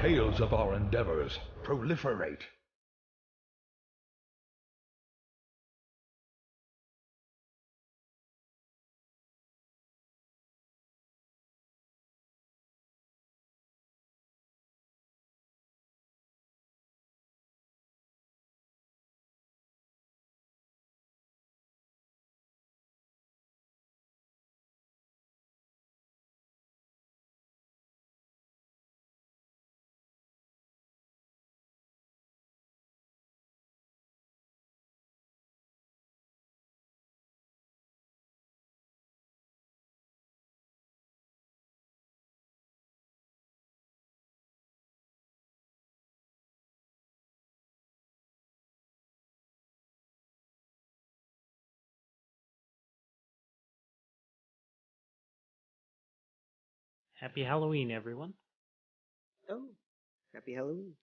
tales of our endeavors proliferate. Happy Halloween, everyone. Oh, happy Halloween.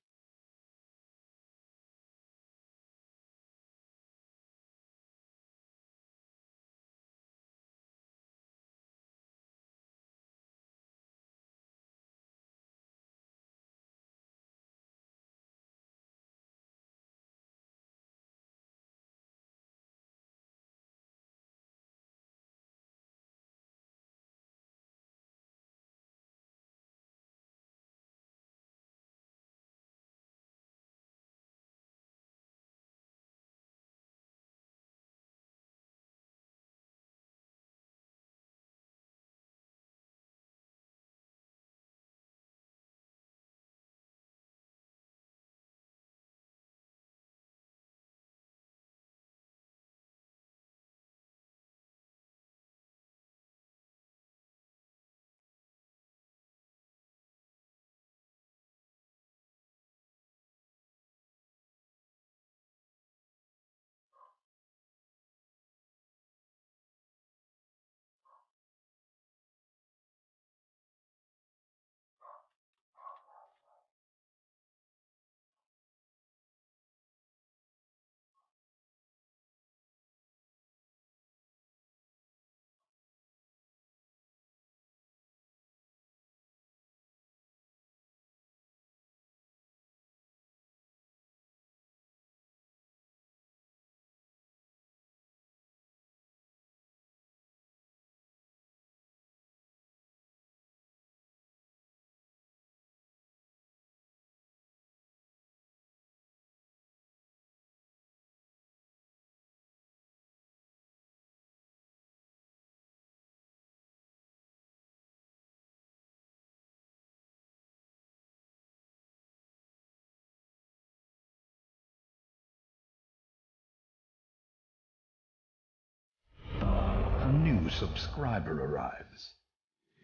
A new subscriber arrives.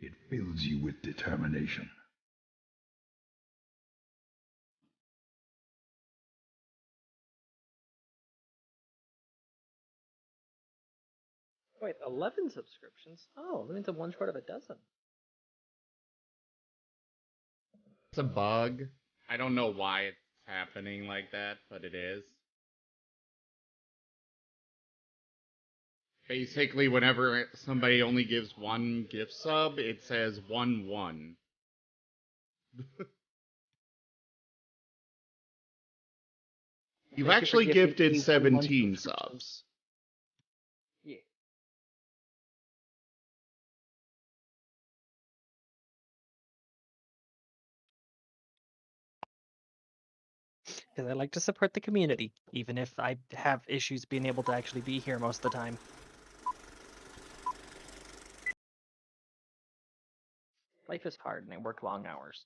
It fills you with determination. Wait, 11 subscriptions? Oh, that means I'm one short of a dozen. It's a bug. I don't know why it's happening like that, but it is. Basically, whenever somebody only gives one gift sub, it says 1-1. You've Thank you for actually gifting gifted me 17 subscriptions. subs. Yeah. Because I like to support the community, even if I have issues being able to actually be here most of the time. Life is hard and I work long hours.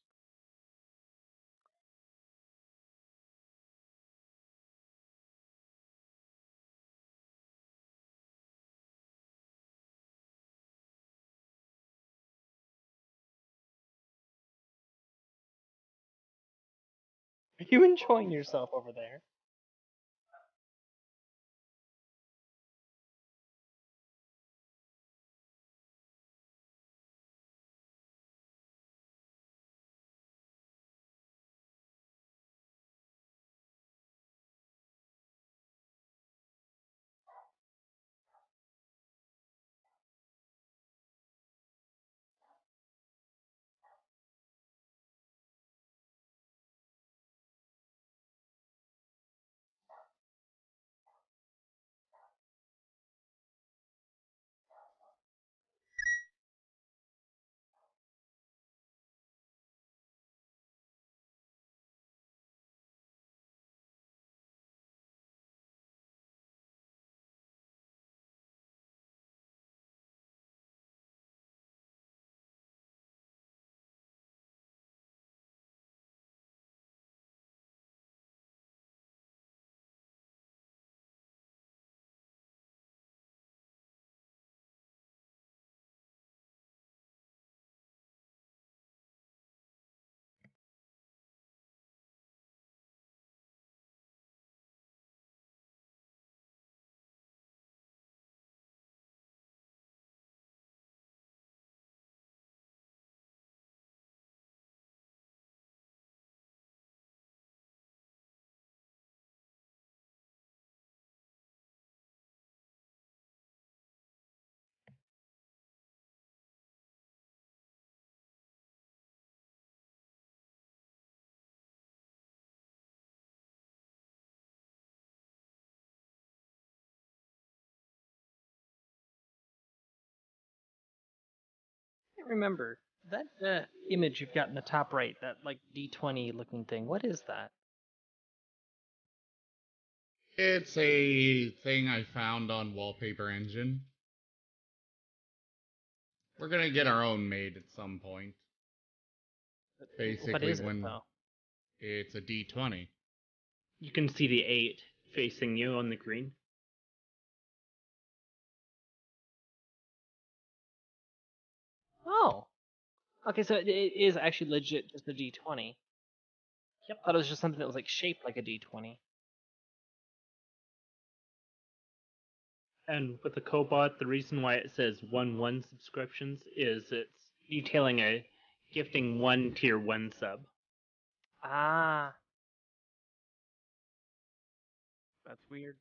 Are you enjoying yourself over there? can't remember. That image you've got in the top right, that like D20 looking thing, what is that? It's a thing I found on Wallpaper Engine. We're gonna get our own made at some point. Basically, what is it, when though? it's a D20. You can see the 8 facing you on the green. Oh. Okay, so it is actually legit just a D20. Yep. I thought it was just something that was like shaped like a D20. And with the Cobot, the reason why it says 1-1 subscriptions is it's detailing a gifting 1 tier 1 sub. Ah. That's weird.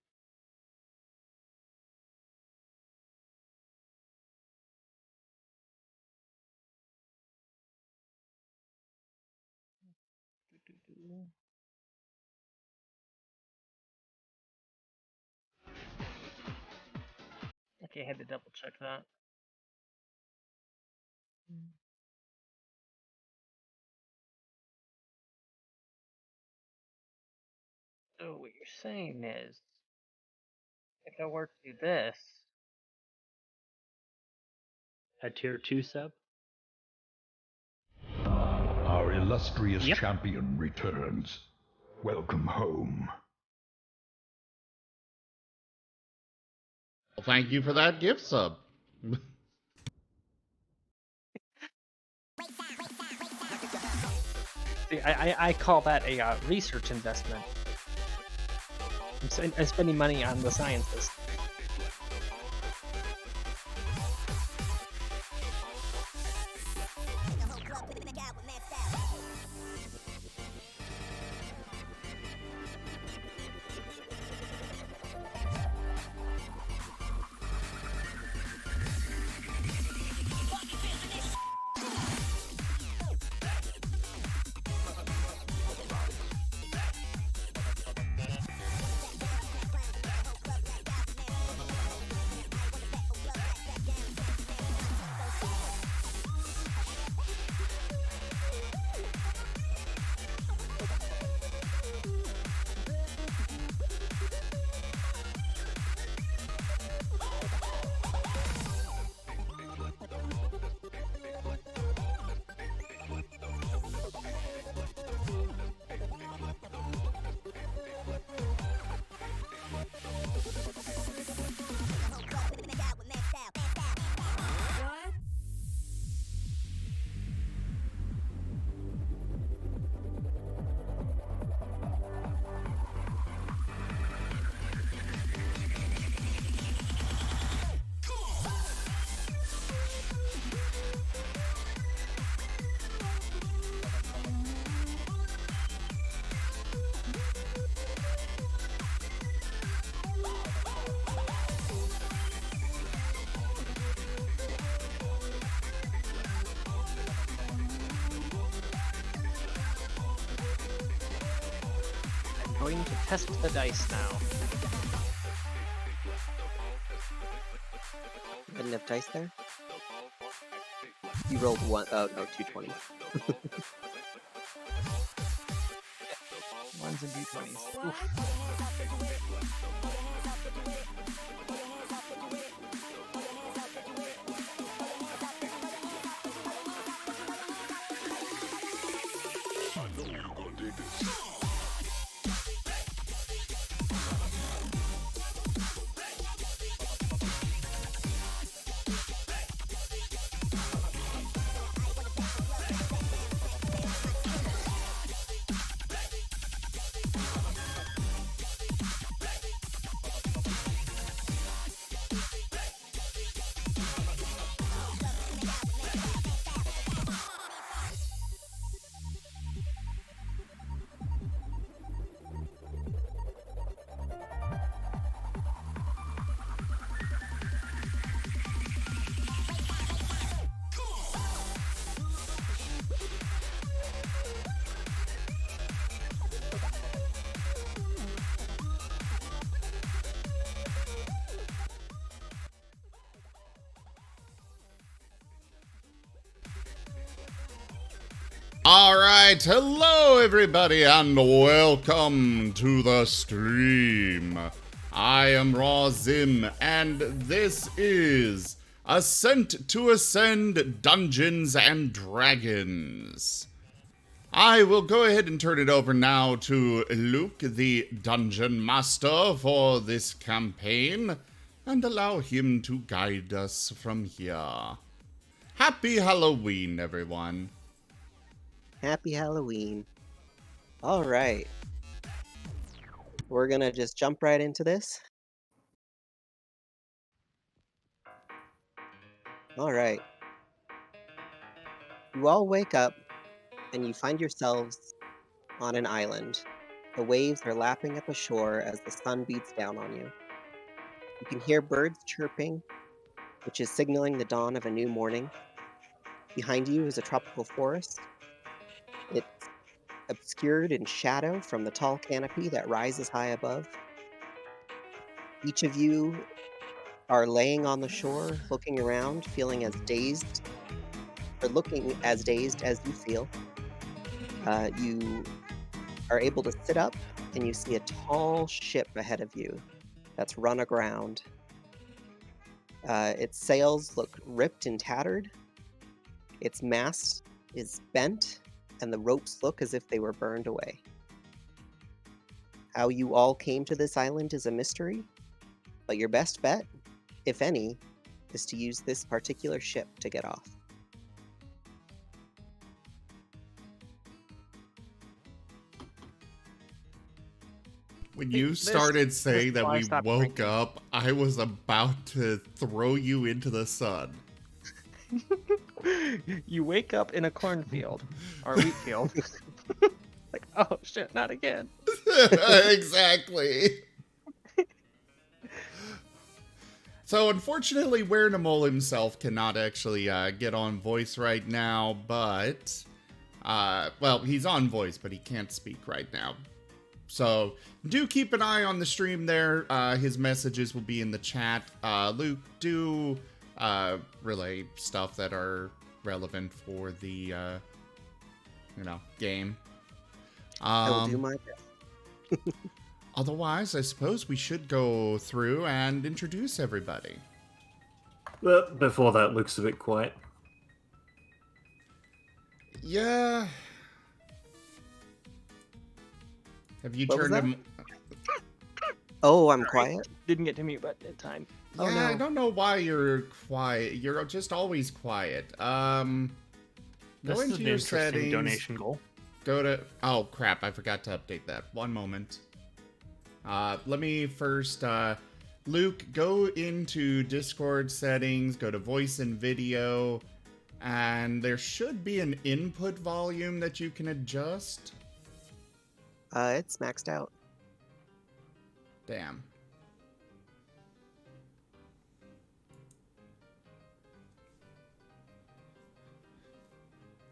Okay, I had to double check that. So what you're saying is, if I were to do this, A tier 2 sub? Our illustrious Yep. champion returns. Welcome home. Well, thank you for that gift sub. see, I call that a research investment. I'm spending money on the sciences. Going to test the dice now. Got enough dice there? You rolled one, oh no, 220s. Ones and D20s. Oof. Alright, hello everybody and welcome to the stream. I am Raw Zim and this is Ascent to Ascend Dungeons and Dragons. I will go ahead and turn it over now to Luke, the Dungeon Master for this campaign, and allow him to guide us from here. Happy Halloween, everyone. Happy Halloween. All right. We're going to just jump right into this. All right. You all wake up and you find yourselves on an island. The waves are lapping at the shore as the sun beats down on you. You can hear birds chirping, which is signaling the dawn of a new morning. Behind you is a tropical forest. It's obscured in shadow from the tall canopy that rises high above. Each of you are laying on the shore, looking around, feeling as dazed, or looking as dazed as you feel. You are able to sit up, and you see a tall ship ahead of you that's run aground. Its sails look ripped and tattered. Its mast is bent, and the ropes look as if they were burned away. How you all came to this island is a mystery, but your best bet, if any, is to use this particular ship to get off. When you started saying that we woke up, I was about to throw you into the sun. You wake up in a cornfield or wheat field. Like, oh shit, not again. Exactly. So unfortunately, Wernimal himself cannot actually get on voice right now, but well, he's on voice, but he can't speak right now. So do keep an eye on the stream there. His messages will be in the chat. Luke, do relay stuff that are relevant for the game. I will do my best. Otherwise, I suppose we should go through and introduce everybody. But before that, Luke's a bit quiet. Yeah. Have you What was turned him? Oh, I'm quiet? Didn't get to mute button in time. Yeah, Oh, no. I don't know why you're quiet. You're just always quiet. Go This is into an your interesting settings. donation goal. Go to. Oh crap! I forgot to update that. One moment. Let me first. Luke, go into Discord settings. Go to voice and video, and there should be an input volume that you can adjust. It's maxed out. Damn.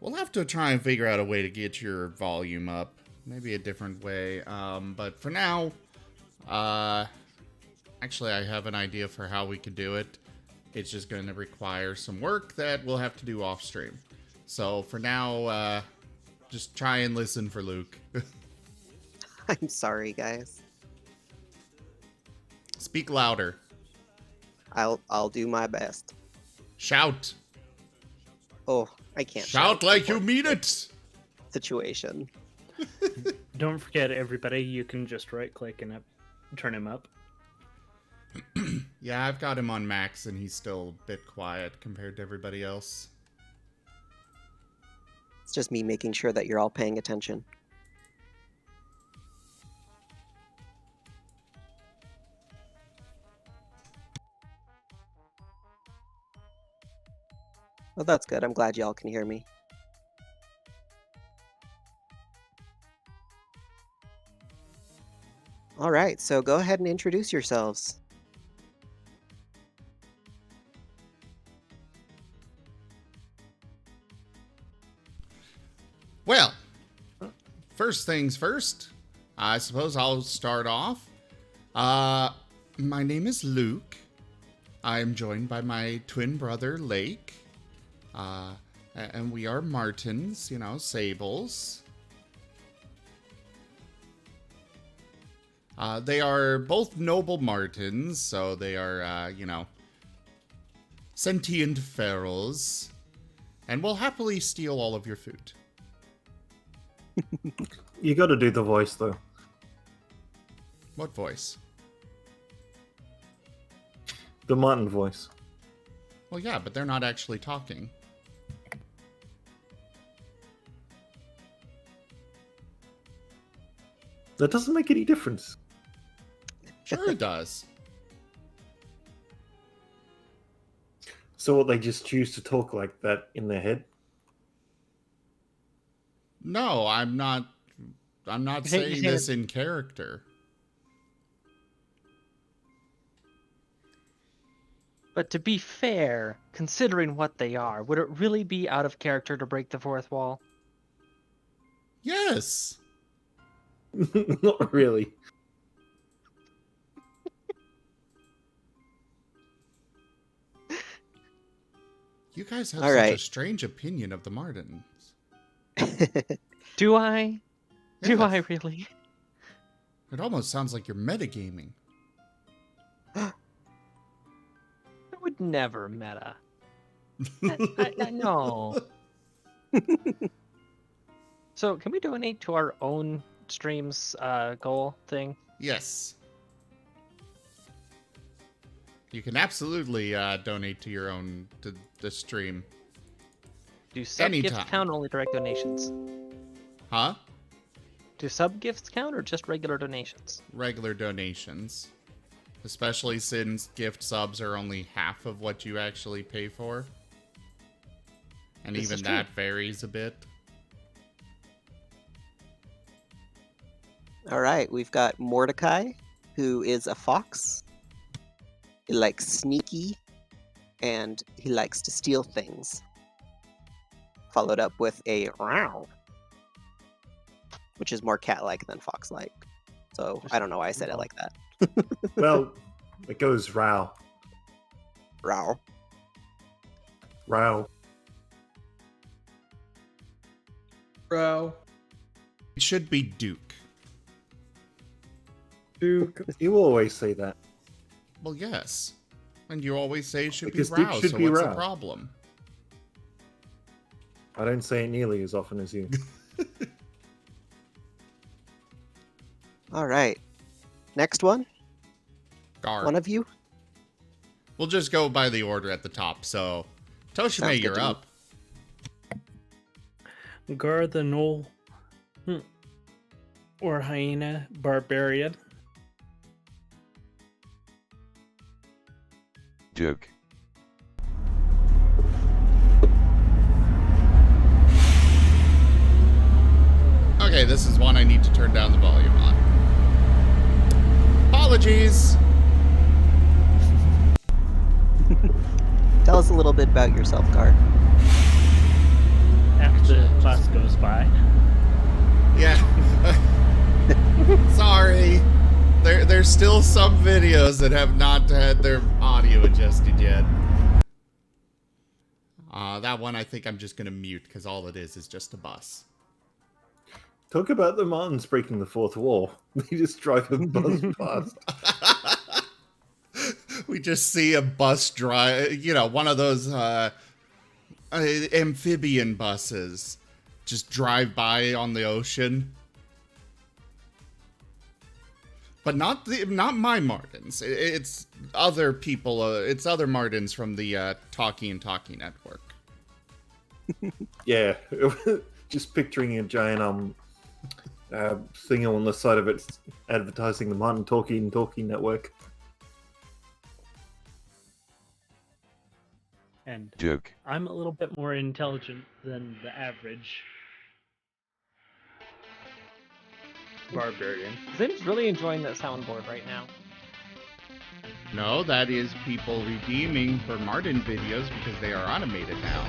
We'll have to try and figure out a way to get your volume up. Maybe a different way. But for now, actually I have an idea for how we could do it. It's just going to require some work that we'll have to do off stream. So for now, just try and listen for Luke. I'm sorry, guys. Speak louder. I'll do my best. Shout. Oh, I can't Shout like you mean it. Situation. Don't forget, everybody, you can just right-click and turn him up. Yeah, I've got him on max and he's still a bit quiet compared to everybody else. It's just me making sure that you're all paying attention. Well, that's good. I'm glad y'all can hear me. All right, so go ahead and introduce yourselves. Well, first things first, I suppose I'll start off. My name is Luke. I am joined by my twin brother, Lake. And we are Martens, you know, sables. They are both noble Martens, so they are, you know, sentient ferals. And will happily steal all of your food. You gotta do the voice, though. What voice? The Marten voice. Well, yeah, but they're not actually talking. That doesn't make any difference. Sure it does. So what, they just choose to talk like that in their head? No, I'm not saying this in character. But to be fair, considering what they are, would it really be out of character to break the fourth wall? Yes. Not really. You guys have All such a right. strange opinion of the Martens. Do I? Do Yes. I really? It almost sounds like you're metagaming. I would never meta. No. So, can we donate to our own stream's goal thing? Yes. You can absolutely donate to your own to the stream. Do sub gifts Anytime. count or only direct donations? Huh? Do sub gifts count or just regular donations? Regular donations. Especially since gift subs are only half of what you actually pay for. And This even is true. that varies a bit. All right, we've got Mordecai, who is a fox. He likes sneaky, and he likes to steal things. Followed up with a row, which is more cat-like than fox-like. So I don't know why I said it like that. Well, it goes row. Row. Row. Bro. It should be Duke. Duke. You always say that. Well, yes. And you always say it should Because be Duke Rao, should so be what's the Rao. problem? I don't say it nearly as often as you. All right. Next one. Gar. One of you. We'll just go by the order at the top, so... Sounds Toshime, good you're to me. up. Gar the Knoll. Or Hyena Barbarian. Duke. Okay, this is one I need to turn down the volume on. Apologies! Tell us a little bit about yourself, Gar. After the class goes by. Yeah. Sorry. There's still some videos that have not had their audio adjusted yet. That one I think I'm just gonna mute, because all it is just a bus. Talk about the Martens breaking the fourth wall. They just drive a bus past. We just see a bus drive, you know, one of those amphibian buses just drive by on the ocean. But not my Martens. It's other people. It's other Martens from the Talkie and Talkie network. Yeah, just picturing a giant thing on the side of it advertising the Marten Talkie and Talkie network. And Duke. I'm a little bit more intelligent than the average barbarian. Zim's really enjoying that soundboard right now. No, that is people redeeming for Marten videos because they are animated now.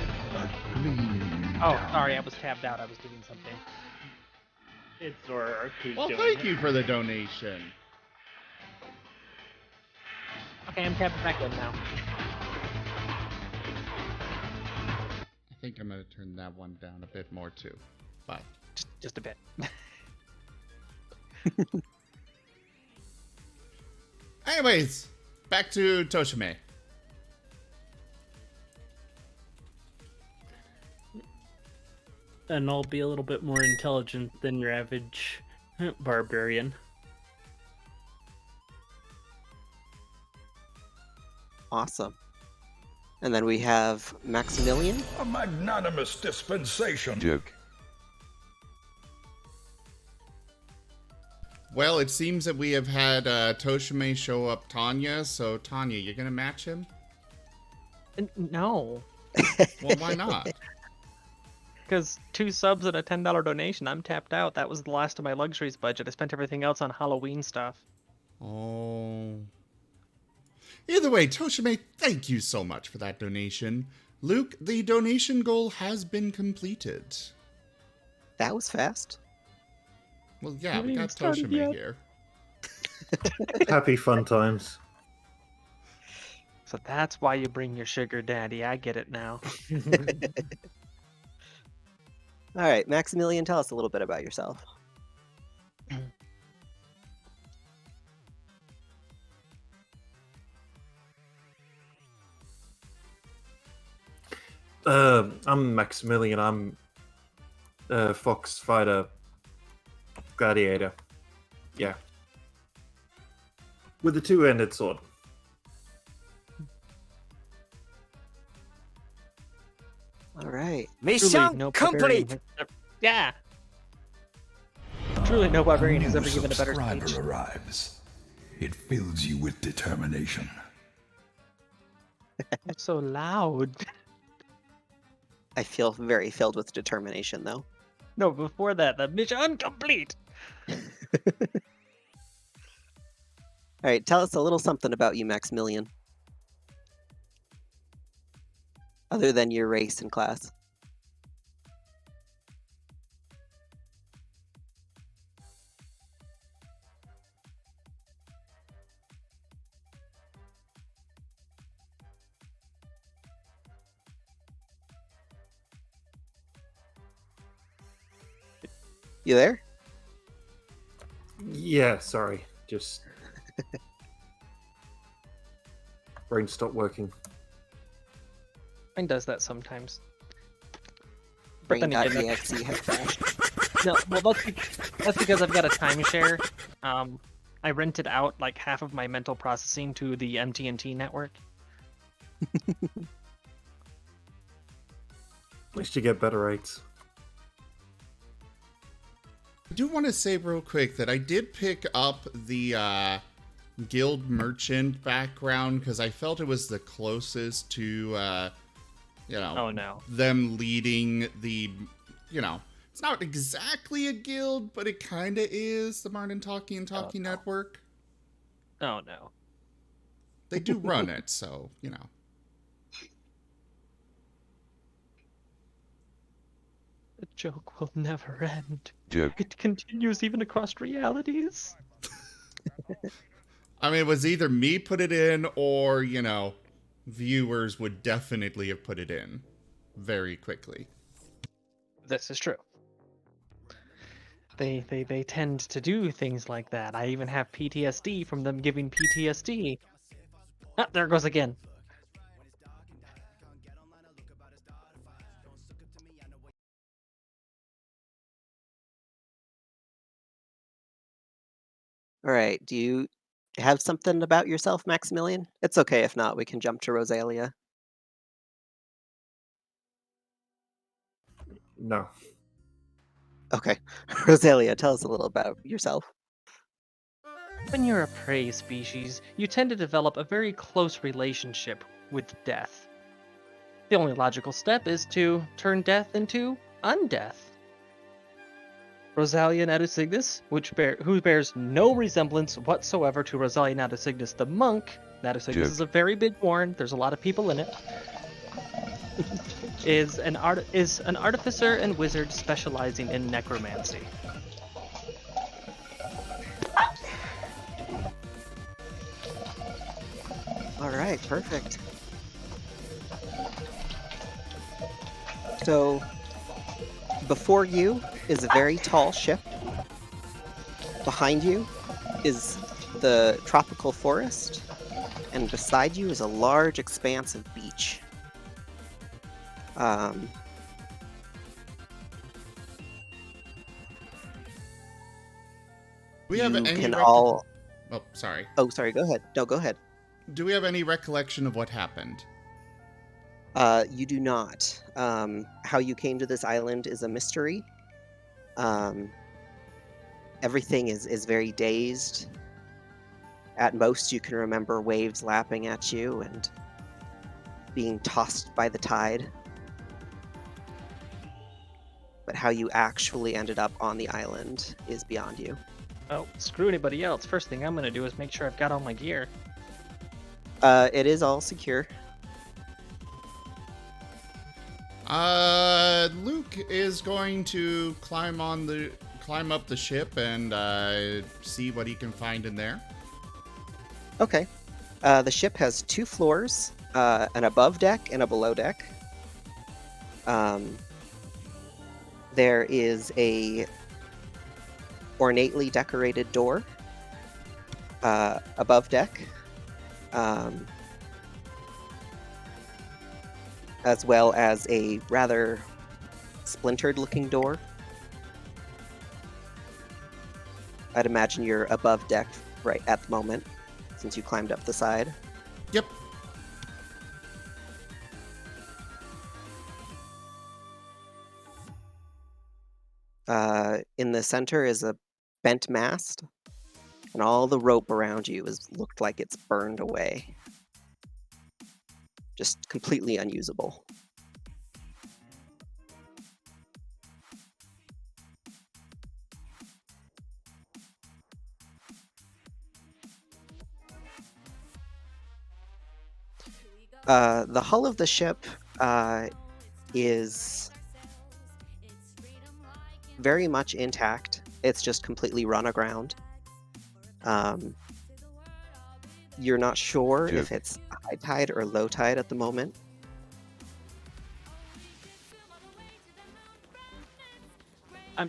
Oh, sorry, I was tabbed out. I was doing something. It's Zorark who's Well, doing thank it. you for the donation. Okay, I'm tabbed back in now. I think I'm going to turn that one down a bit more too. But Just a bit. anyways, back to Toshime. And I'll be a little bit more intelligent than your average barbarian. Awesome. And then we have Maximilian. A magnanimous dispensation. Joke. Well, it seems that we have had Toshime show up Tanya, so Tanya, you're gonna match him? No, Well, why not? because 2 subs and a $10 donation, I'm tapped out. That was the last of my luxuries budget. I spent everything else on Halloween stuff. Oh. Either way, Toshime, thank you so much for that donation. Luke, the donation goal has been completed. That was fast. Well, yeah, Haven't we even got started Toshime yet. here. Happy fun times. So that's why you bring your sugar daddy. I get it now. All right, Maximilian, tell us a little bit about yourself. I'm Maximilian. I'm Fox Fighter Gladiator. Yeah. With a 2-ended sword. All right. Truly, no barbarian has ever- Yeah. Truly, no barbarian has A ever new given a better subscriber speech. arrives. It fills you with determination. That's so loud. I feel very filled with determination, though. No, before that, the mission complete. All right, tell us a little something about you, Maximilian. Other than your race and class. You there? Yeah, sorry. Just. Brain stopped working. Mine does that sometimes. But then again, Brain.exe has crashed. no, well, that's because I've got a timeshare. I rented out like half of my mental processing to the MT&T network. At least you get better rates. I do want to say real quick that I did pick up the guild merchant background because I felt it was the closest to, Oh no. them leading the, it's not exactly a guild, but it kind of is the Marten Talkie and Talkie Network. Oh no. They do run it, so, The joke will never end. Joke. It continues even across realities. I mean, it was either me put it in or, viewers would definitely have put it in very quickly. This is true. They tend to do things like that. I even have PTSD from them giving PTSD. Ah, there it goes again. All right, do you have something about yourself, Maximilian? It's okay if not, we can jump to Rosalia. No. Okay. Rosalia, tell us a little about yourself. When you're a prey species, you tend to develop a very close relationship with death. The only logical step is to turn death into undeath. Rosalia Natosignus, who bears no resemblance whatsoever to Rosalia Natosignus the monk. Natosignus Joke. is a very big warren. There's a lot of people in it. is an artificer and wizard specializing in necromancy. All right, perfect. So, before you is a very tall ship. Behind you is the tropical forest, and beside you is a large expanse of beach. We have You any can all. Oh, sorry. Oh, sorry. Go ahead. No, go ahead. Do we have any recollection of what happened? You do not. How you came to this island is a mystery. Everything is very dazed. At most, you can remember waves lapping at you and being tossed by the tide. But how you actually ended up on the island is beyond you. Oh, screw anybody else. First thing I'm gonna do is make sure I've got all my gear. It is all secure. Luke is going to climb up the ship and see what he can find in there. Okay. The ship has 2 floors, an above deck and a below deck. There is a ornately decorated door above deck, as well as a rather splintered-looking door. I'd imagine you're above deck right at the moment, since you climbed up the side. Yep. In the center is a bent mast, and all the rope around you looked like it's burned away. Just completely unusable. The hull of the ship is very much intact. It's just completely run aground. You're not sure if it's high tide or low tide at the moment.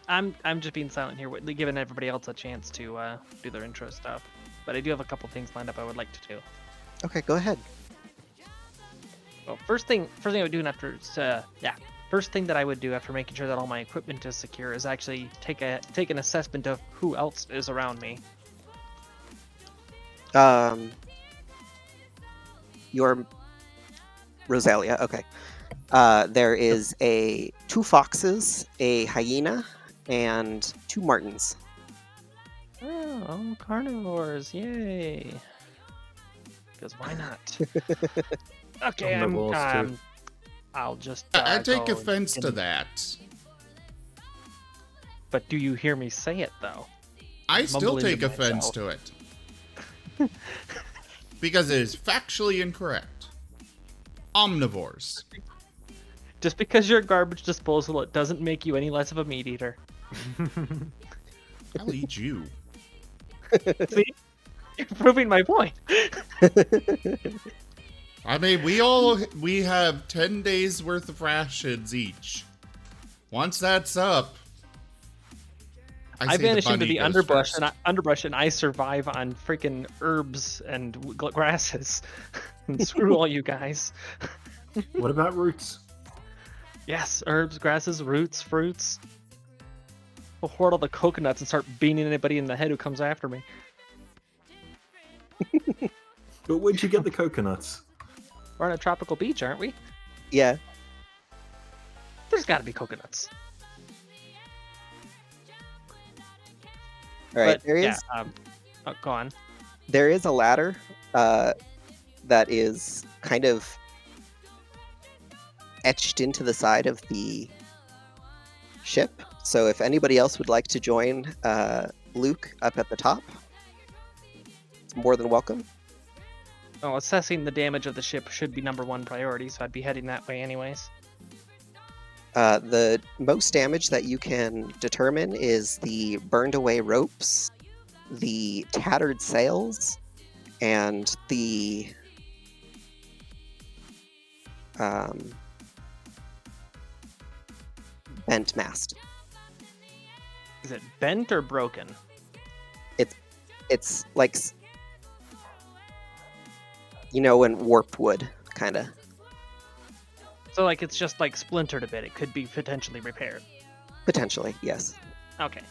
I'm just being silent here, giving everybody else a chance to do their intro stuff. But I do have a couple things lined up I would like to do. Okay, go ahead. Well, first thing I would do first thing that I would do after making sure that all my equipment is secure is actually take an assessment of who else is around me. Your Rosalia, okay. There is 2 foxes, a hyena, and 2 martens. Oh, carnivores, yay! Because why not? Okay, I'll just. I take go offense to and- that. But do you hear me say it though? I still Mumbling take to offense to it. Because it is factually incorrect. Omnivores. Just because you're garbage disposal, it doesn't make you any less of a meat eater. I'll eat you. See? You're proving my point. I mean, we have 10 days worth of rations each. Once that's up, I say vanish into bunny the goes underbrush, and I survive on freaking herbs and grasses. And screw all you guys. What about roots? Yes, herbs, grasses, roots, fruits. I'll hoard all the coconuts and start beaning anybody in the head who comes after me. But where'd you get the coconuts? We're on a tropical beach, aren't we? Yeah. There's got to be coconuts. All right. But, There is. Yeah, go on. There is a ladder that is kind of etched into the side of the ship. So if anybody else would like to join Luke up at the top, it's more than welcome. Well, assessing the damage of the ship should be #1 priority, so I'd be heading that way anyways. The most damage that you can determine is the burned away ropes, the tattered sails, and the bent mast. Is it bent or broken? It's like, in warped wood, kind of. So like it's just like splintered a bit. It could be potentially repaired. Potentially, yes. Okay.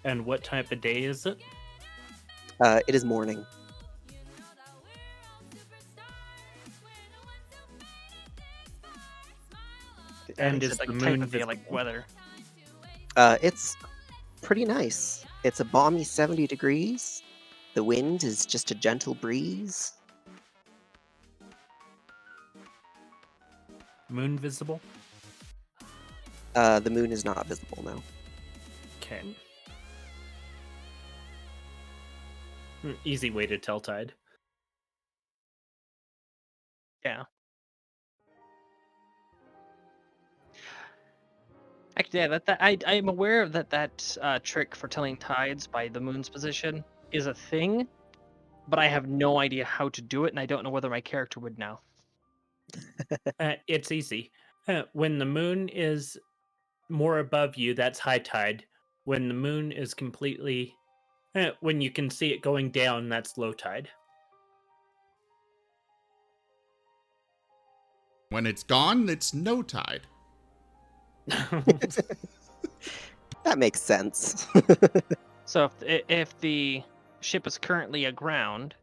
And what type of day is it? It is morning. And Is is it like the type moon of day, like visible? weather? It's pretty nice. It's a balmy 70 degrees. The wind is just a gentle breeze. Moon visible? The moon is not visible now. Okay. Easy way to tell tide. Yeah. Actually, yeah, I'm aware of that trick for telling tides by the moon's position is a thing, but I have no idea how to do it, and I don't know whether my character would know. It's easy. When the moon is more above you, that's high tide. When the moon is completely... when you can see it going down, that's low tide. When it's gone, it's no tide. That makes sense. So if the ship is currently aground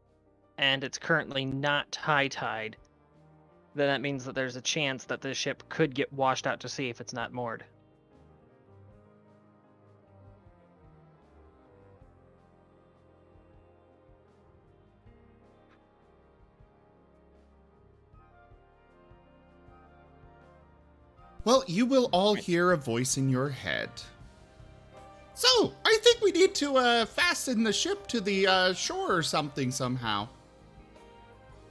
and it's currently not high tide, then that means that there's a chance that the ship could get washed out to sea if it's not moored. Well, you will all hear a voice in your head. So, I think we need to fasten the ship to the shore or something somehow.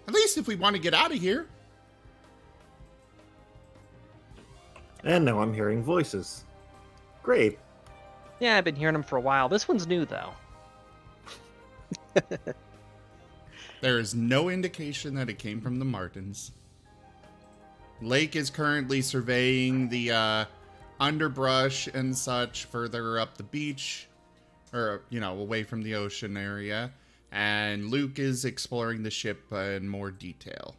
At least if we want to get out of here. And now I'm hearing voices. Great. Yeah, I've been hearing them for a while. This one's new, though. There is no indication that it came from the Martens. Lake is currently surveying the underbrush and such further up the beach, or, away from the ocean area. And Luke is exploring the ship in more detail.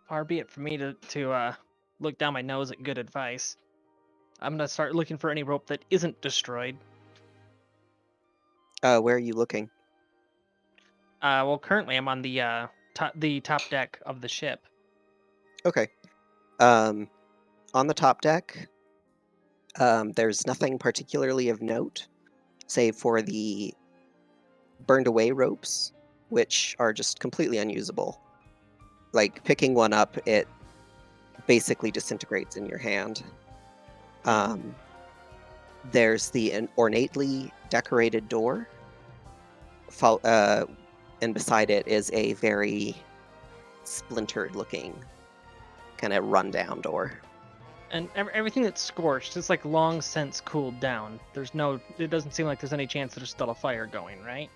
Far be it for me to look down my nose at good advice. I'm going to start looking for any rope that isn't destroyed. Where are you looking? Well, currently I'm on the top deck of the ship. Okay. On the top deck, there's nothing particularly of note, save for the burned away ropes, which are just completely unusable. Like, picking one up, it basically disintegrates in your hand. There's the ornately decorated door, and beside it is a very splintered-looking, kind of rundown door. And everything that's scorched is like long since cooled down. It doesn't seem like there's any chance there's still a fire going, right?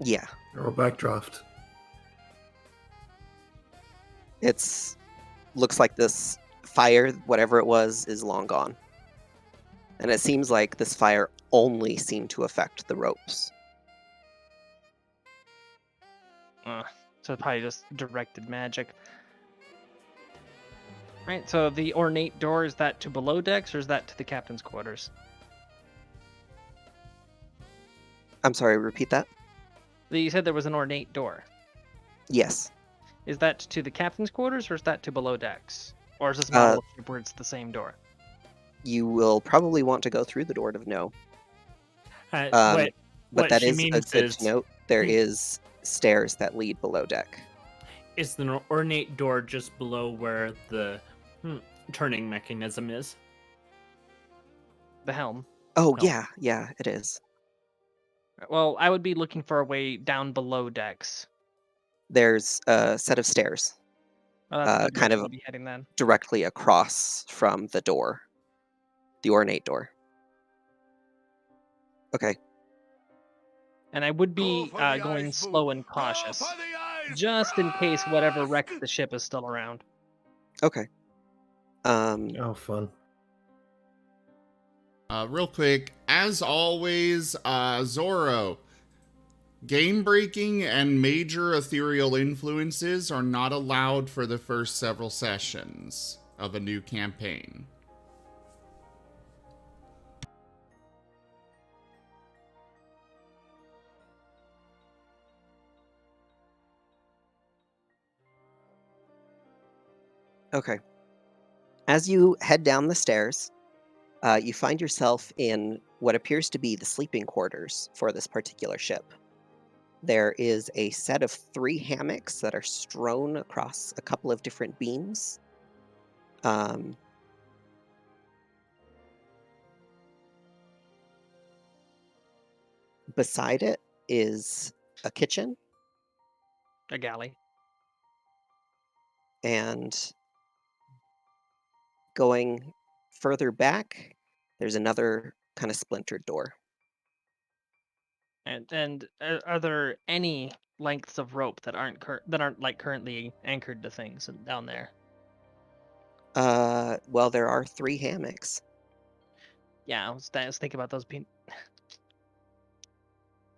Yeah. Or a backdraft. Looks like this fire, whatever it was, is long gone. And it seems like this fire only seemed to affect the ropes. So probably just directed magic. Right, so the ornate door, is that to below decks or is that to the captain's quarters? I'm sorry, repeat that? You said there was an ornate door. Yes. Is that to the captain's quarters or is that to below decks? Or is this model of ship where it's the same door? You will probably want to go through the door to know. What But that she is means good is- to note. There is stairs that lead below deck. Is the ornate door just below where the turning mechanism is? The helm. Oh, No. yeah, it is. Well, I would be looking for a way down below decks. There's a set of stairs Well, that's the kind direction of I'll be heading then. directly across from the door, the ornate door. Okay. And I would be going slow and cautious. just in case whatever wrecked the ship is still around. Okay. Oh, fun. Real quick, as always, Zorro, game breaking and major ethereal influences are not allowed for the first several sessions of a new campaign. Okay. As you head down the stairs, you find yourself in what appears to be the sleeping quarters for this particular ship. There is a set of 3 hammocks that are strewn across a couple of different beams. Beside it is a kitchen, A galley. and going further back, there's another kind of splintered door. And are there any lengths of rope that aren't like currently anchored to things down there? Well, there are 3 hammocks. Yeah, I was thinking about those being.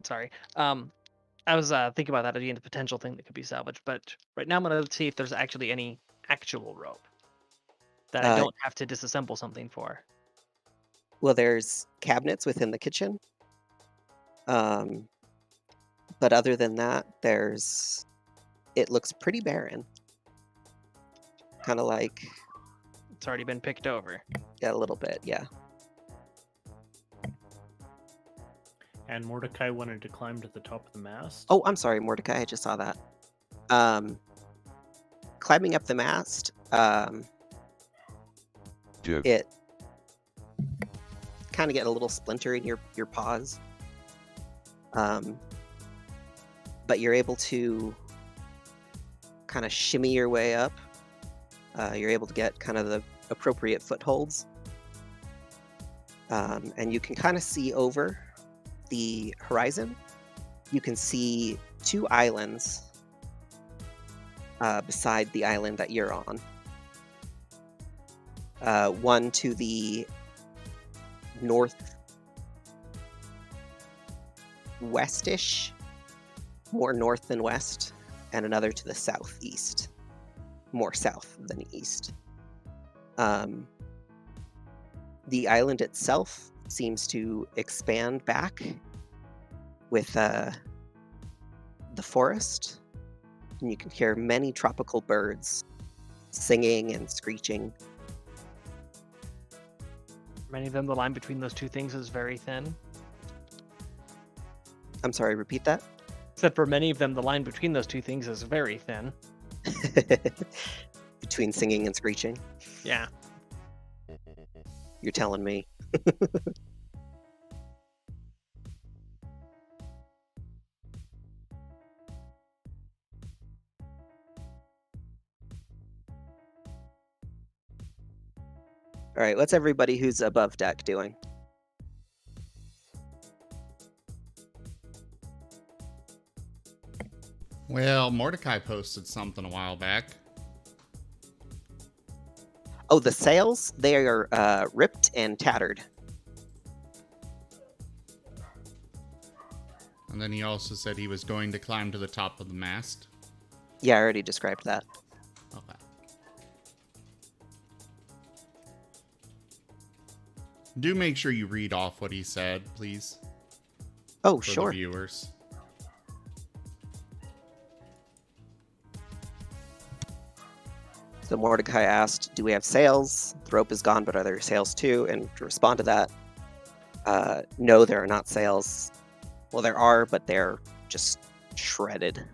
Sorry. I was thinking about that being the potential thing that could be salvaged, but right now I'm gonna see if there's actually any actual rope that I don't have to disassemble something for. Well, there's cabinets within the kitchen. But other than that, it looks pretty barren. Kind of like, It's already been picked over. yeah, a little bit, yeah. And Mordecai wanted to climb to the top of the mast. Oh, I'm sorry, Mordecai, I just saw that. Climbing up the mast, it kind of get a little splinter in your paws. But you're able to kind of shimmy your way up. You're able to get kind of the appropriate footholds. And you can kind of see over the horizon. You can see 2 islands beside the island that you're on. One to the northwestish, more north than west, and another to the southeast, more south than east. The island itself seems to expand back with the forest, and you can hear many tropical birds singing and screeching. Many of them, the line between those 2 things is very thin. I'm sorry, repeat that? Except for many of them, the line between those 2 things is very thin. Between singing and screeching? Yeah. You're telling me. All right, what's everybody who's above deck doing? Well, Mordecai posted something a while back. Oh, the sails, they are ripped and tattered. And then he also said he was going to climb to the top of the mast. Yeah, I already described that. Okay. Do make sure you read off what he said, please. Oh, For sure. the viewers. So Mordecai asked, do we have sails? The rope is gone, but are there sails too? And to respond to that, no, there are not sails. Well, there are, but they're just shredded.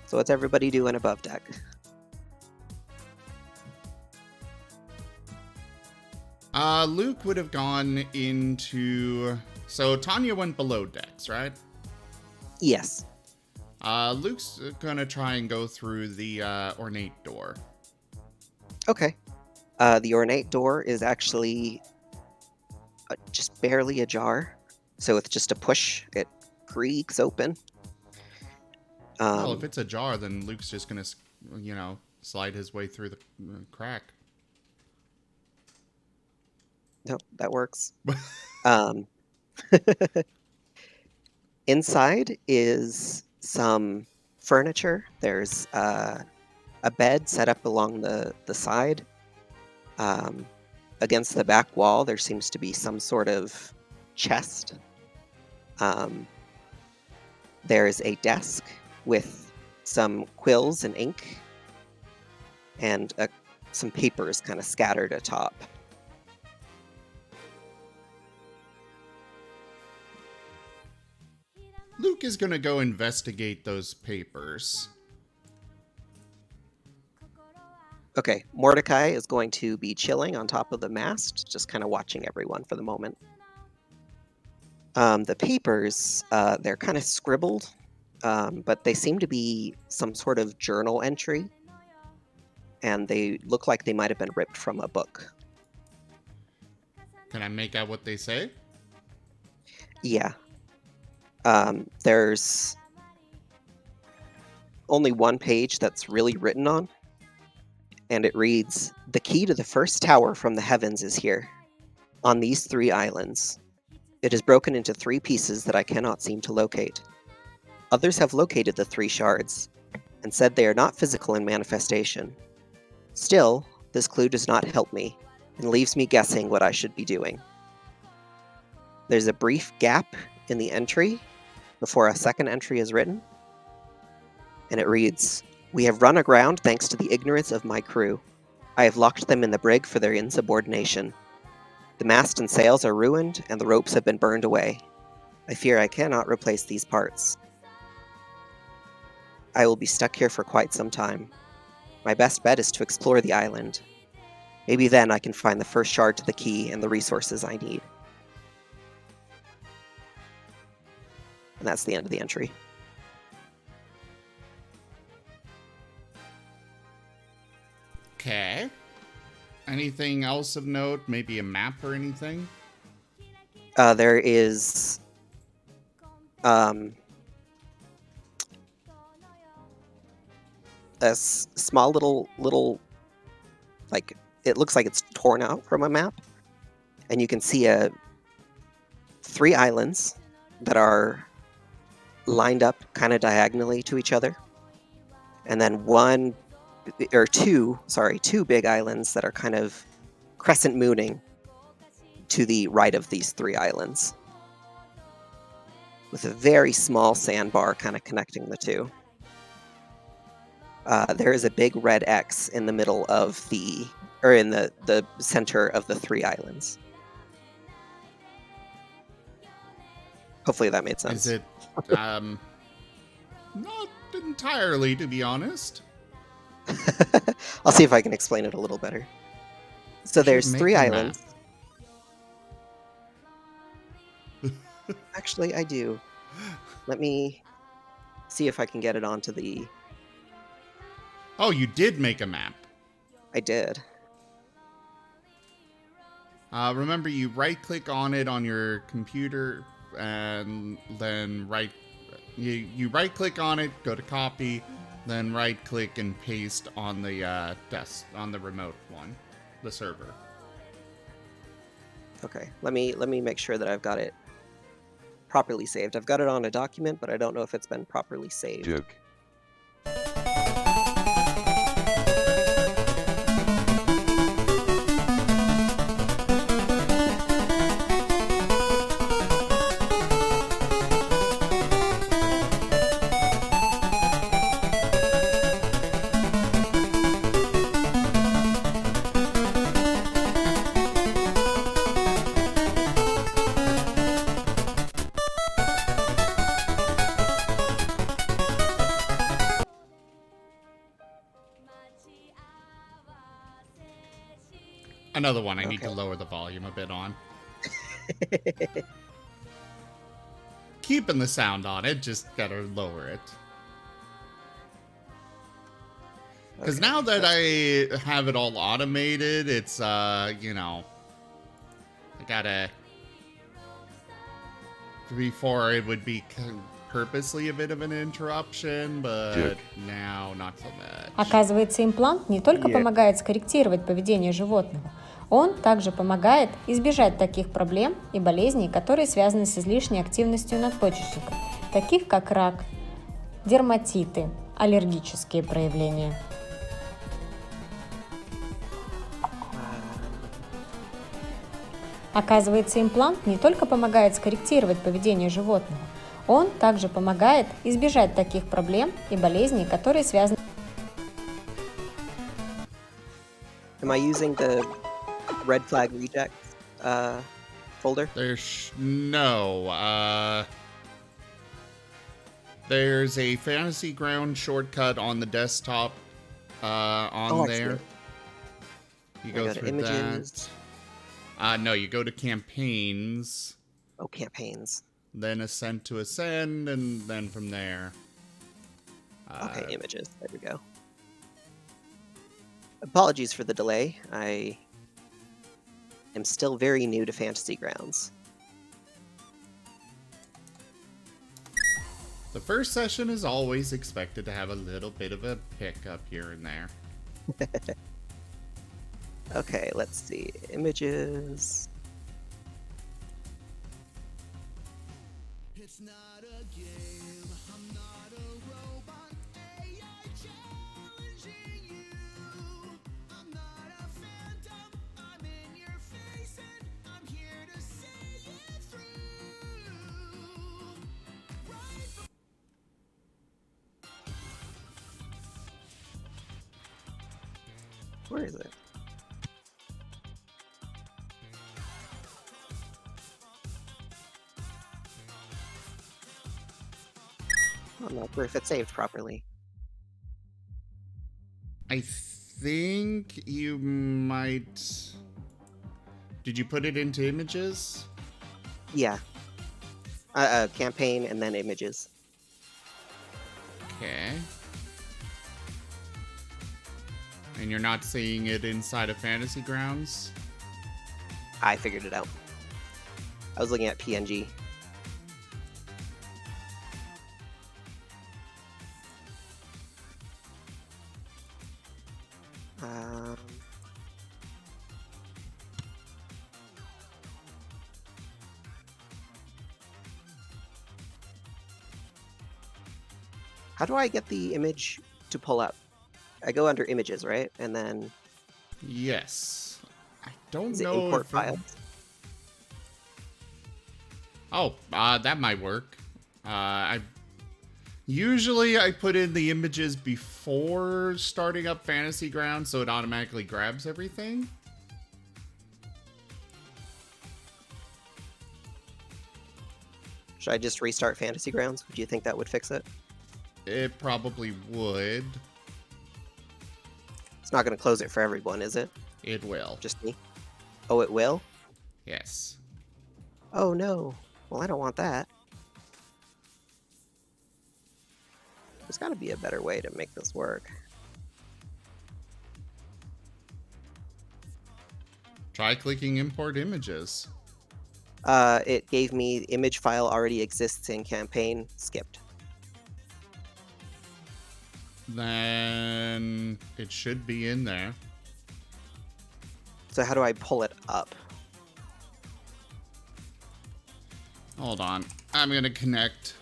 So what's everybody doing above deck? Luke would have gone into... So Tanya went below decks, right? Yes. Luke's gonna try and go through the Ornate Door. Okay. The ornate door is actually just barely ajar. So with just a push, it creaks open. Well, if it's ajar, then Luke's just gonna, slide his way through the crack. No, that works. um, Inside is some furniture. There's a bed set up along the side. Against the back wall, there seems to be some sort of chest. There's a desk with some quills and ink, and some papers kind of scattered atop. Luke is gonna go investigate those papers. Okay, Mordecai is going to be chilling on top of the mast, just kind of watching everyone for the moment. The papers, they're kind of scribbled, but they seem to be some sort of journal entry, and they look like they might have been ripped from a book. Can I make out what they say? Yeah. There's only one page that's really written on, and it reads, "The key to the first tower from the heavens is here, on these 3 islands. It is broken into 3 pieces that I cannot seem to locate. Others have located the 3 shards, and said they are not physical in manifestation. Still, this clue does not help me, and leaves me guessing what I should be doing." There's a brief gap in the entry before a second entry is written, and it reads, "We have run aground thanks to the ignorance of my crew. I have locked them in the brig for their insubordination. The mast and sails are ruined, and the ropes have been burned away. I fear I cannot replace these parts. I will be stuck here for quite some time. My best bet is to explore the island. Maybe then I can find the first shard to the key and the resources I need." And that's the end of the entry. Okay. Anything else of note? Maybe a map or anything? There is a small little, like, it looks like it's torn out from a map, and you can see 3 islands that are lined up kind of diagonally to each other, and then two big islands that are kind of crescent mooning to the right of these 3 islands, with a very small sandbar kind of connecting the 2. There is a big red X in the middle of in the center of the 3 islands. Hopefully that made sense. Is it, not entirely, to be honest. I'll see if I can explain it a little better. So there's make 3 a islands. Actually, I do. Let me see if I can get it onto the... Oh, you did make a map. I did. Remember, you right-click on it on your computer, and then you right-click on it, go to copy, then right-click and paste on the on the remote one, the server. Okay, let me make sure that I've got it properly saved. I've got it on a document, but I don't know if it's been properly saved. Joke. Another one I need to Okay. lower the volume a bit on. Keeping the sound on it, just gotta lower it. Because Okay, now that I have it all automated, it's, you know, I gotta... Before, it would be purposely a bit of an interruption, but now not so much. Оказывается, имплант не только помогает скорректировать поведение животного, он также помогает избежать таких проблем и болезней, которые связаны с излишней активностью надпочечника, таких как рак, дерматиты, аллергические проявления. Оказывается, имплант не только помогает скорректировать поведение животного, он также помогает избежать таких проблем и болезней, которые связаны... Am I using the red flag rejects folder? There's a Fantasy Ground shortcut on the desktop on there. You go through images. that. No, you go to campaigns. Oh, campaigns. Then Ascent to Ascend, and then from there. Okay, images. There we go. Apologies for the delay. I am still very new to Fantasy Grounds. The first session is always expected to have a little bit of a pickup here and there. Okay, let's see. Images. It's not a game, I'm not a robot, AI challenging you. I'm not a phantom, I'm in your face and I'm here to see it through. Where is it? I'm not sure if it's saved properly. I think you might... Did you put it into images? Yeah. Campaign and then images. Okay. And you're not seeing it inside of Fantasy Grounds? I figured it out. I was looking at PNG. How do I get the image to pull up? I go under images, right? And then... Yes. I don't Is it know import if files? That might work. Usually I put in the images before starting up Fantasy Grounds, so it automatically grabs everything. Should I just restart Fantasy Grounds? Do you think that would fix it? It probably would. It's not going to close it for everyone, is it? It will. Just me? Oh, it will? Yes. Oh, no. Well, I don't want that. There's got to be a better way to make this work. Try clicking import images. It gave me image file already exists in campaign, skipped. Then it should be in there. So how do I pull it up? Hold on. I'm going to connect.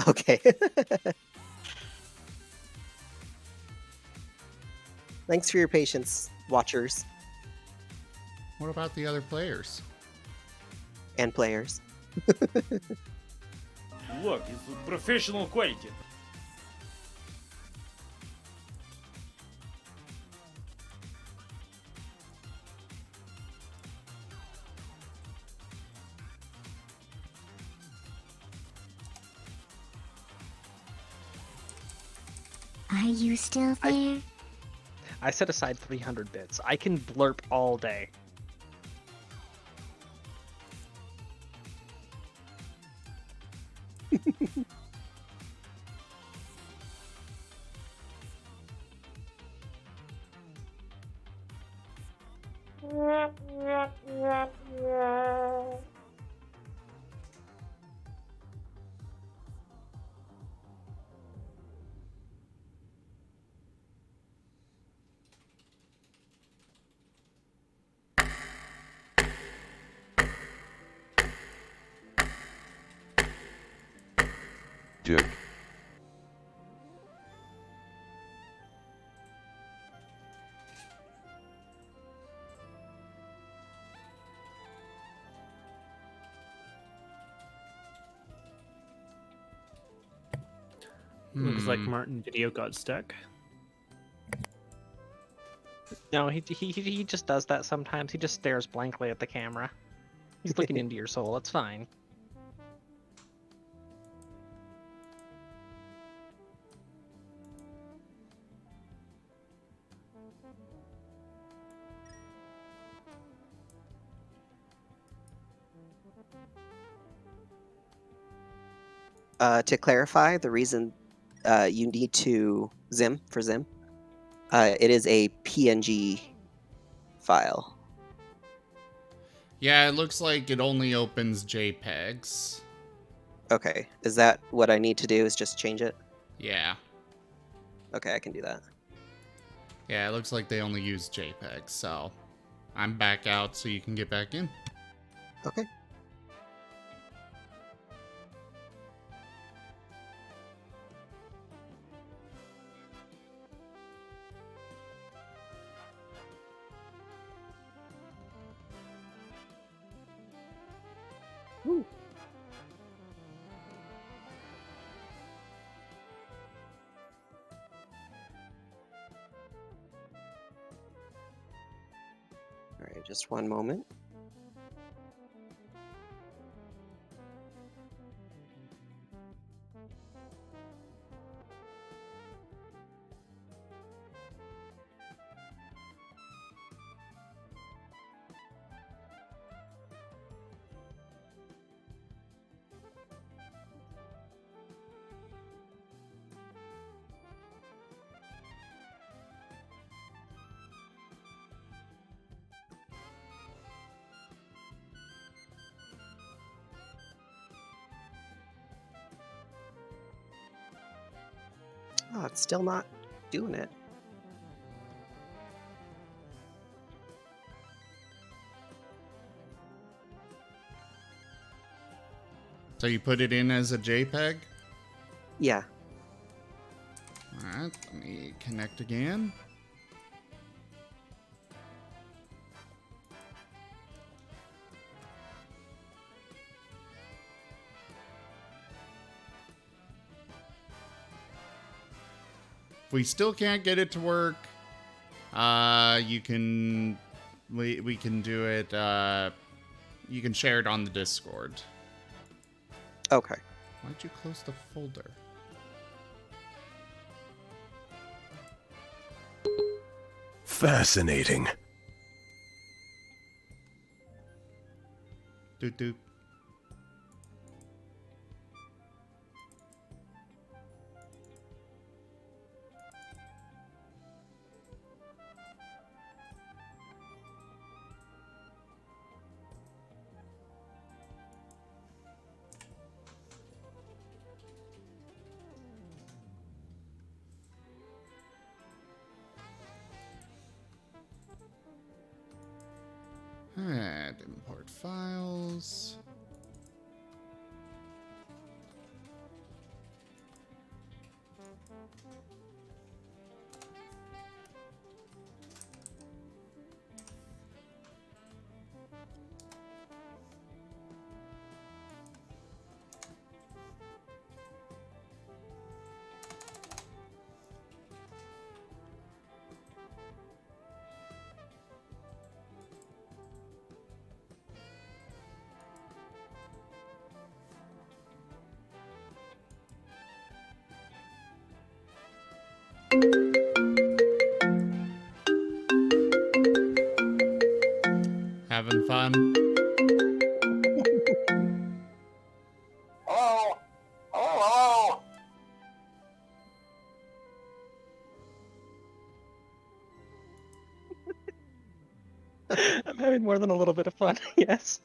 Okay. Thanks for your patience, watchers What about the other players? and players. Look, it's professional quality. Are you still there? I set aside 300 bits. I can blurp all day. Dick. Looks like Marten video got stuck. No, he just does that sometimes. He just stares blankly at the camera. He's looking into your soul. It's fine. To clarify, the reason you need to Zim, it is a PNG file. Yeah, it looks like it only opens JPEGs. Okay, is that what I need to do? Is just change it? Yeah. Okay, I can do that. Yeah, it looks like they only use JPEGs, so I'm back out so you can get back in. Okay. All right, just one moment. Oh, it's still not doing it. So you put it in as a JPEG? Yeah. Alright, let me connect again. If we still can't get it to work, you can we can do it you can share it on the Discord. Okay. Why'd you close the folder? Fascinating. Doot doot. Alright, import files. Having fun? Hello? Hello? having more than a little bit of fun. Yes.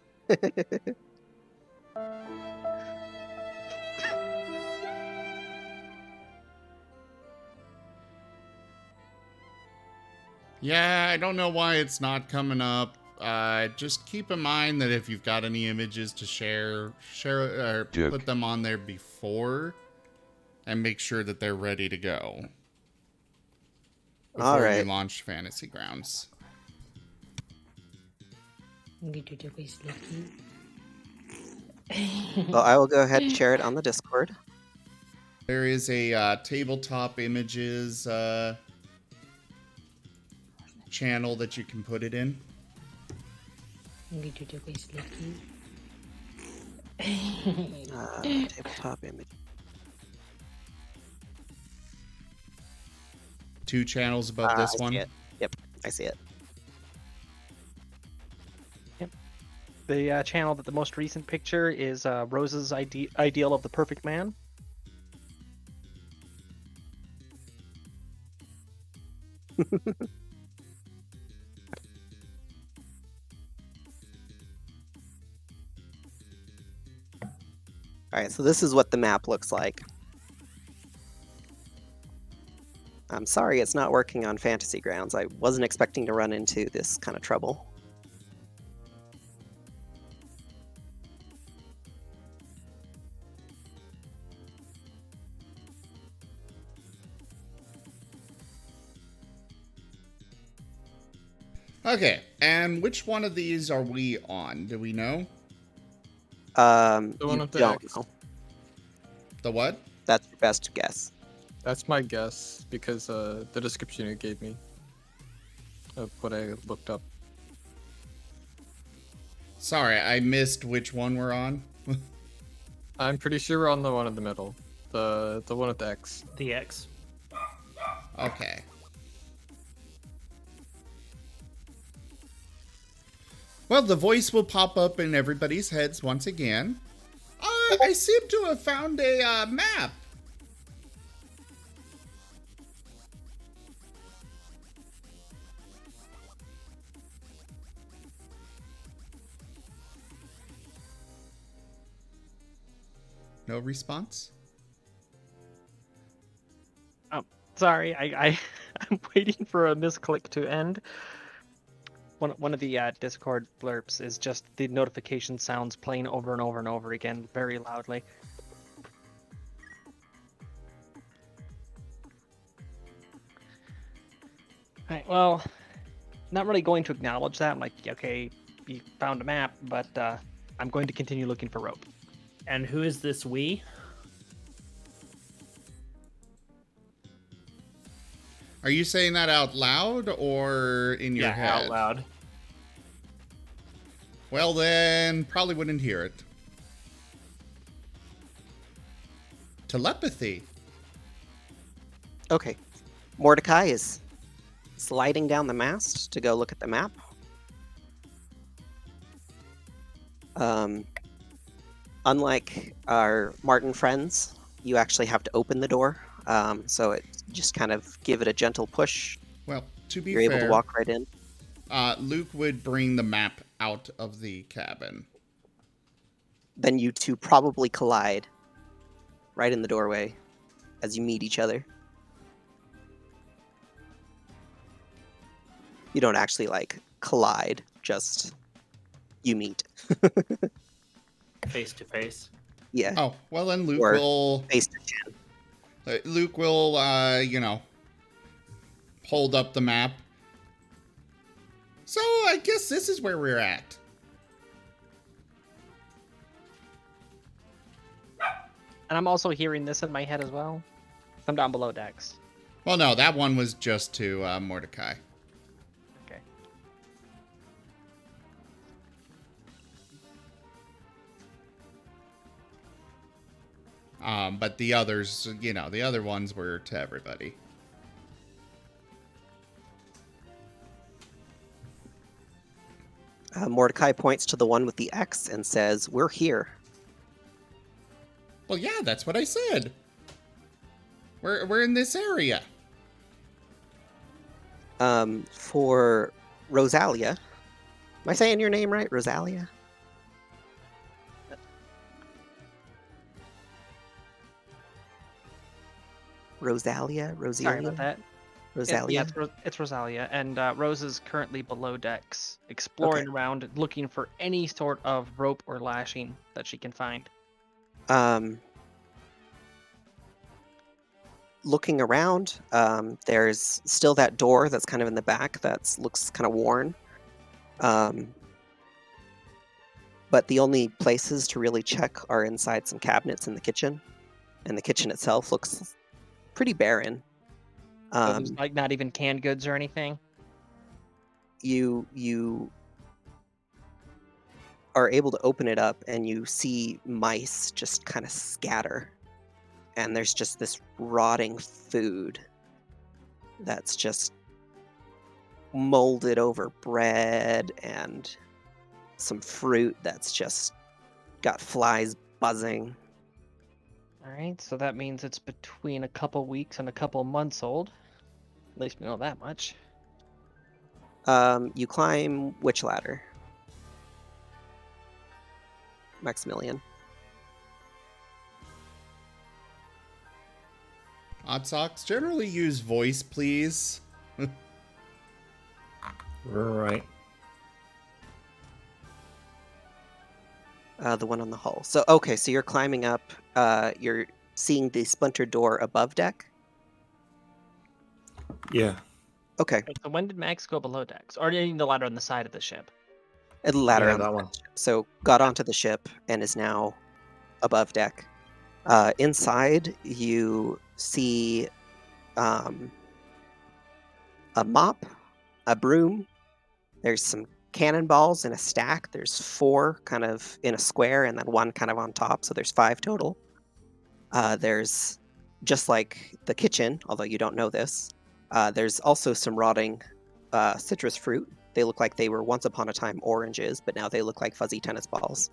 Yeah, I don't know why it's not coming up. Just keep in mind that if you've got any images to share or put them on there before, and make sure that they're ready to go before you launch Fantasy Grounds. Well, I will go ahead and share it on the Discord. There is a tabletop images channel that you can put it in. Tabletop image. 2 channels above this one. See it. Yep, I see it. Yep. The channel that the most recent picture is Rose's ideal of the perfect man. Alright, so this is what the map looks like. I'm sorry it's not working on Fantasy Grounds. I wasn't expecting to run into this kind of trouble. Okay, and which one of these are we on? Do we know? The one You with the don't X. know. The what? That's your best guess. That's my guess because the description you gave me of what I looked up. Sorry, I missed which one we're on. I'm pretty sure we're on the one in the middle. The one with the X. The X. Okay. Well, the voice will pop up in everybody's heads once again. I seem to have found a map. No response? Oh, sorry. I'm waiting for a misclick to end. One of the Discord blurbs is just the notification sounds playing over and over and over again very loudly. Alright, well, not really going to acknowledge that. I'm like, okay, you found a map, but I'm going to continue looking for rope. And who is this we? Are you saying that out loud or in your head? Out loud. Well, then, probably wouldn't hear it. Telepathy. Okay. Mordecai is sliding down the mast to go look at the map. Unlike our Marten friends, you actually have to open the door. So it just kind of give it a gentle push. Well, to be You're fair, able to walk right in. Luke would bring the map out of the cabin. Then you two probably collide right in the doorway as you meet each other. You don't actually like collide, just you meet. Face to face. Yeah. Oh, well then Luke Or will... face to chin. Luke will, hold up the map. So I guess this is where we're at. And I'm also hearing this in my head as well. I'm down below Dex. Well, no, that one was just to Mordecai. Okay. But the others, the other ones were to everybody. Mordecai points to the one with the X and says, "We're here." Well, yeah, that's what I said. We're in this area. For Rosalia, Am I saying your name right? Rosalia? Rosalia? Sorry about Rosalia? that. Rosalia? It's Rosalia, and Rose is currently below decks, Okay. exploring around, looking for any sort of rope or lashing that she can find. Looking around, there's still that door that's kind of in the back that looks kind of worn. But the only places to really check are inside some cabinets in the kitchen, and the kitchen itself looks pretty barren. So there's like not even canned goods or anything. You are able to open it up, and you see mice just kind of scatter, and there's just this rotting food that's just molded over bread and some fruit that's just got flies buzzing. All right, so that means it's between a couple weeks and a couple months old. At least we know that much. You climb which ladder? Maximilian. Odd Socks, generally use voice, please. Right. The one on the hull. So, okay, so you're climbing up. You're seeing the splintered door above deck? Yeah. Okay. Wait, so when did Max go below decks? Or in the ladder on the side of the ship? A ladder Yeah, on the that side one. of the ship. So got onto the ship and is now above deck. Inside, you see a mop, a broom. There's some cannonballs in a stack. There's 4 kind of in a square and then 1 kind of on top. So there's 5 total. There's, just like the kitchen, although you don't know this, there's also some rotting citrus fruit. They look like they were once upon a time oranges, but now they look like fuzzy tennis balls.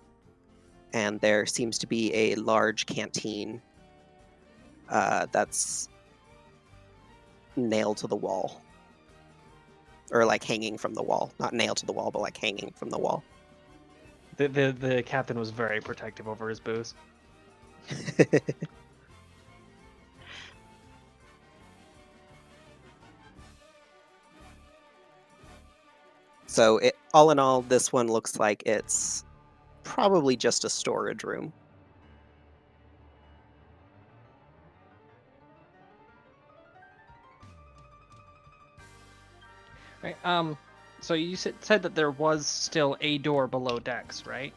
And there seems to be a large canteen that's nailed to the wall. Or like hanging from the wall. Not nailed to the wall, but like hanging from the wall. The captain was very protective over his booze. So all in all, this one looks like it's probably just a storage room. Right. So you said that there was still a door below decks, right?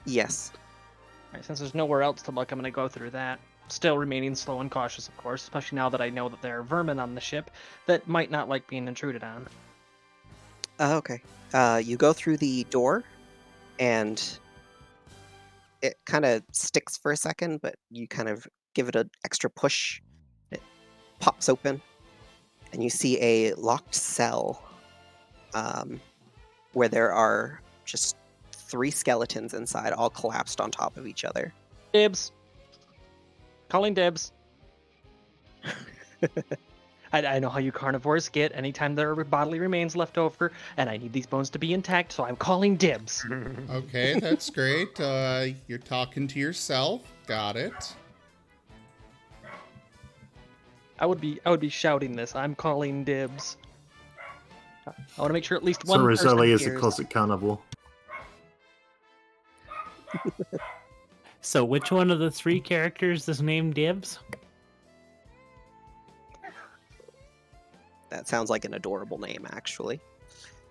Yes. Right. Since there's nowhere else to look, I'm gonna go through that. Still remaining slow and cautious, of course, especially now that I know that there are vermin on the ship that might not like being intruded on. Okay. You go through the door, and it kind of sticks for a second, but you kind of give it an extra push. It pops open, and you see a locked cell where there are just 3 skeletons inside, all collapsed on top of each other. Dibs. Calling dibs. I know how you carnivores get anytime there are bodily remains left over, and I need these bones to be intact, so I'm calling dibs. Okay, that's great. You're talking to yourself. Got it. I would be shouting this. I'm calling dibs. I want to make sure at least one So person Rosalie is a hears. closet carnivore. So which one of the 3 characters is named Dibs? That sounds like an adorable name, actually.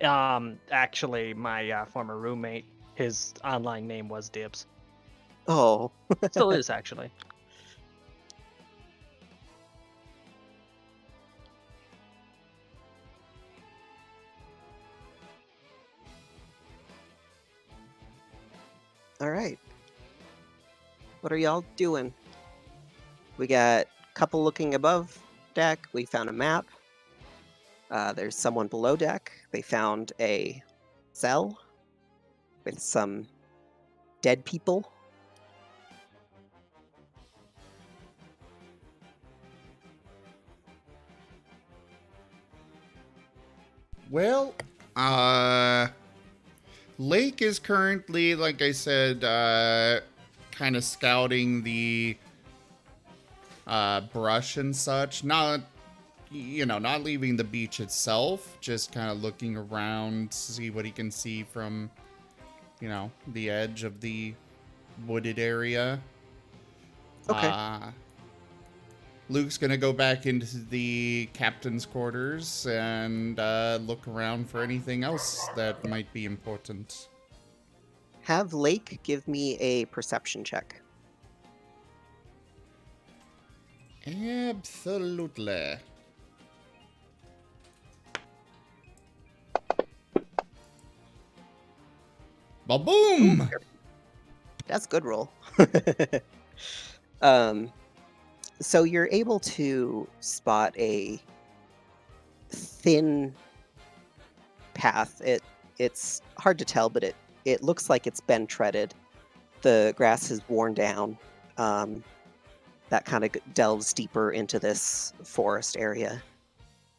Actually, my former roommate, his online name was Dibs. Oh. Still is, actually. All right. What are y'all doing? We got a couple looking above deck. We found a map. There's someone below deck. They found a cell with some dead people. Well, Lake is currently, like I said, kind of scouting the brush and such. Not leaving the beach itself, just kind of looking around to see what he can see from, the edge of the wooded area. Okay. Luke's gonna go back into the captain's quarters and look around for anything else that might be important. Have Lake give me a perception check. Absolutely. Ba-boom! That's a good roll. So you're able to spot a thin path. It's hard to tell, but it looks like it's been treaded. The grass is worn down. That kind of delves deeper into this forest area.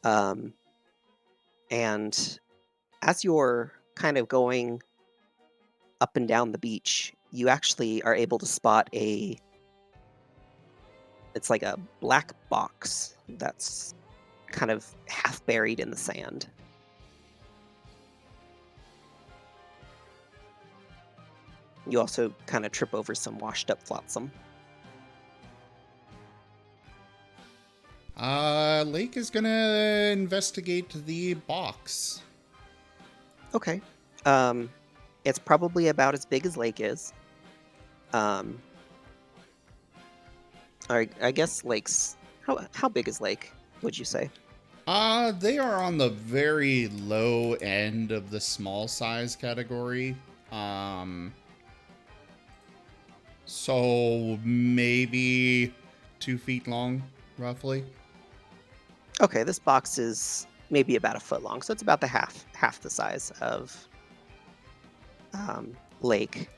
And as you're kind of going up and down the beach, you actually are able to spot it's like a black box that's kind of half buried in the sand. You also kind of trip over some washed up flotsam. Lake is gonna investigate the box. Okay. It's probably about as big as Lake is. I guess Lake's... How big is Lake, would you say? They are on the very low end of the small size category. So maybe 2 feet long, roughly. Okay, this box is maybe about a foot long, so it's about the half the size of Lake.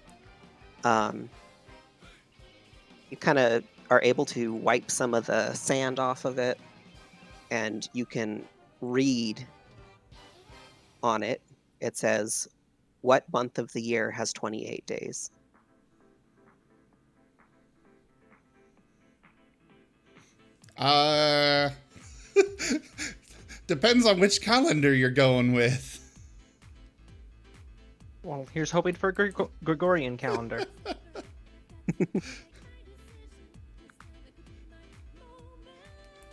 You kind of are able to wipe some of the sand off of it, and you can read on it. It says, "What month of the year has 28 days?" Depends on which calendar you're going with. Well, here's hoping for a Gregorian calendar.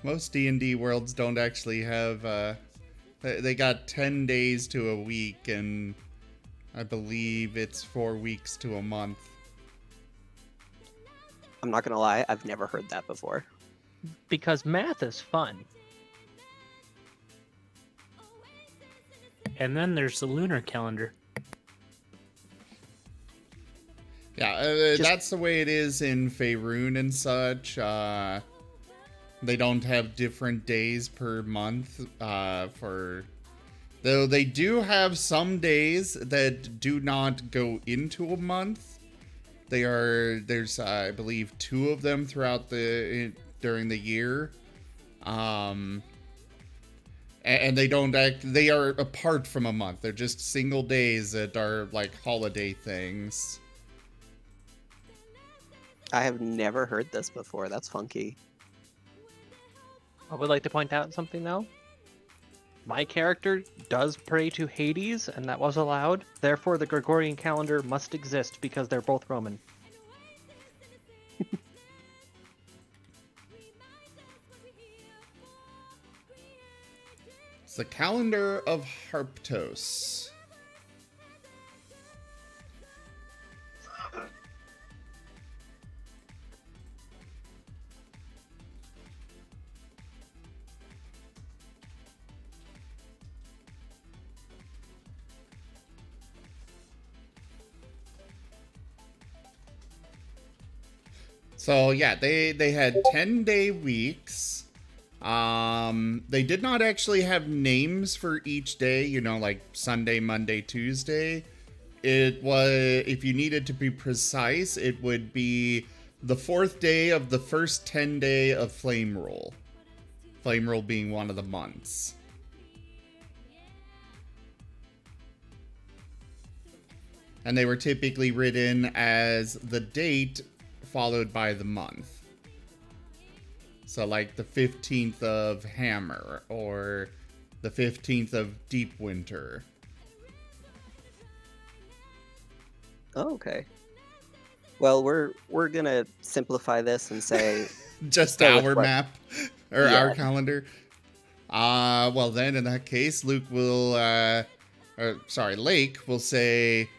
Most D&D worlds don't actually have, they got 10 days to a week, and I believe it's 4 weeks to a month. I'm not gonna lie, I've never heard that before. Because math is fun. And then there's the lunar calendar. Yeah, that's the way it is in Faerun and such. They don't have different days per month though they do have some days that do not go into a month. There's I believe 2 of them throughout during the year. And they are apart from a month. They're just single days that are like holiday things. I have never heard this before. That's funky. I would like to point out something though. My character does pray to Hades, and that was allowed. Therefore, the Gregorian calendar must exist because they're both Roman. It's the calendar of Harptos. So yeah, they had 10-day weeks. They did not actually have names for each day, like Sunday, Monday, Tuesday. It was, if you needed to be precise, it would be the 4th day of the first 10-day of Flame Roll. Flame Roll being one of the months. and they were typically written as the date followed by the month. So like the 15th of Hammer or the 15th of Deep Winter. Oh, okay. Well, we're gonna simplify this and say just go with our what- map or Yeah. our calendar. Well then in that case, Luke will Lake will say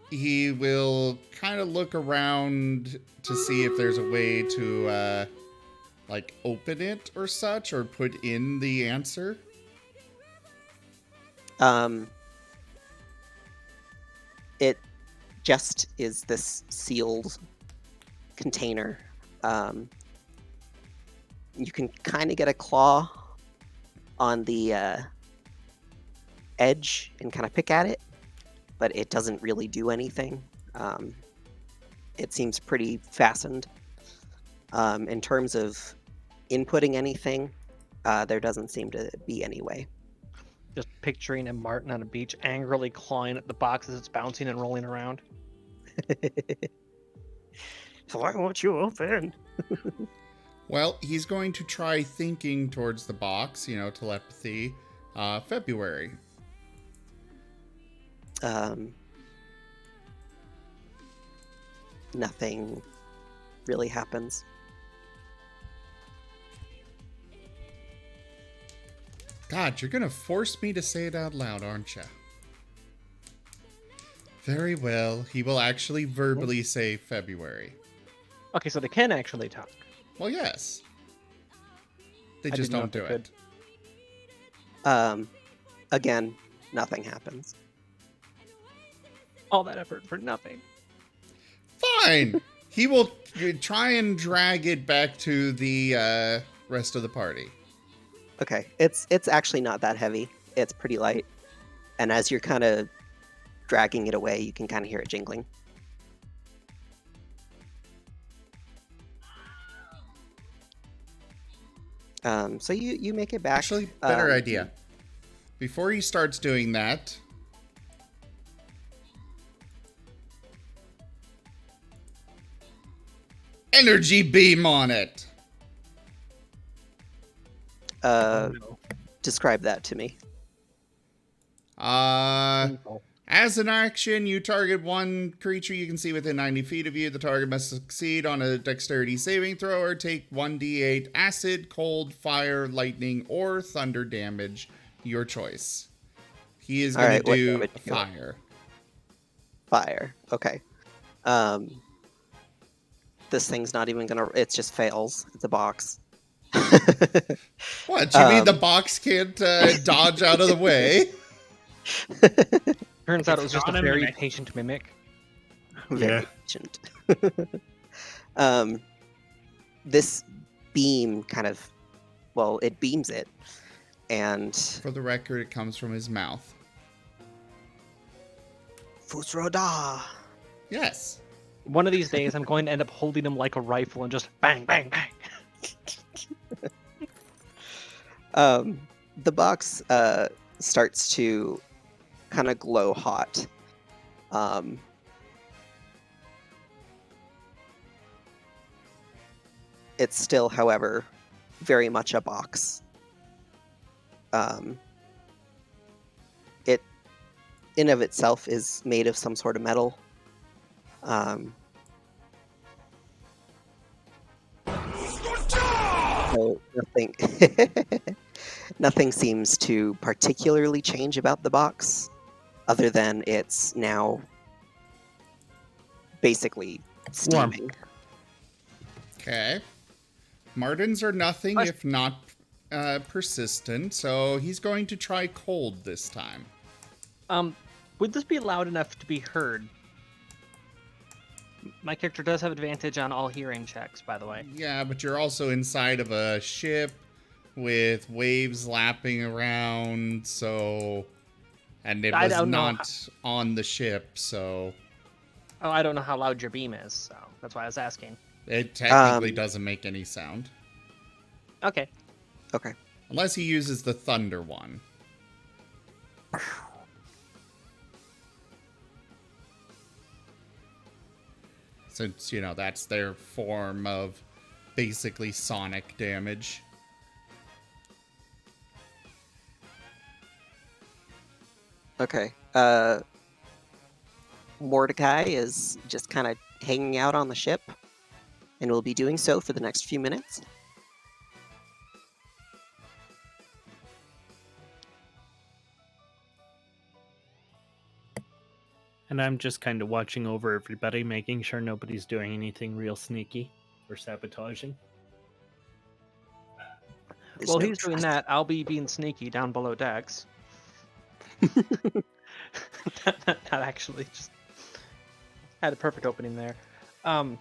he will kind of look around to see if there's a way to like open it or such, or put in the answer. It just is this sealed container. You can kind of get a claw on the edge and kind of pick at it, but it doesn't really do anything. It seems pretty fastened. In terms of inputting anything, there doesn't seem to be any way. Just picturing a Marten on a beach angrily clawing at the box as it's bouncing and rolling around. So why won't you open? Well, he's going to try thinking towards the box, telepathy, February. Nothing really happens. God, you're gonna force me to say it out loud, aren't you? Very well. He will actually verbally say February. Okay, so they can actually talk. Well, yes. They I just didn't know don't do if they it. Again, nothing happens. All that effort for nothing. Fine! He will try and drag it back to the rest of the party. Okay, it's actually not that heavy. It's pretty light. And as you're kind of dragging it away, you can kind of hear it jingling. So you make it back. Actually, better idea. Before he starts doing that, energy beam on it. Describe that to me. As an action, you target one creature you can see within 90 feet of you. The target must succeed on a dexterity saving throw or take 1d8 acid, cold, fire, lightning, or thunder damage. Your choice. He is going to do fire. Fire. Okay. This thing's not even gonna. It just fails. It's a box. What? You mean the box can't dodge out of the way? Turns out it was just a very patient mimic. Very patient. This beam kind of, it beams it, and for the record, it comes from his mouth. Fusroda. Yes. One of these days, I'm going to end up holding him like a rifle and just bang, bang, bang. The box starts to kind of glow hot. It's still, however, very much a box. It, in of itself, is made of some sort of metal. So nothing seems to particularly change about the box, other than it's now basically steaming. Okay. Martens are nothing if not persistent, so he's going to try cold this time. Would this be loud enough to be heard? My character does have advantage on all hearing checks, by the way. Yeah, but you're also inside of a ship with waves lapping around, so... And it was not on the ship, so... Oh, I don't know how loud your beam is, so that's why I was asking. It technically doesn't make any sound. Okay. Okay. Unless he uses the thunder one. since, you know, that's their form of basically sonic damage. Okay. Mordecai is just kind of hanging out on the ship, and will be doing so for the next few minutes. And I'm just kind of watching over everybody, making sure nobody's doing anything real sneaky or sabotaging. There's While no he's doing trust. that, I'll be being sneaky down below decks. not actually, just had a perfect opening there. I'll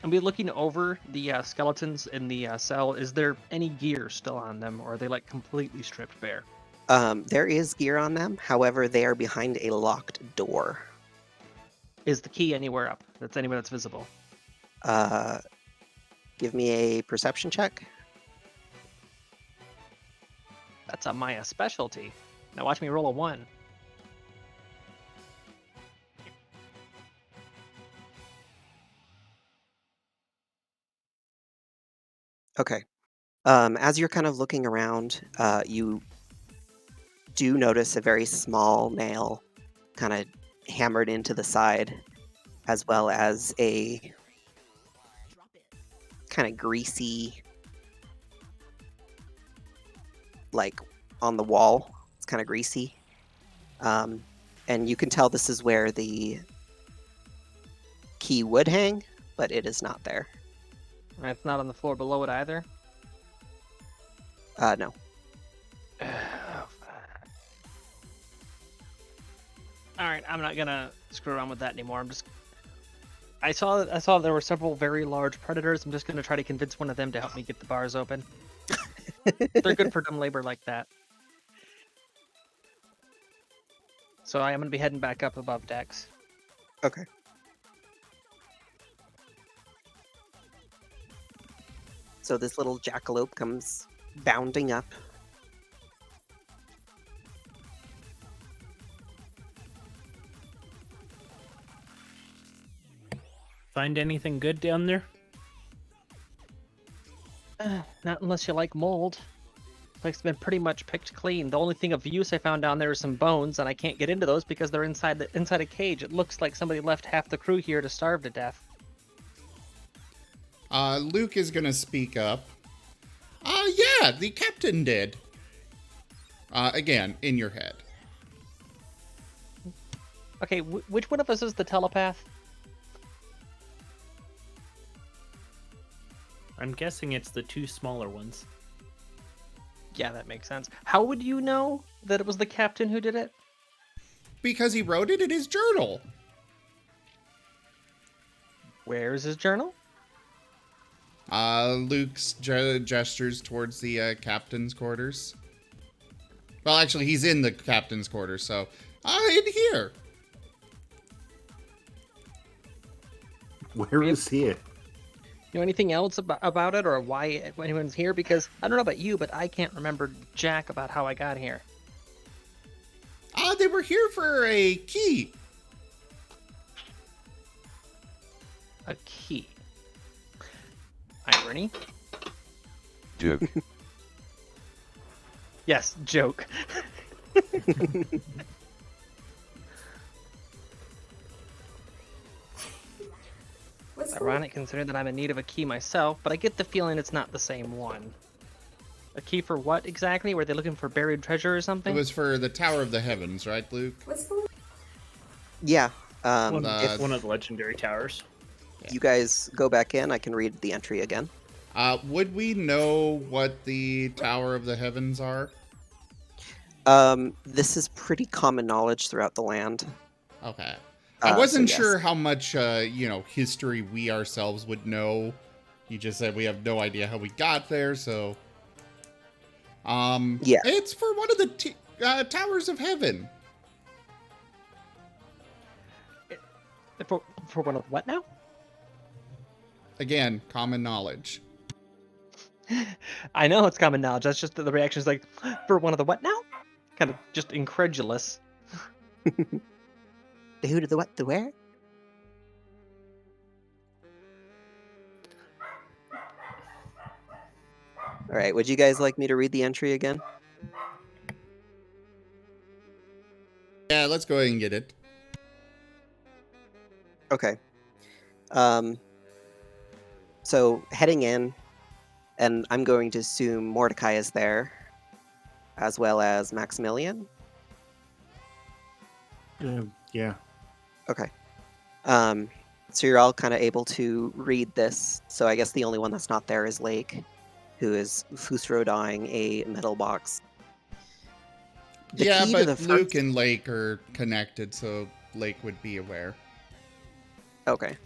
be looking over the skeletons in the cell. Is there any gear still on them, or are they like completely stripped bare? There is gear on them, however, they are behind a locked door. Is the key anywhere up? That's anywhere that's visible. Give me a perception check. That's a Maya specialty. Now watch me roll a 1. Okay. As you're kind of looking around, you do notice a very small nail kind of hammered into the side, as well as a kind of greasy, like on the wall. It's kind of greasy. And you can tell this is where the key would hang, but it is not there. It's not on the floor below it either. No. All right, I'm not gonna screw around with that anymore. I saw there were several very large predators. I'm just gonna try to convince one of them to help me get the bars open. They're good for dumb labor like that. So I am gonna be heading back up above decks. Okay. So this little jackalope comes bounding up. Find anything good down there? Not unless you like mold. Place's been pretty much picked clean. The only thing of use I found down there is some bones, and I can't get into those because they're inside a cage. It looks like somebody left half the crew here to starve to death. Luke is gonna speak up. Yeah, the captain did. Again, in your head. Okay, which one of us is the telepath? I'm guessing it's the two smaller ones. Yeah, that makes sense. How would you know that it was the captain who did it? Because he wrote it in his journal. Where's his journal? Luke's gestures towards the captain's quarters. Well, actually, he's in the captain's quarters, so in here. Where is here? You know anything else about it or why anyone's here? Because I don't know about you, but I can't remember jack about how I got here. They were here for a key. A key. Irony? Joke. Yes, joke. Ironic considering that I'm in need of a key myself, but I get the feeling it's not the same one. A key for what exactly? Were they looking for buried treasure or something? It was for the Tower of the Heavens, right, Luke? Yeah. One If of the legendary towers. you guys go back in, I can read the entry again. Would we know what the Tower of the Heavens are? This is pretty common knowledge throughout the land. Okay. I wasn't so yes. sure how much, history we ourselves would know. You just said we have no idea how we got there, so... Yeah. It's for one of the Towers of Heaven. For one of what now? Again, common knowledge. I know it's common knowledge. That's just the reaction is like, for one of the what now? Kind of just incredulous. The who to the what, the where? All right, would you guys like me to read the entry again? Yeah, let's go ahead and get it. Okay. So heading in, and I'm going to assume Mordecai is there, as well as Maximilian. Yeah. Okay. So you're all kind of able to read this. So I guess the only one that's not there is Lake, who is Fusrodying a metal box. The Yeah, key to but the Luke first... and Lake are connected, so Lake would be aware. Okay.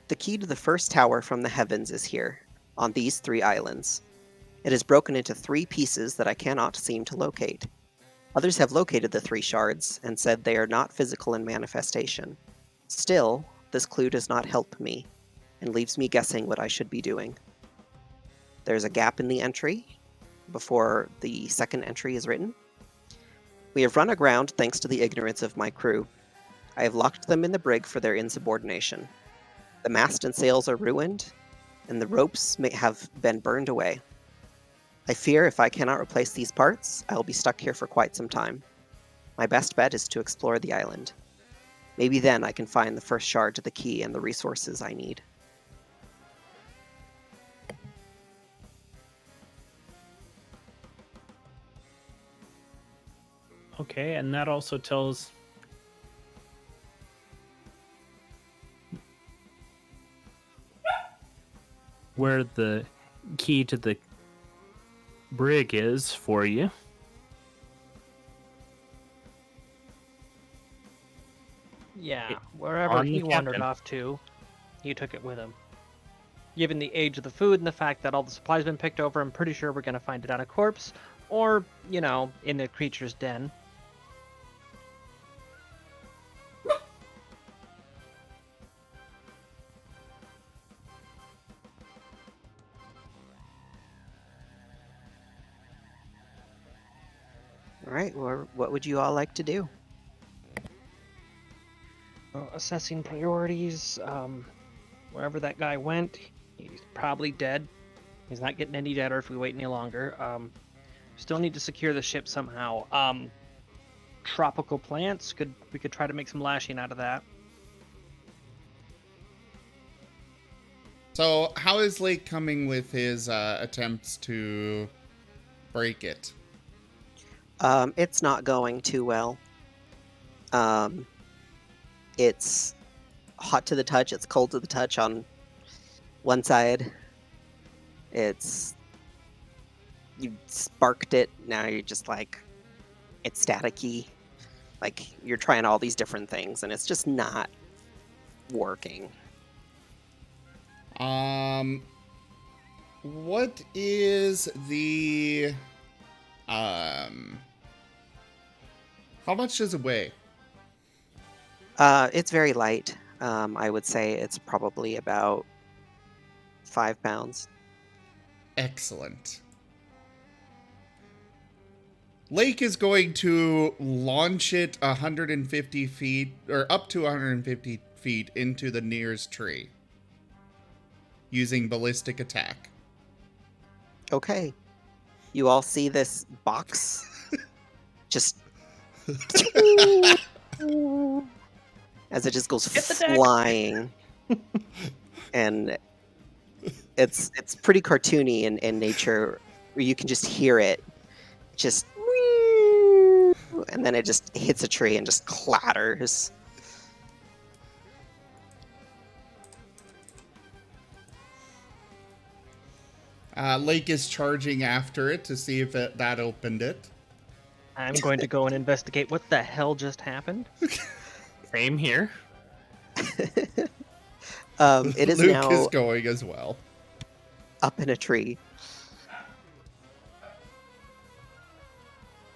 The key to the first tower from the heavens is here, on these 3 islands. It is broken into 3 pieces that I cannot seem to locate. Others have located the 3 shards and said they are not physical in manifestation. Still, this clue does not help me, and leaves me guessing what I should be doing. There's a gap in the entry before the second entry is written. We have run aground thanks to the ignorance of my crew. I have locked them in the brig for their insubordination. The mast and sails are ruined, and the ropes may have been burned away. I fear if I cannot replace these parts, I will be stuck here for quite some time. My best bet is to explore the island. Maybe then I can find the first shard to the key and the resources I need. Okay, and that also tells where the key to the brig is for you. Yeah, wherever on he the wandered captain. off to, he took it with him. Given the age of the food and the fact that all the supplies been picked over, I'm pretty sure we're going to find it on a corpse, or, you know, in a creature's den. Alright, well, what would you all like to do? Assessing priorities, wherever that guy went, he's probably dead. He's not getting any deader if we wait any longer. Still need to secure the ship somehow. Tropical plants, we could try to make some lashing out of that. So, how is Lake coming with his attempts to break it? It's not going too well. It's hot to the touch, it's cold to the touch on one side. You sparked it, now you're just like, it's staticky. Like, you're trying all these different things, and it's just not working. What is the, how much does it weigh? It's very light. I would say it's probably about 5 pounds. Excellent. Lake is going to launch it 150 feet, or up to 150 feet into the nearest tree, using Ballistic Attack. Okay. You all see this box just as it just goes flying. And it's pretty cartoony in nature, where you can just hear it just, and then it just hits a tree and just clatters. Lake is charging after it to see if that opened it. I'm going to go and investigate what the hell just happened. Same here. It is Luke now is going as well. up in a tree.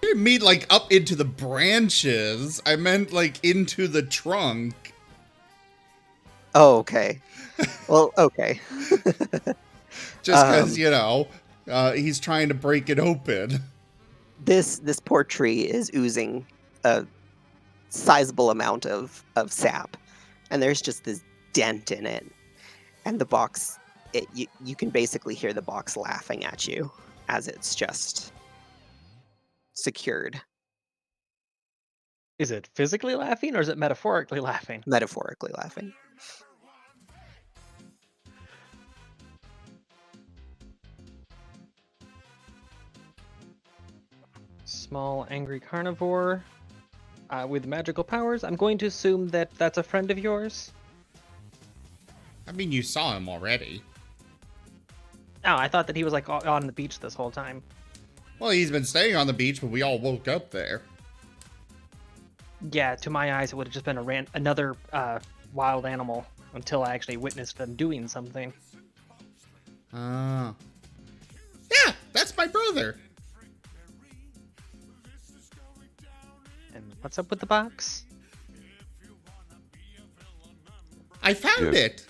I didn't mean like up into the branches. I meant like into the trunk. Oh, okay. Well, okay. Just because, he's trying to break it open. This poor tree is oozing a sizable amount of sap, and there's just this dent in it, and the box you can basically hear the box laughing at you as it's just secured, Is it physically laughing or is it metaphorically laughing? metaphorically laughing. Small angry carnivore with magical powers. I'm going to assume that that's a friend of yours. I mean, you saw him already. Oh, I thought that he was like on the beach this whole time. Well, he's been staying on the beach, but we all woke up there. Yeah, to my eyes, it would have just been another wild animal until I actually witnessed them doing something. Yeah, that's my brother. And what's up with the box? I found it.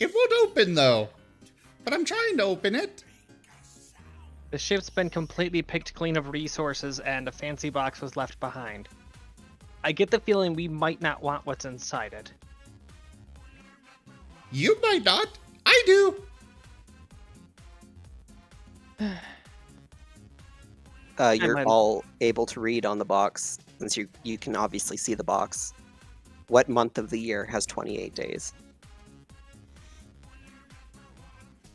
It won't open though, but I'm trying to open it. The ship's been completely picked clean of resources and a fancy box was left behind. I get the feeling we might not want what's inside it. You might not. I do. You're all able to read on the box, since you can obviously see the box. What month of the year has 28 days?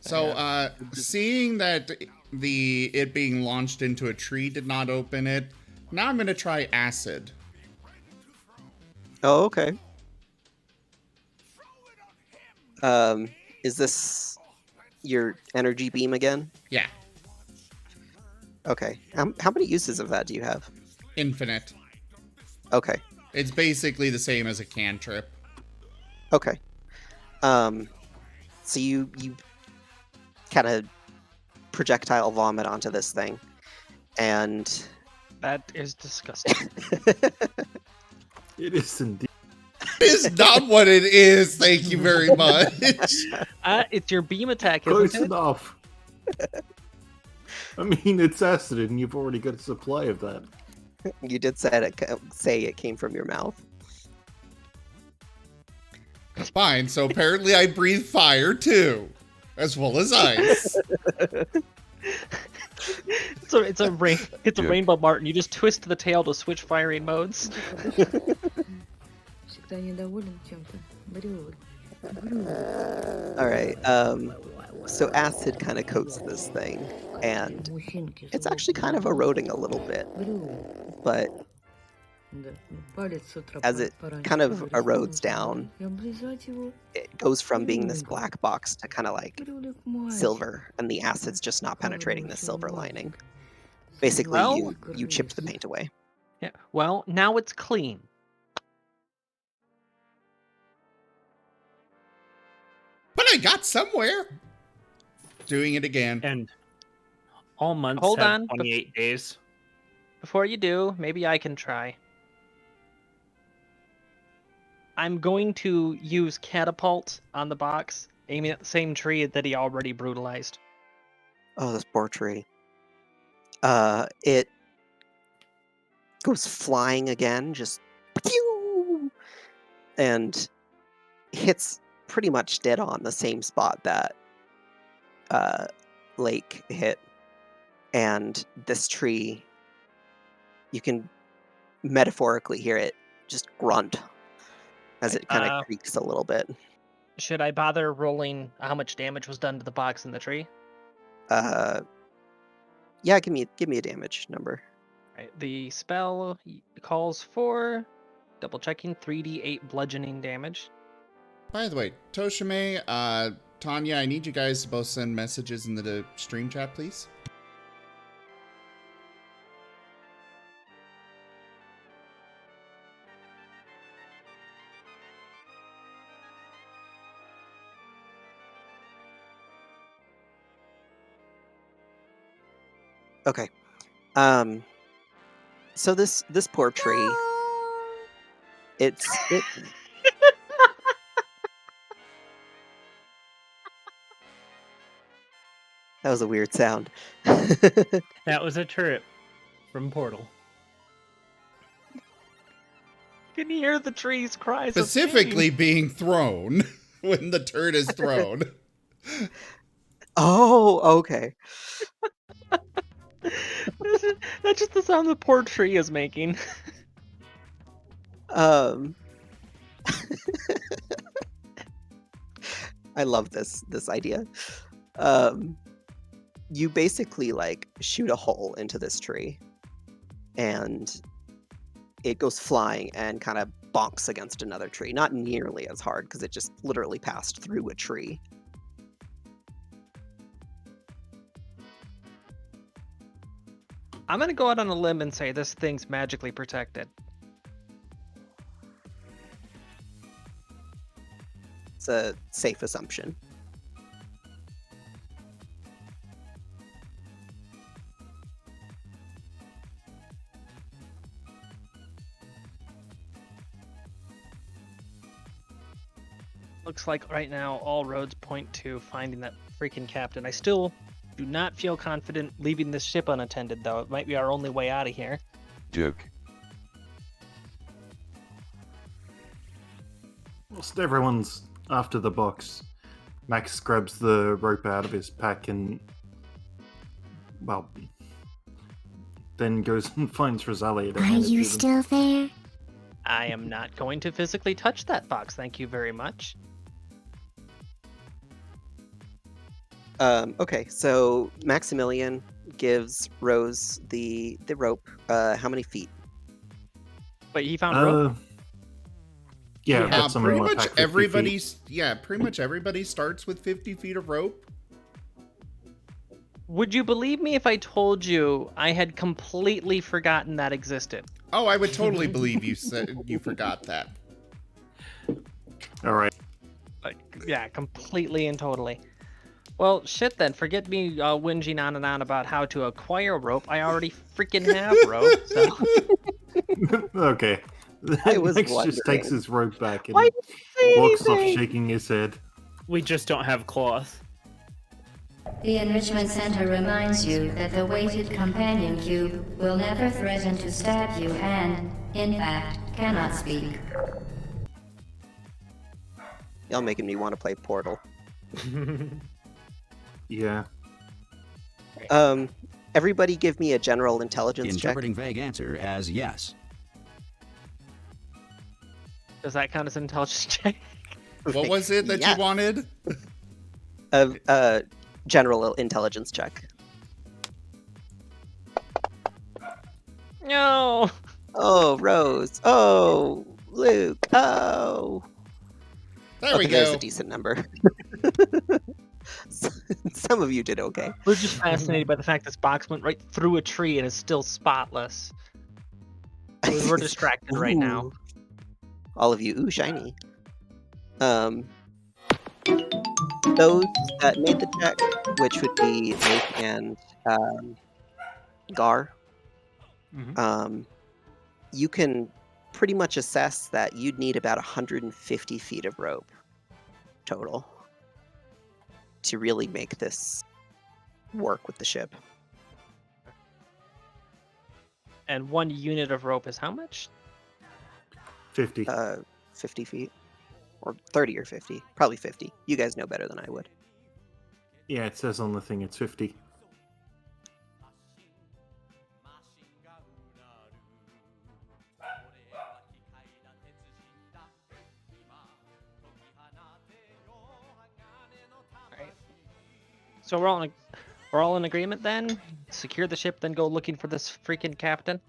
So, seeing that it being launched into a tree did not open it, now I'm gonna try acid. Oh, okay. Is this your energy beam again? Yeah. Okay. How many uses of that do you have? Infinite. Okay. It's basically the same as a cantrip. Okay. So you kind of projectile vomit onto this thing, and that is disgusting. It is indeed. It's not what it is. Thank you very much. It's your beam attack, isn't Close it? enough. I mean, it's acid, and you've already got a supply of that. You did say it came from your mouth. Fine. So apparently, I breathe fire too, as well as ice. So it's a rainbow Marten. You just twist the tail to switch firing modes. All right. So acid kind of coats this thing, and it's actually kind of eroding a little bit. But as it kind of erodes down, it goes from being this black box to kind of like silver, and the acid's just not penetrating the silver lining. Basically, Well, you chipped the paint away. Yeah. Well, now it's clean. But I got somewhere. Doing it again. And all months Hold have on. 28 days. Before you do, maybe I can try. I'm going to use catapult on the box, aiming at the same tree that he already brutalized. Oh, this poor tree. It goes flying again, just pew, and hits pretty much dead on the same spot that Lake hit. And this tree, you can metaphorically hear it just grunt as it kind of creaks a little bit. Should I bother rolling how much damage was done to the box and the tree? Yeah, give me a damage number. Right, the spell calls for, double checking, 3d8 bludgeoning damage. By the way, Toshime, Tanya, I need you guys to both send messages in the stream chat, please. Okay. So this poor tree, it that was a weird sound. That was a turret from Portal. can hear the trees cries of Specifically pain. being thrown when the turd is thrown. Oh, okay. That's just the sound the poor tree is making. I love this idea. You basically like shoot a hole into this tree, and it goes flying and kind of bonks against another tree. Not nearly as hard because it just literally passed through a tree. I'm gonna go out on a limb and say this thing's magically protected. It's a safe assumption. Looks like right now all roads point to finding that freaking captain. I still do not feel confident leaving this ship unattended, though. It might be our only way out of here. Joke. Whilst everyone's after the box, Max grabs the rope out of his pack and, well, then goes and finds Rosalia. to Are hand it you to them. still there? I am not going to physically touch that box, thank you very much. Okay, so Maximilian gives Rose the rope. How many feet? Wait, he found rope? Yeah, I've got some in pretty my much pack, 50 feet. pretty much everybody starts with 50 feet of rope. Would you believe me if I told you I had completely forgotten that existed? Oh, I would totally believe you said you forgot that. All right. Like, yeah, completely and totally. Well, shit then. Forget me whinging on and on about how to acquire rope. I already freaking have rope, so... Okay. I was Max just wondering. takes his rope back and Why didn't you say walks off anything? shaking his head. We just don't have cloth. The Enrichment Center reminds you that the weighted companion cube will never threaten to stab you and, in fact, cannot speak. Y'all making me want to play Portal. Yeah. Everybody give me a general intelligence check. Interpreting vague answer as yes. Does that count as an intelligence check? What was it that Yeah. you wanted? General intelligence check. No! Oh, Rose. Oh, Luke. Oh. There we There's go. a decent number. Some of you did okay. We're just fascinated by the fact this box went right through a tree and is still spotless. We're distracted right now. Ooh. All of you, ooh, shiny. Those that made the check, which would be Nate and Gar, you can pretty much assess that you'd need about 150 feet of rope total to really make this work with the ship. And 1 unit of rope is how much? 50. 50 feet. Or 30 or 50. Probably 50. You guys know better than I would. Yeah, it says on the thing it's 50. So we're all in agreement then? Secure the ship, then go looking for this freaking captain?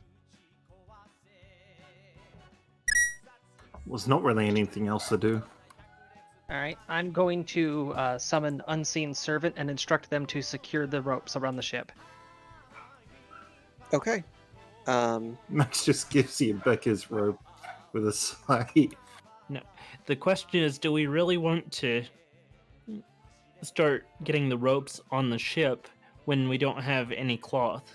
There's not really anything else to do. Alright, I'm going to summon Unseen Servant and instruct them to secure the ropes around the ship. Okay. Max just gives you back his rope with a sigh. No. The question is, do we really want to start getting the ropes on the ship when we don't have any cloth?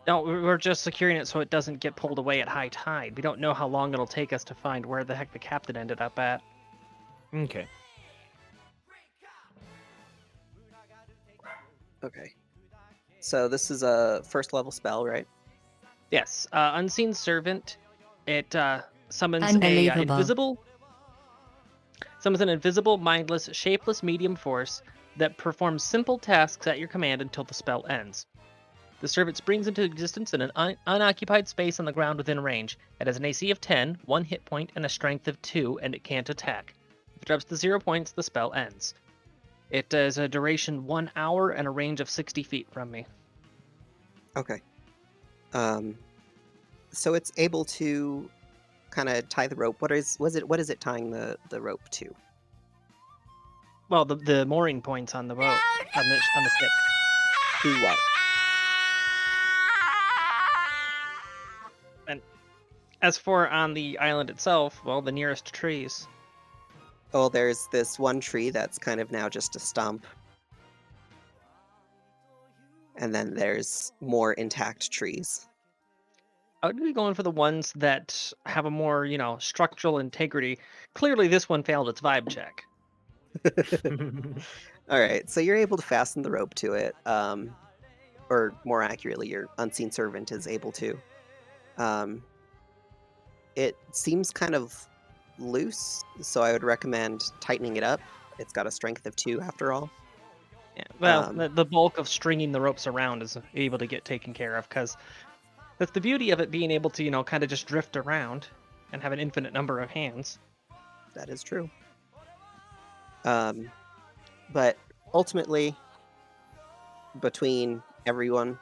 No, we're just securing it so it doesn't get pulled away at high tide. We don't know how long it'll take us to find where the heck the captain ended up at. Okay. Okay. So this is a first level spell, right? Yes, Unseen Servant It summons Unbelievable. an invisible, mindless, shapeless medium force that performs simple tasks at your command until the spell ends. The servant springs into existence in an unoccupied space on the ground within range. It has an AC of 10, 1 hit point, and a strength of 2, and it can't attack. If it drops to 0 points, the spell ends. It has a duration 1 hour and a range of 60 feet from me. Okay. So it's able to kind of tie the rope. What is it tying the rope to? Well, the mooring points on the boat, on the ship. To what? And as for on the island itself, well, the nearest trees. Oh, there's this one tree that's kind of now just a stump. And then there's more intact trees. I would be going for the ones that have a more, structural integrity. Clearly, this one failed its vibe check. All right, so you're able to fasten the rope to it, or more accurately, your unseen servant is able to. It seems kind of loose, so I would recommend tightening it up. It's got a strength of 2 after all. Yeah, well, the bulk of stringing the ropes around is able to get taken care of, because that's the beauty of it being able to, kind of just drift around and have an infinite number of hands. That is true. But ultimately, between everyone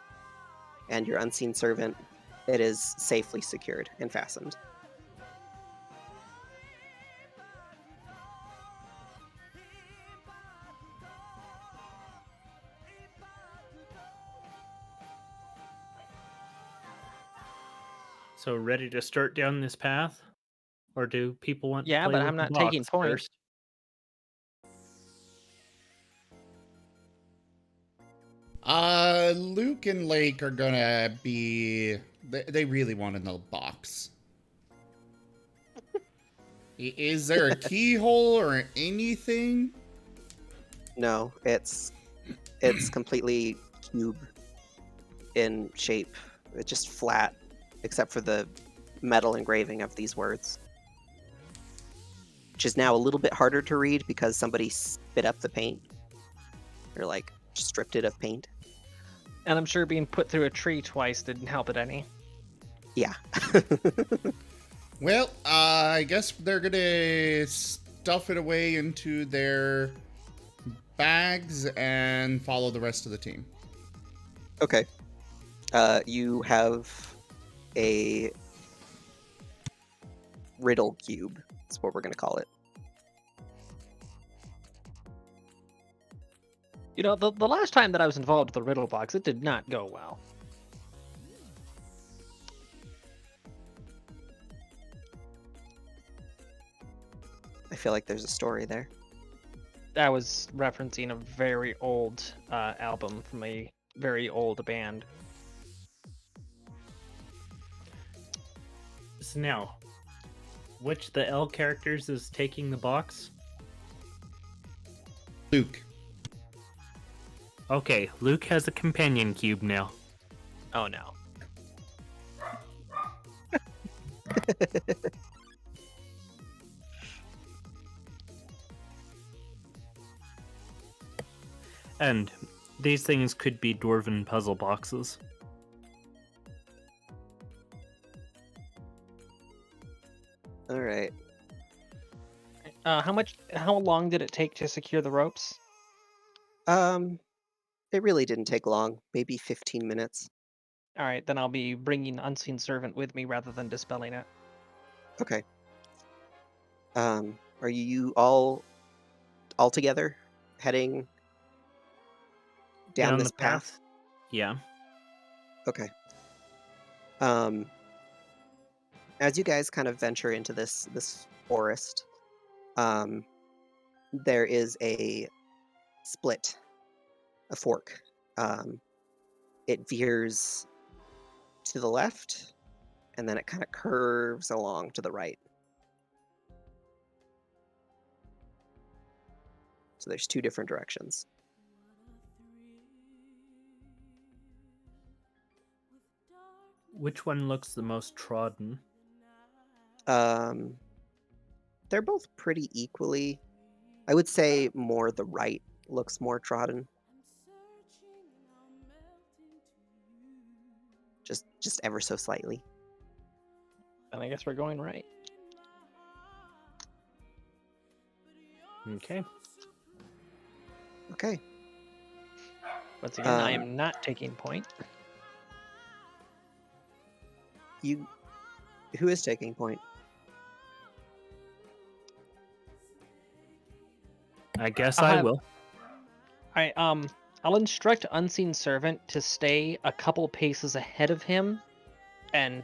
and your unseen servant, it is safely secured and fastened. So ready to start down this path? Or do people want to Yeah, play but with I'm the not taking box point. first? Luke and Lake are gonna be... They really want to know box. Is there a keyhole or anything? No, it's completely cube in shape. It's just flat, except for the metal engraving of these words. Which is now a little bit harder to read because somebody spit up the paint. Or like stripped it of paint. And I'm sure being put through a tree twice didn't help it any. Yeah. Well, I guess they're gonna stuff it away into their bags and follow the rest of the team. Okay. You have a riddle cube. That's what we're going to call it. The last time that I was involved with the riddle box, it did not go well. I feel like there's a story there. I was referencing a very old album from a very old band. So now, which the L characters is taking the box? Luke. Okay, Luke has a companion cube now. Oh no. And these things could be dwarven puzzle boxes. All right. How long did it take to secure the ropes? It really didn't take long. Maybe 15 minutes. All right, then I'll be bringing Unseen Servant with me rather than dispelling it. Okay. Are you all together heading down this path? Yeah. Okay. As you guys kind of venture into this forest, there is a split, a fork. It veers to the left, and then it kind of curves along to the right. So there's 2 different directions. Which one looks the most trodden? They're both pretty equally. I would say more the right looks more trodden. Just ever so slightly. And I guess we're going right. Okay. Okay. Once again, I am not taking point. Who is taking point? I guess I will. Alright, I'll instruct Unseen Servant to stay a couple paces ahead of him and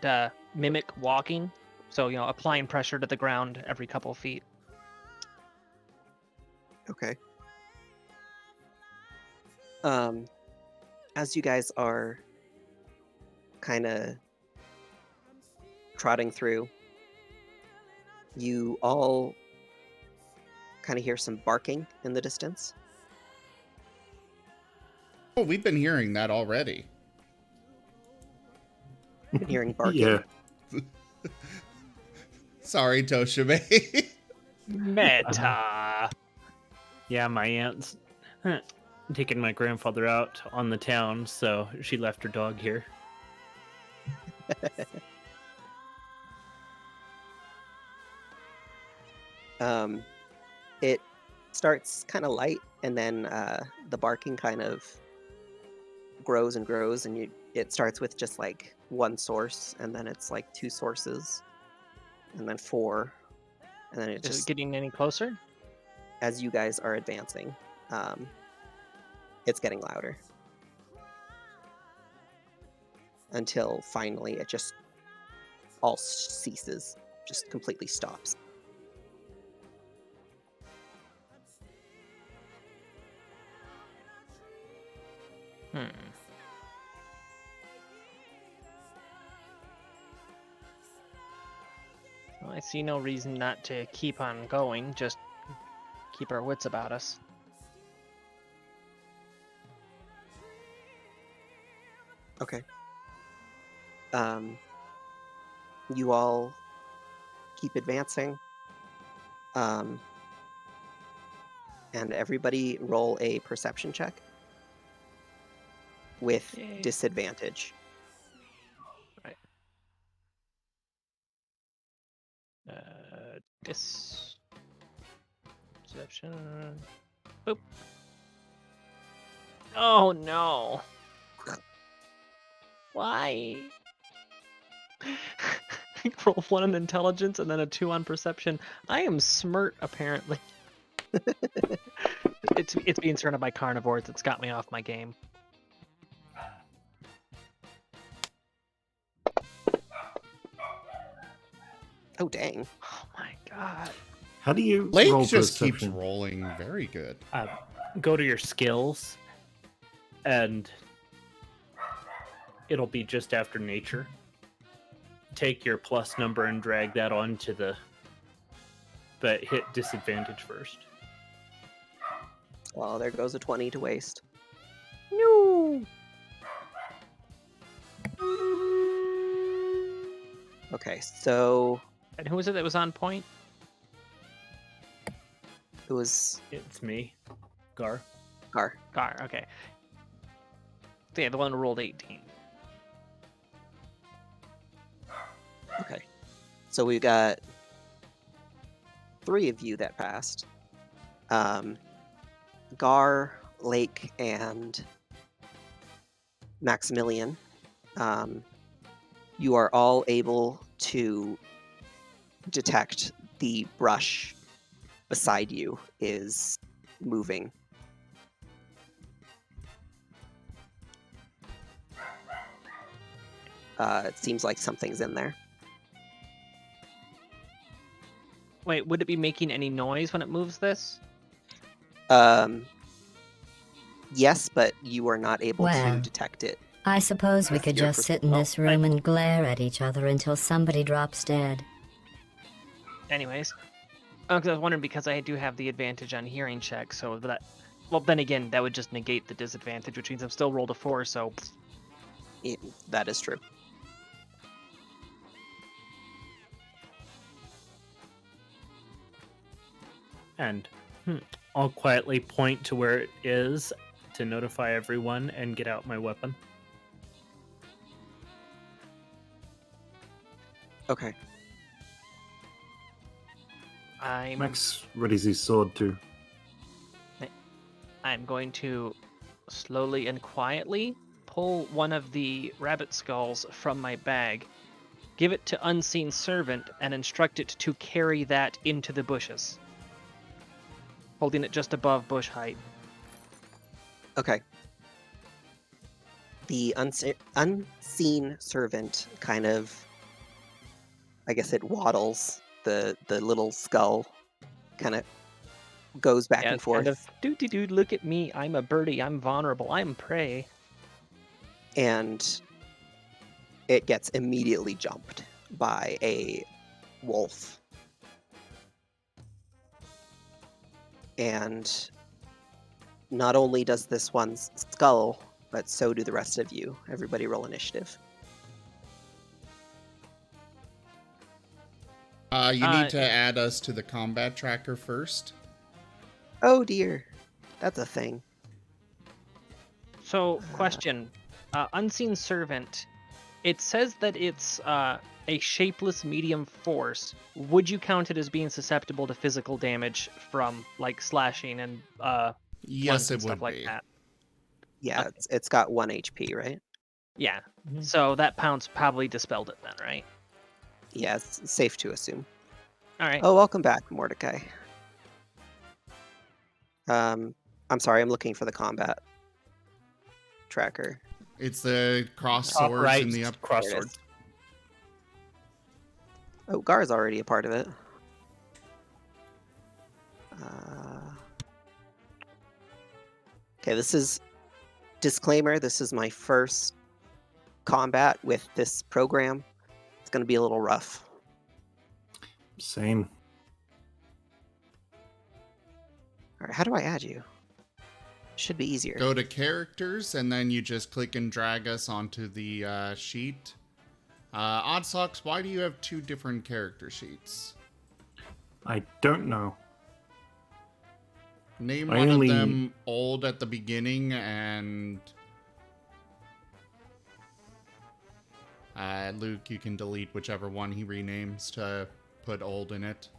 mimic walking. So, applying pressure to the ground every couple feet. Okay. As you guys are kind of trotting through, you all kind of hear some barking in the distance. Oh, we've been hearing that already. Been hearing barking. Yeah. Sorry, Toshime. Meta. Yeah, my aunt's taking my grandfather out on the town, so she left her dog here. It starts kind of light, and then the barking kind of grows and grows, and it starts with just like one source, and then it's like 2 sources, and then 4, and then it Is just it getting any closer? as you guys are advancing, it's getting louder until finally it just all ceases, just completely stops. Well, I see no reason not to keep on going, just keep our wits about us. Okay. You all keep advancing. And everybody roll a perception check with Yay. disadvantage. Right. Deception. Boop. Oh no. Why? I roll 1 on intelligence and then a 2 on perception. I am smart, apparently. It's being surrounded by carnivores. It's got me off my game. Oh dang! Oh my god! How do you Lake roll just keeps perception? rolling very good. Go to your skills, and it'll be just after nature. Take your plus number and drag that onto but hit disadvantage first. Well, there goes a 20 to waste. No. Okay, so And who was it that was on point? it was It's me, Gar. Gar. Gar. Okay. So yeah, the one who rolled 18. Okay, so we got 3 of you that passed. Gar, Lake, and Maximilian. You are all able to detect the brush beside you is moving. It seems like something's in there. Wait, would it be making any noise when it moves this? Yes, but you are not able to Well, detect it. I suppose we could Your just sit in this room and glare at each other until somebody drops dead. Anyways. 'Cause I was wondering because I do have the advantage on hearing check, so that... Well, then again, that would just negate the disadvantage, which means I've still rolled a 4, so... That is true. And I'll quietly point to where it is to notify everyone and get out my weapon. Okay. Max readies his sword too. I'm going to slowly and quietly pull one of the rabbit skulls from my bag, give it to Unseen Servant, and instruct it to carry that into the bushes, holding it just above bush height. Okay. The unseen servant kind of, I guess it waddles. The little skull kind of goes back and forth. Kind of, doo-doo-doo, look at me, I'm a birdie, I'm vulnerable, I'm prey. And it gets immediately jumped by a wolf. And not only does this one's skull, but so do the rest of you. Everybody roll initiative. You need to add us to the combat tracker first. Oh dear. That's a thing. So, question. Unseen Servant, it says that it's a shapeless medium force. Would you count it as being susceptible to physical damage from, like, slashing and Yes, it stuff would like be. that? Yeah, it's got 1 HP, right? Yeah. So that pounce probably dispelled it then, right? Yeah, it's safe to assume. All right. Oh, welcome back, Mordecai. I'm sorry, I'm looking for the combat tracker. It's the cross Top swords right, and the up cross There it swords. is. Oh, Gar's already a part of it. Okay, this is disclaimer. This is my first combat with this program. It's going to be a little rough. Same. All right, how do I add you? Should be easier. Go to characters, and then you just click and drag us onto the sheet. Odd Socks, why do you have 2 different character sheets? I don't know. Name I one only- of them old at the beginning, and Luke, you can delete whichever one he renames to put old in it.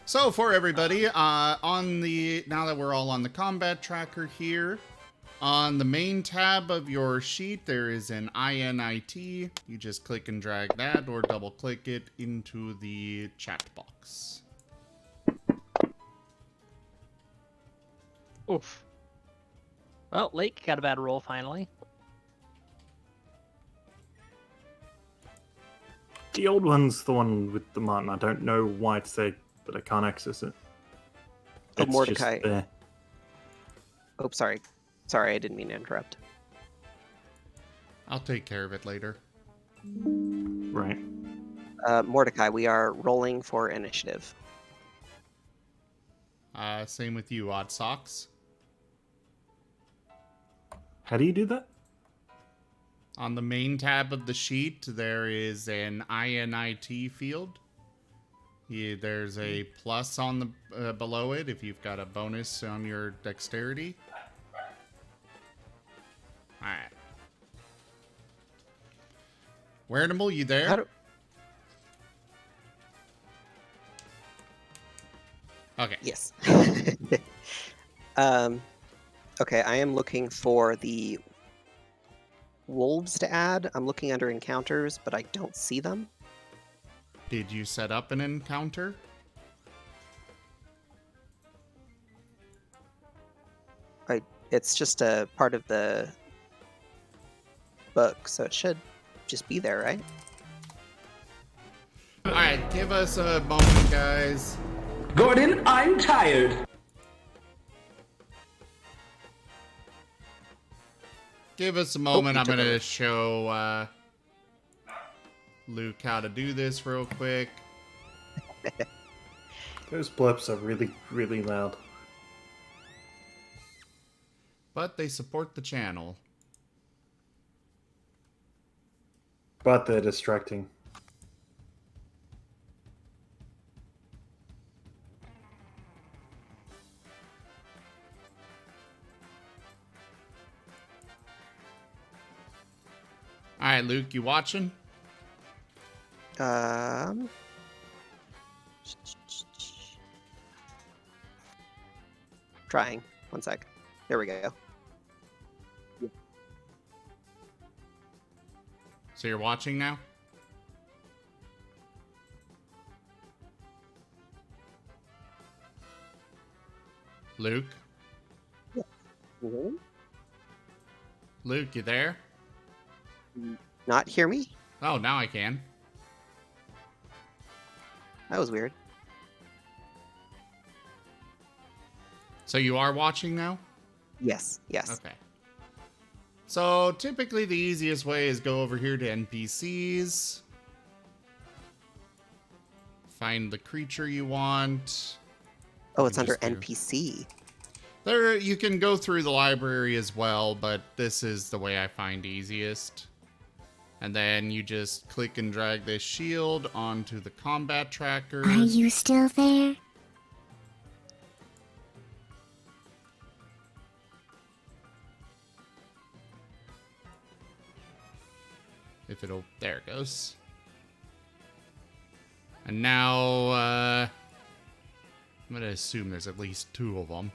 So for everybody, now that we're all on the combat tracker here, on the main tab of your sheet, there is an INIT. You just click and drag that or double click it into the chat box. Oof. Well, Lake got a bad roll finally. The old one's the one with the Marten. I don't know why it's there, but I can't access it. Oh, It's Mordecai. just there. Oh, sorry. Sorry, I didn't mean to interrupt. I'll take care of it later. Right. Mordecai, we are rolling for initiative. Same with you, Odd Socks. How do you do that? On the main tab of the sheet, there is an INIT field. There's a plus on the below it if you've got a bonus on your dexterity. All right. Wearable, you there? Okay. Yes. Okay, I am looking for the wolves to add. I'm looking under encounters, but I don't see them. Did you set up an encounter? It's just a part of the book, so it should just be there, right? Alright, give us a moment, guys. Gordon, I'm tired. Give us a moment. I'm going to show Luke how to do this real quick. Those blips are really, really loud. but they support the channel. But they're distracting. Alright, Luke, you watching? Trying. One sec. There we go. So you're watching now? Luke? Mhm. Luke, you there? Not hear me? Oh, now I can. That was weird. So you are watching now? Yes, yes. Okay. So typically the easiest way is go over here to NPCs. Find the creature you want. Oh, it's You under just do- NPC. There, you can go through the library as well, but this is the way I find easiest. And then you just click and drag this shield onto the combat tracker. Are you still there? If it'll, there it goes. And now, I'm gonna assume there's at least 2 of them.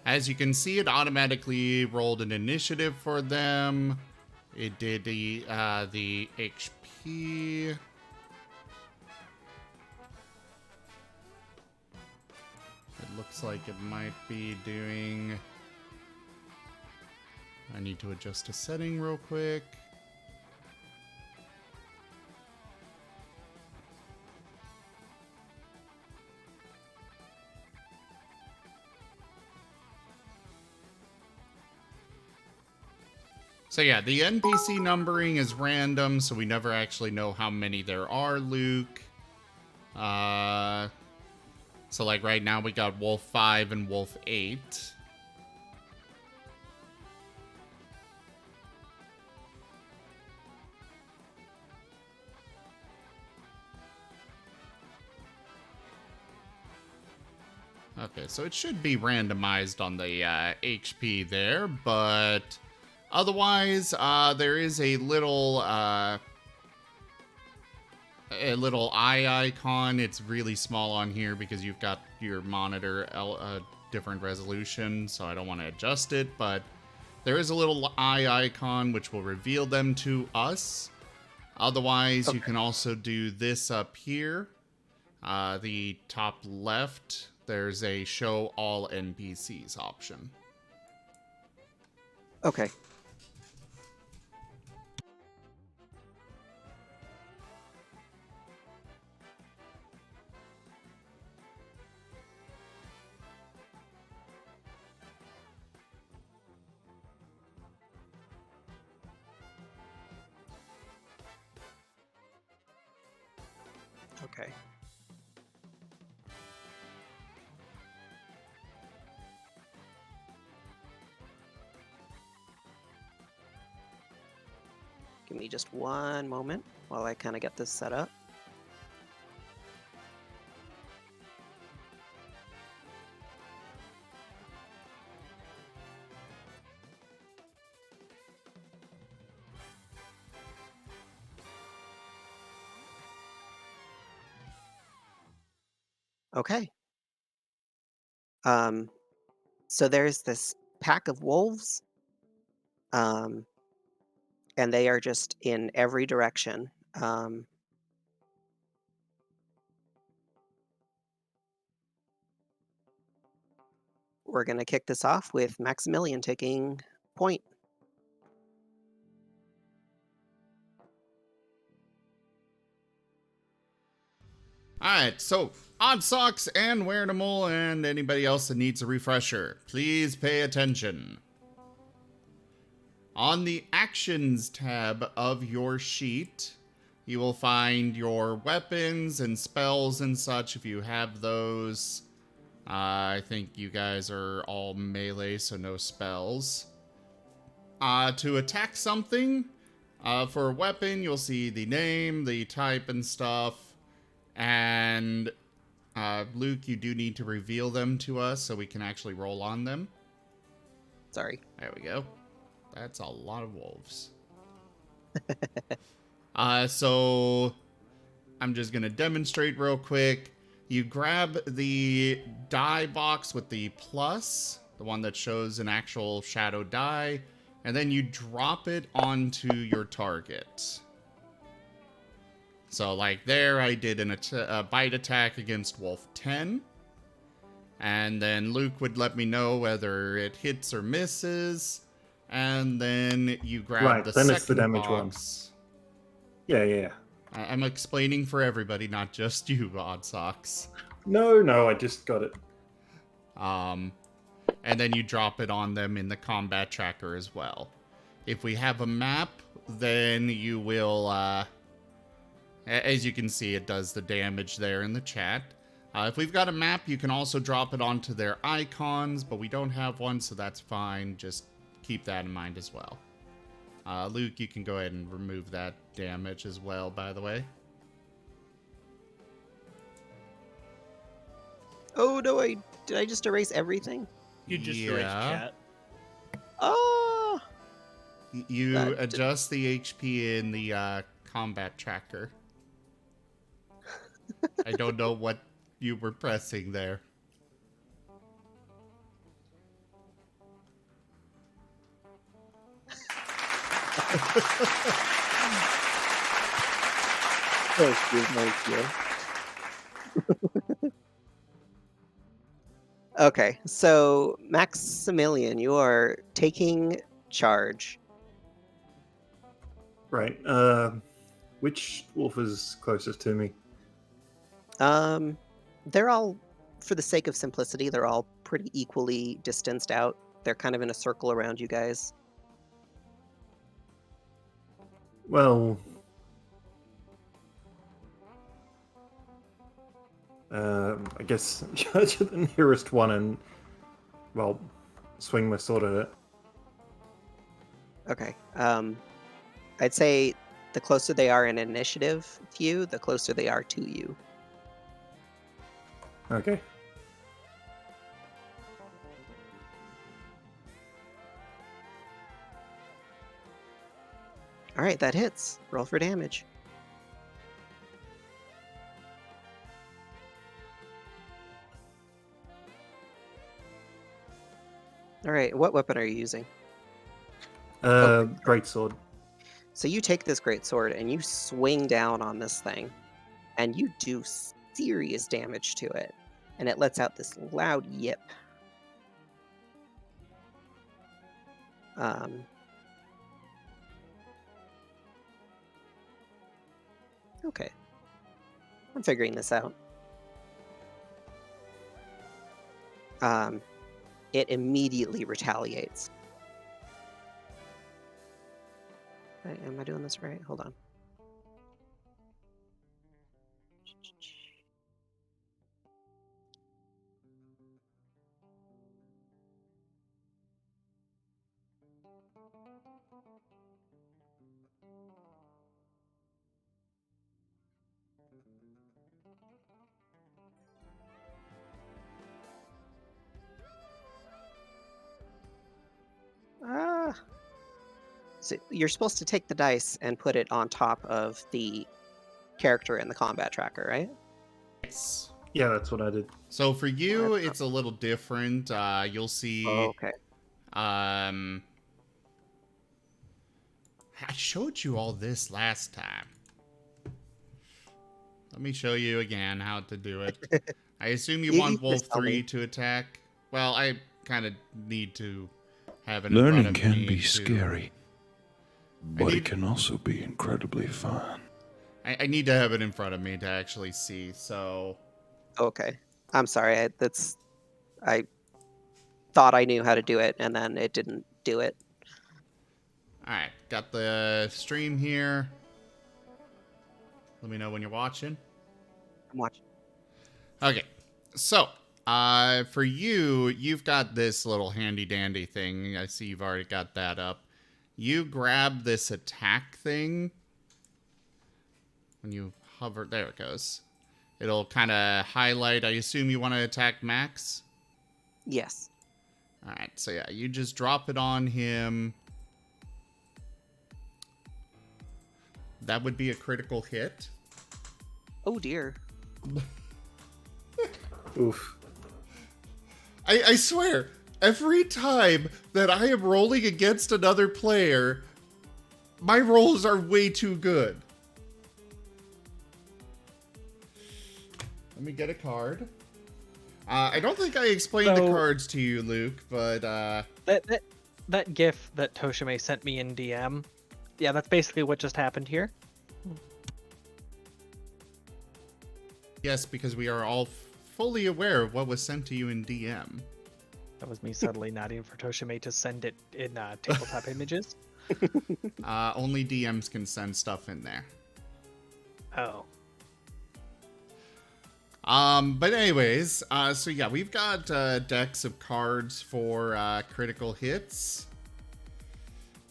As you can see, it automatically rolled an initiative for them. It did the HP. It looks like it might be doing... I need to adjust a setting real quick. So yeah, the NPC numbering is random, so we never actually know how many there are, Luke. So like right now we got Wolf 5 and Wolf 8. Okay, so it should be randomized on the HP there, but... Otherwise, there is a little eye icon. It's really small on here because you've got your monitor different resolution, so I don't want to adjust it, but there is a little eye icon which will reveal them to us. Otherwise, you can also do this up here. The top left, there's a show all NPCs option. Okay. Okay. Give me just one moment while I kind of get this set up. Okay. So there's this pack of wolves, and they are just in every direction. We're gonna kick this off with Maximilian taking point. Alright, so Odd Socks and Wearnimal and anybody else that needs a refresher, please pay attention. On the Actions tab of your sheet, you will find your weapons and spells and such if you have those. I think you guys are all melee, so no spells. To attack something, for a weapon, you'll see the name, the type, and stuff. And Luke, you do need to reveal them to us so we can actually roll on them. Sorry. There we go. That's a lot of wolves. So I'm just going to demonstrate real quick. You grab the die box with the plus, the one that shows an actual shadow die, and then you drop it onto your target. So like there, I did a bite attack against Wolf 10. And then Luke would let me know whether it hits or misses. And then you grab the then second it's the damage box. Yeah. I'm explaining for everybody, not just you, Odd Socks. No, I just got it. And then you drop it on them in the combat tracker as well. If we have a map, then you will, as you can see, it does the damage there in the chat. If we've got a map, you can also drop it onto their icons, but we don't have one, so that's fine. Just keep that in mind as well. Luke, you can go ahead and remove that damage as well, by the way. Oh, no, did I just erase everything? You just erased chat. Oh! You adjust the HP in the combat tracker. I don't know what you were pressing there. Okay, so Maximilian, you are taking charge. Right. Which wolf is closest to me? They're all, for the sake of simplicity, they're all pretty equally distanced out. They're kind of in a circle around you guys. Well, I guess judge the nearest one and, well, swing my sword at it. Okay. I'd say the closer they are in initiative to you, the closer they are to you. Okay. All right, that hits. Roll for damage. All right, what weapon are you using? Greatsword. So you take this greatsword and you swing down on this thing, and you do serious damage to it, and it lets out this loud yip. Okay. I'm figuring this out. It immediately retaliates. Am I doing this right? Hold on. So you're supposed to take the dice and put it on top of the character in the combat tracker, right? Yes. Yeah, that's what I did. So for you, it's a little different. You'll see. Oh, okay. I showed you all this last time. Let me show you again how to do it. I assume you want Wolf 3 to attack. Well, I kind of need to have it in front Learning of can me be to- scary, but it can also be incredibly fun. I need to have it in front of me to actually see, so... Okay. I'm sorry. I thought I knew how to do it, and then it didn't do it. Alright, got the stream here. Let me know when you're watching. I'm watching. Okay, so For you, you've got this little handy dandy thing. I see you've already got that up. You grab this attack thing. When you hover, there it goes. It'll kind of highlight. I assume you want to attack Max? Yes. All right, so yeah, you just drop it on him. That would be a critical hit. Oh dear. Oof. I swear, every time that I am rolling against another player, my rolls are way too good. Let me get a card. I don't think I explained the cards to you, Luke, but that GIF that Toshime sent me in DM, yeah, that's basically what just happened here. yes, because we are all fully aware of what was sent to you in DM. That was me subtly nodding for Toshime to send it in tabletop images. Only DMs can send stuff in there. Oh. But anyways, so yeah, we've got decks of cards for critical hits,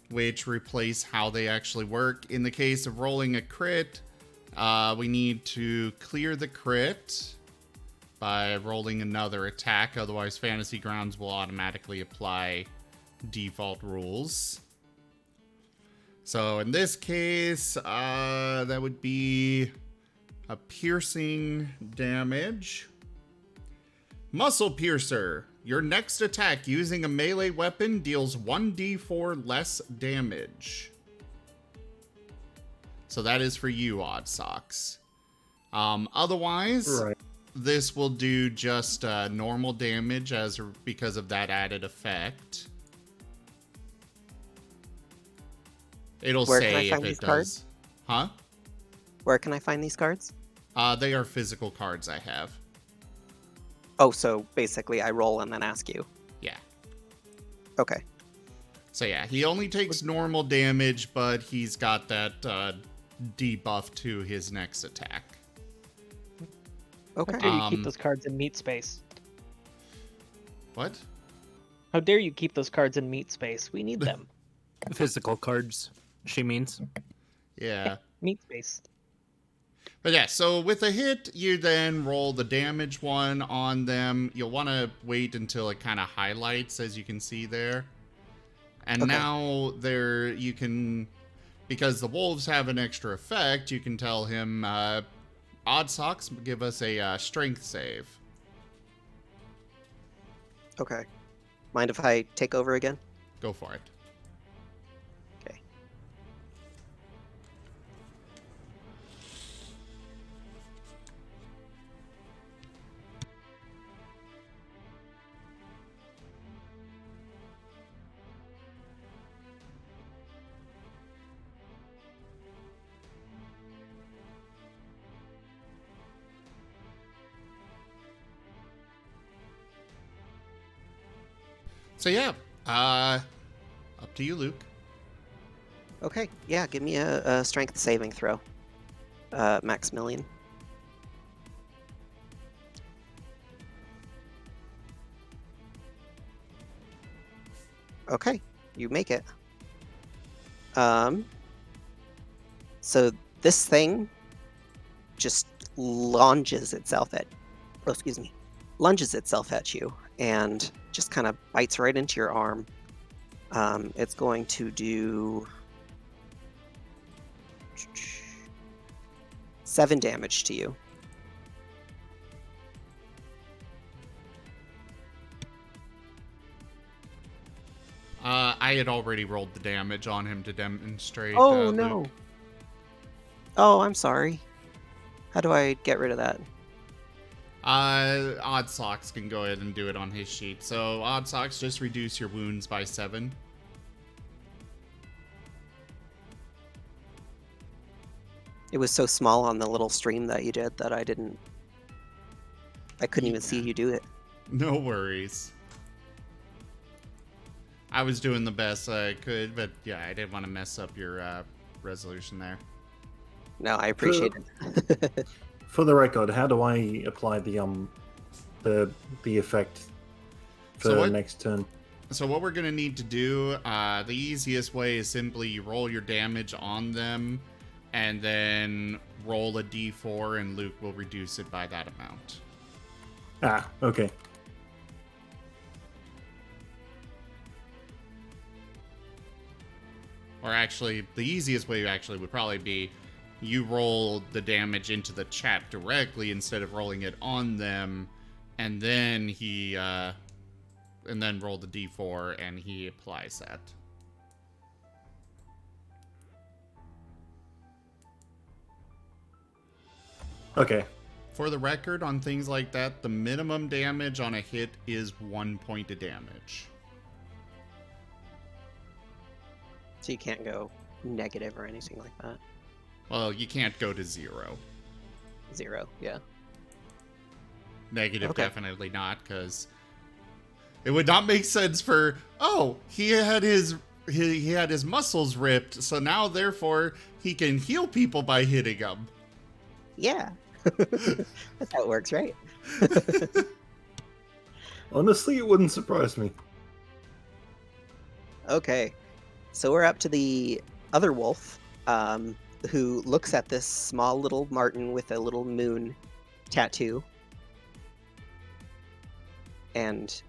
which replace how they actually work. In the case of rolling a crit, we need to clear the crit by rolling another attack, otherwise Fantasy Grounds will automatically apply default rules. So in this case, that would be a piercing damage. Muscle Piercer. Your next attack using a melee weapon deals 1d4 less damage. So that is for you, Odd Socks. Otherwise, this will do just normal damage because of that added effect. It'll say if it does. Huh? Where can I find these cards? They are physical cards I have. Oh, so basically I roll and then ask you. Yeah. Okay. So yeah, he only takes normal damage, but he's got that debuff to his next attack. Okay. How dare you keep those cards in meat space? What? How dare you keep those cards in meat space? We need them. Physical cards, she means. Yeah. Meat space. But yeah, so with a hit, you then roll the damage one on them. You'll want to wait until it kind of highlights, as you can see there. And now there you can, because the wolves have an extra effect, you can tell him, Odd Socks, give us a strength save. Okay. Mind if I take over again? Go for it. Okay. So yeah, up to you, Luke. Okay. Yeah, give me a strength saving throw. Maximilian. Okay, you make it. So this thing just lunges itself at you and just kind of bites right into your arm. It's going to do 7 damage to you. I had already rolled the damage on him to demonstrate. Oh, no. Luke. Oh, I'm sorry. How do I get rid of that? Odd Socks can go ahead and do it on his sheet. So, Odd Socks, just reduce your wounds by 7. It was so small on the little stream that you did that I couldn't even see you do it. No worries. I was doing the best I could, but yeah, I didn't want to mess up your resolution there. No, I appreciate it. For the record, how do I apply the the effect for So the what- next turn. So what we're gonna need to do, the easiest way is simply you roll your damage on them, and then roll a d4, and Luke will reduce it by that amount. Ah, okay. Or actually, the easiest way actually would probably be you roll the damage into the chat directly instead of rolling it on them, and then and then roll the d4 and he applies that. Okay. For the record, on things like that, the minimum damage on a hit is 1 point of damage. So you can't go negative or anything like that. Well, you can't go to 0. 0, yeah. Negative, Okay. definitely not, because it would not make sense for, oh, he had his muscles ripped, so now therefore he can heal people by hitting them. Yeah. That's how it works, right? Honestly, it wouldn't surprise me. Okay. So we're up to the other wolf, who looks at this small little Marten with a little moon tattoo and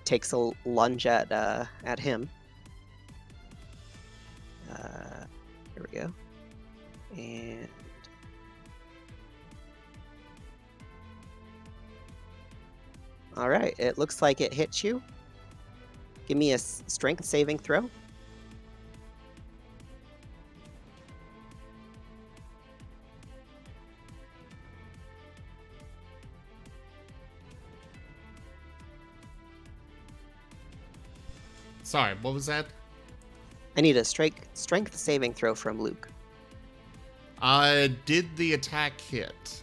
takes a lunge at him. Here we go. And all right, it looks like it hits you. Give me a strength saving throw. Sorry, what was that? I need a strength saving throw from Luke. Did the attack hit?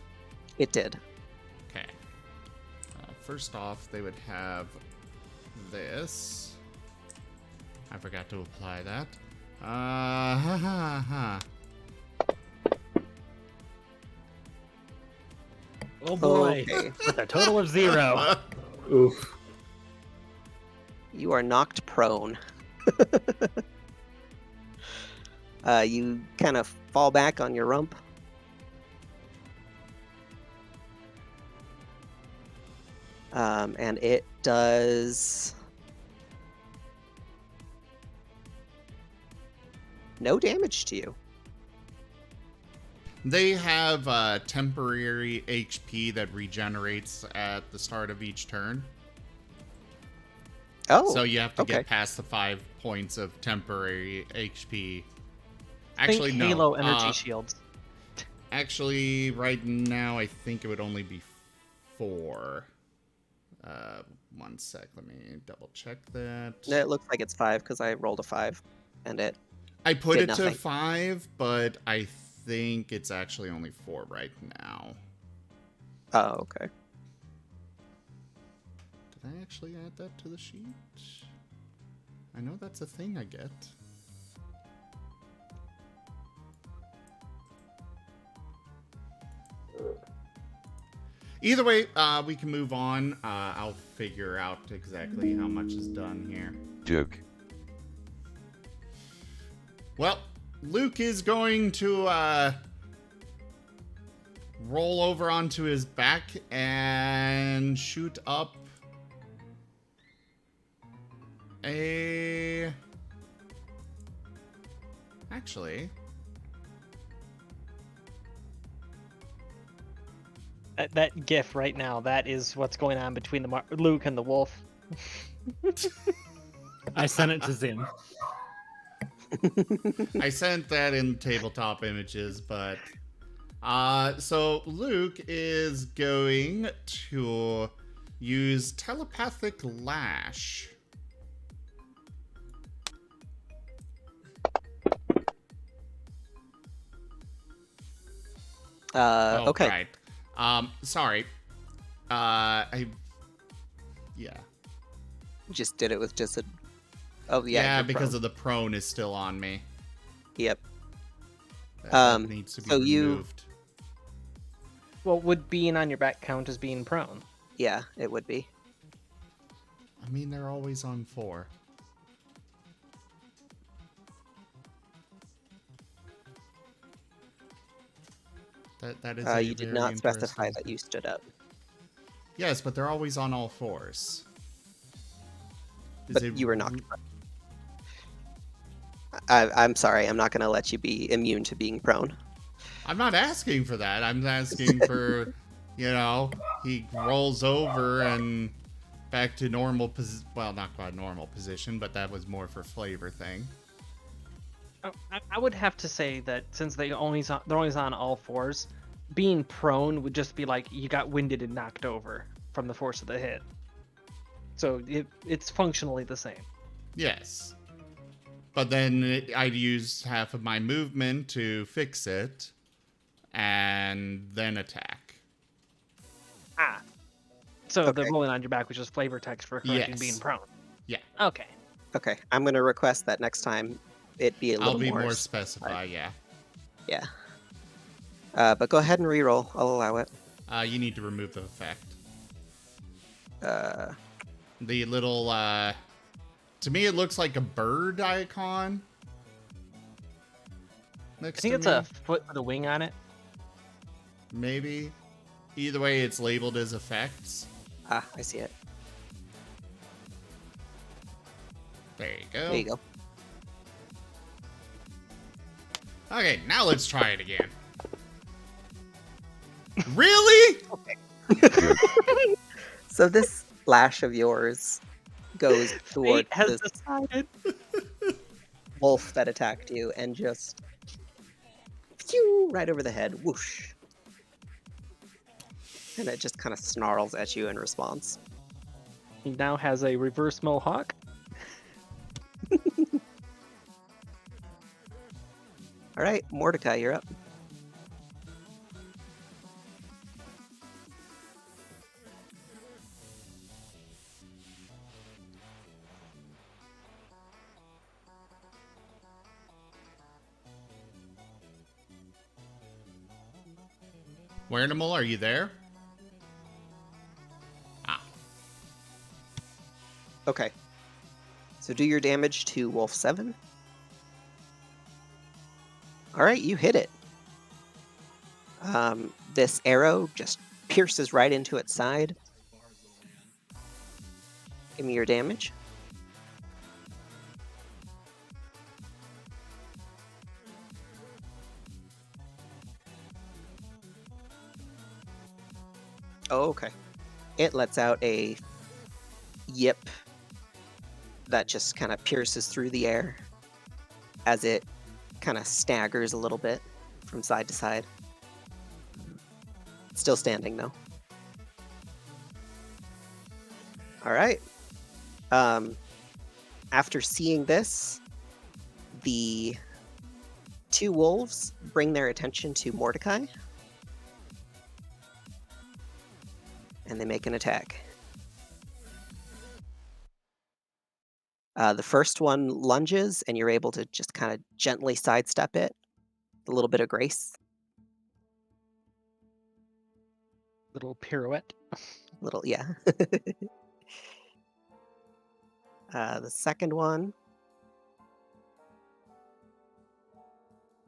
It did. Okay. First off, they would have this. I forgot to apply that. Oh boy, Okay. with a total of 0. Oof. You are knocked prone. You kind of fall back on your rump. And it does no damage to you. They have temporary HP that regenerates at the start of each turn. Oh, so you have to okay. get past the 5 points of temporary HP. Think Actually, no. Halo energy shields. Actually, right now, I think it would only be 4. 1 sec. Let me double check that. It looks like it's 5 because I rolled a 5, and it. I put did it nothing. to 5, but I think it's actually only 4 right now. Oh, okay. Did I actually add that to the sheet? I know that's a thing I get. Either way, we can move on. I'll figure out exactly how much is done here. Joke. Well, Luke is going to roll over onto his back and shoot up a... Actually... That gif right now, that is what's going on between the Luke and the wolf. I sent it to Zim. I sent that in tabletop images, but so Luke is going to use telepathic lash. Okay. Right. Sorry. Yeah. Just did it with just a. Oh yeah. Yeah, you're because prone. of the prone is still on me. Yep. That needs to be so you- removed. Well, would being on your back count as being prone? Yeah, it would be. I mean, they're always on 4. That is a You did very not specify interesting that you stood up. Yes, but they're always on all 4s. But you were knocked. I'm sorry. I'm not going to let you be immune to being prone. I'm not asking for that. I'm asking for, he rolls over and back to normal position. Well, not quite normal position, but that was more for flavor thing. I would have to say that since they're always on all 4s, being prone would just be like you got winded and knocked over from the force of the hit. So it's functionally the same. Yes. But then I'd use half of my movement to fix it and then attack. So the rolling on your back was just flavor text for correcting Yes. being prone. Yeah. Okay. Okay. I'm going to request that next time it be a little more... I'll be more specify, yeah. Yeah. But go ahead and reroll. I'll allow it. You need to remove the effect. Uh... The little, to me it looks like a bird icon. I think it's a foot with a wing on it. Maybe. Either way, it's labeled as effects. Ah, I see it. There you go. There you go. Okay, now let's try it again. Really? Okay. So this lash of yours goes towards this wolf that attacked you and just phew, right over the head. Whoosh. And it just kind of snarls at you in response. He now has a reverse mohawk. All right, Mordecai, you're up. Wernimal, are you there? Okay. So do your damage to Wolf 7. Alright, you hit it. This arrow just pierces right into its side. Give me your damage. Oh, okay. It lets out a yip that just kind of pierces through the air as it kind of staggers a little bit from side to side. Still standing though. All right. After seeing this, the two wolves bring their attention to Mordecai. And they make an attack. The first one lunges, and you're able to just kind of gently sidestep it. A little bit of grace. Little pirouette. Little, yeah. The second one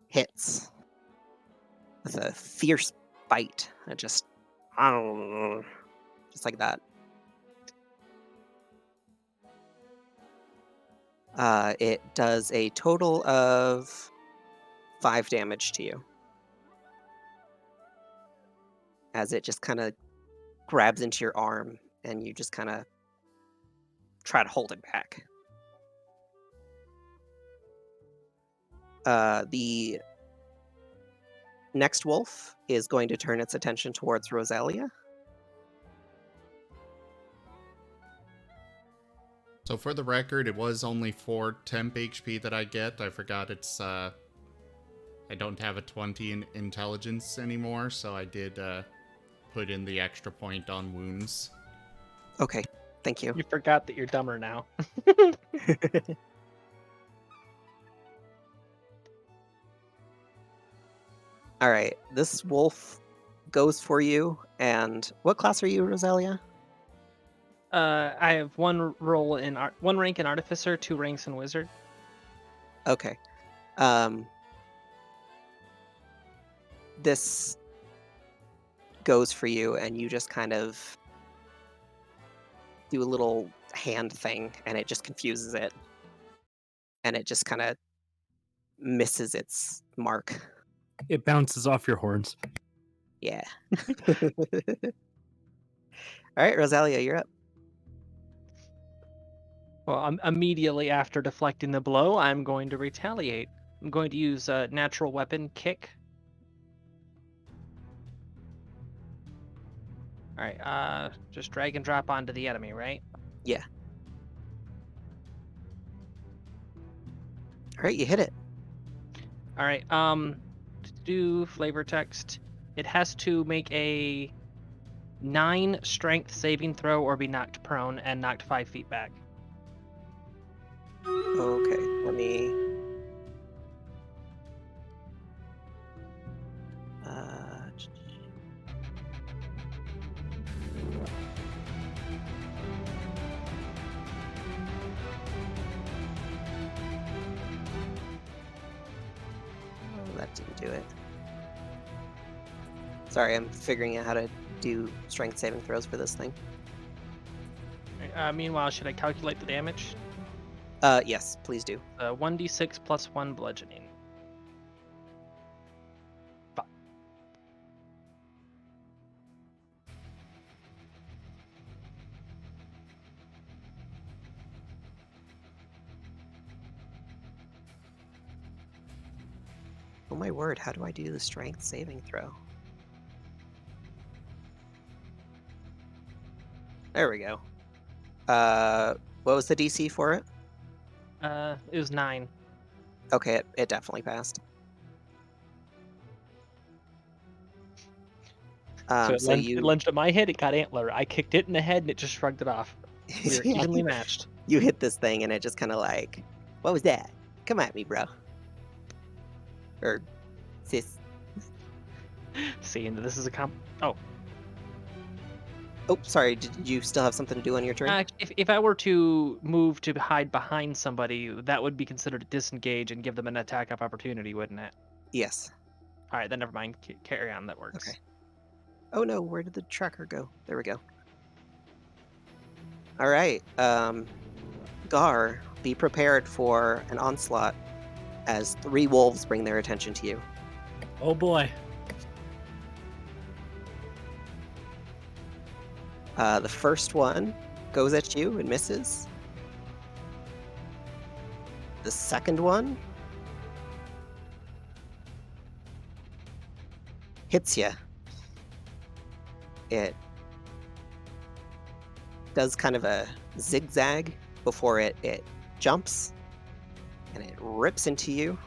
hits with a fierce bite. It just like that. It does a total of 5 damage to you. As it just kind of grabs into your arm and you just kind of try to hold it back. The next wolf is going to turn its attention towards Rosalia. So for the record, it was only 4 temp HP that I get. I forgot it's, I don't have a 20 in intelligence anymore, so I did put in the extra point on wounds. Okay, thank you. You forgot that you're dumber now. All right, this wolf goes for you, and what class are you, Rosalia? I have one role in one rank in Artificer, 2 ranks in Wizard. Okay. This goes for you, and you just kind of do a little hand thing, and it just confuses it. And it just kind of misses its mark. It bounces off your horns. Yeah. All right, Rosalia, you're up. Well, immediately after deflecting the blow, I'm going to retaliate. I'm going to use a natural weapon, kick. Alright, just drag and drop onto the enemy, right? Yeah. All right, you hit it. Alright, to do flavor text, it has to make a 9 strength saving throw or be knocked prone and knocked 5 feet back. Okay, let me... Oh, that didn't do it. Sorry, I'm figuring out how to do strength saving throws for this thing. Meanwhile, should I calculate the damage? Yes, please do. 1d6 plus 1 bludgeoning. Oh my word, how do I do the strength saving throw? There we go. What was the DC for it? It was 9. Okay, it definitely passed. So it lunged at my head, it got antler. I kicked it in the head and it just shrugged it off. We were Yeah, evenly matched. You hit this thing and it just kind of like, what was that? Come at me, bro. Or sis. See, and this is a Oh, sorry. Did you still have something to do on your turn? If I were to move to hide behind somebody, that would be considered a disengage and give them an attack of opportunity, wouldn't it? Yes. All right, then never mind. Carry on. That works. Okay. Oh no, where did the tracker go? There we go. All right. Gar, be prepared for an onslaught as 3 wolves bring their attention to you. Oh boy. The first one goes at you and misses. The second one hits you. It does kind of a zigzag before it jumps, and it rips into you,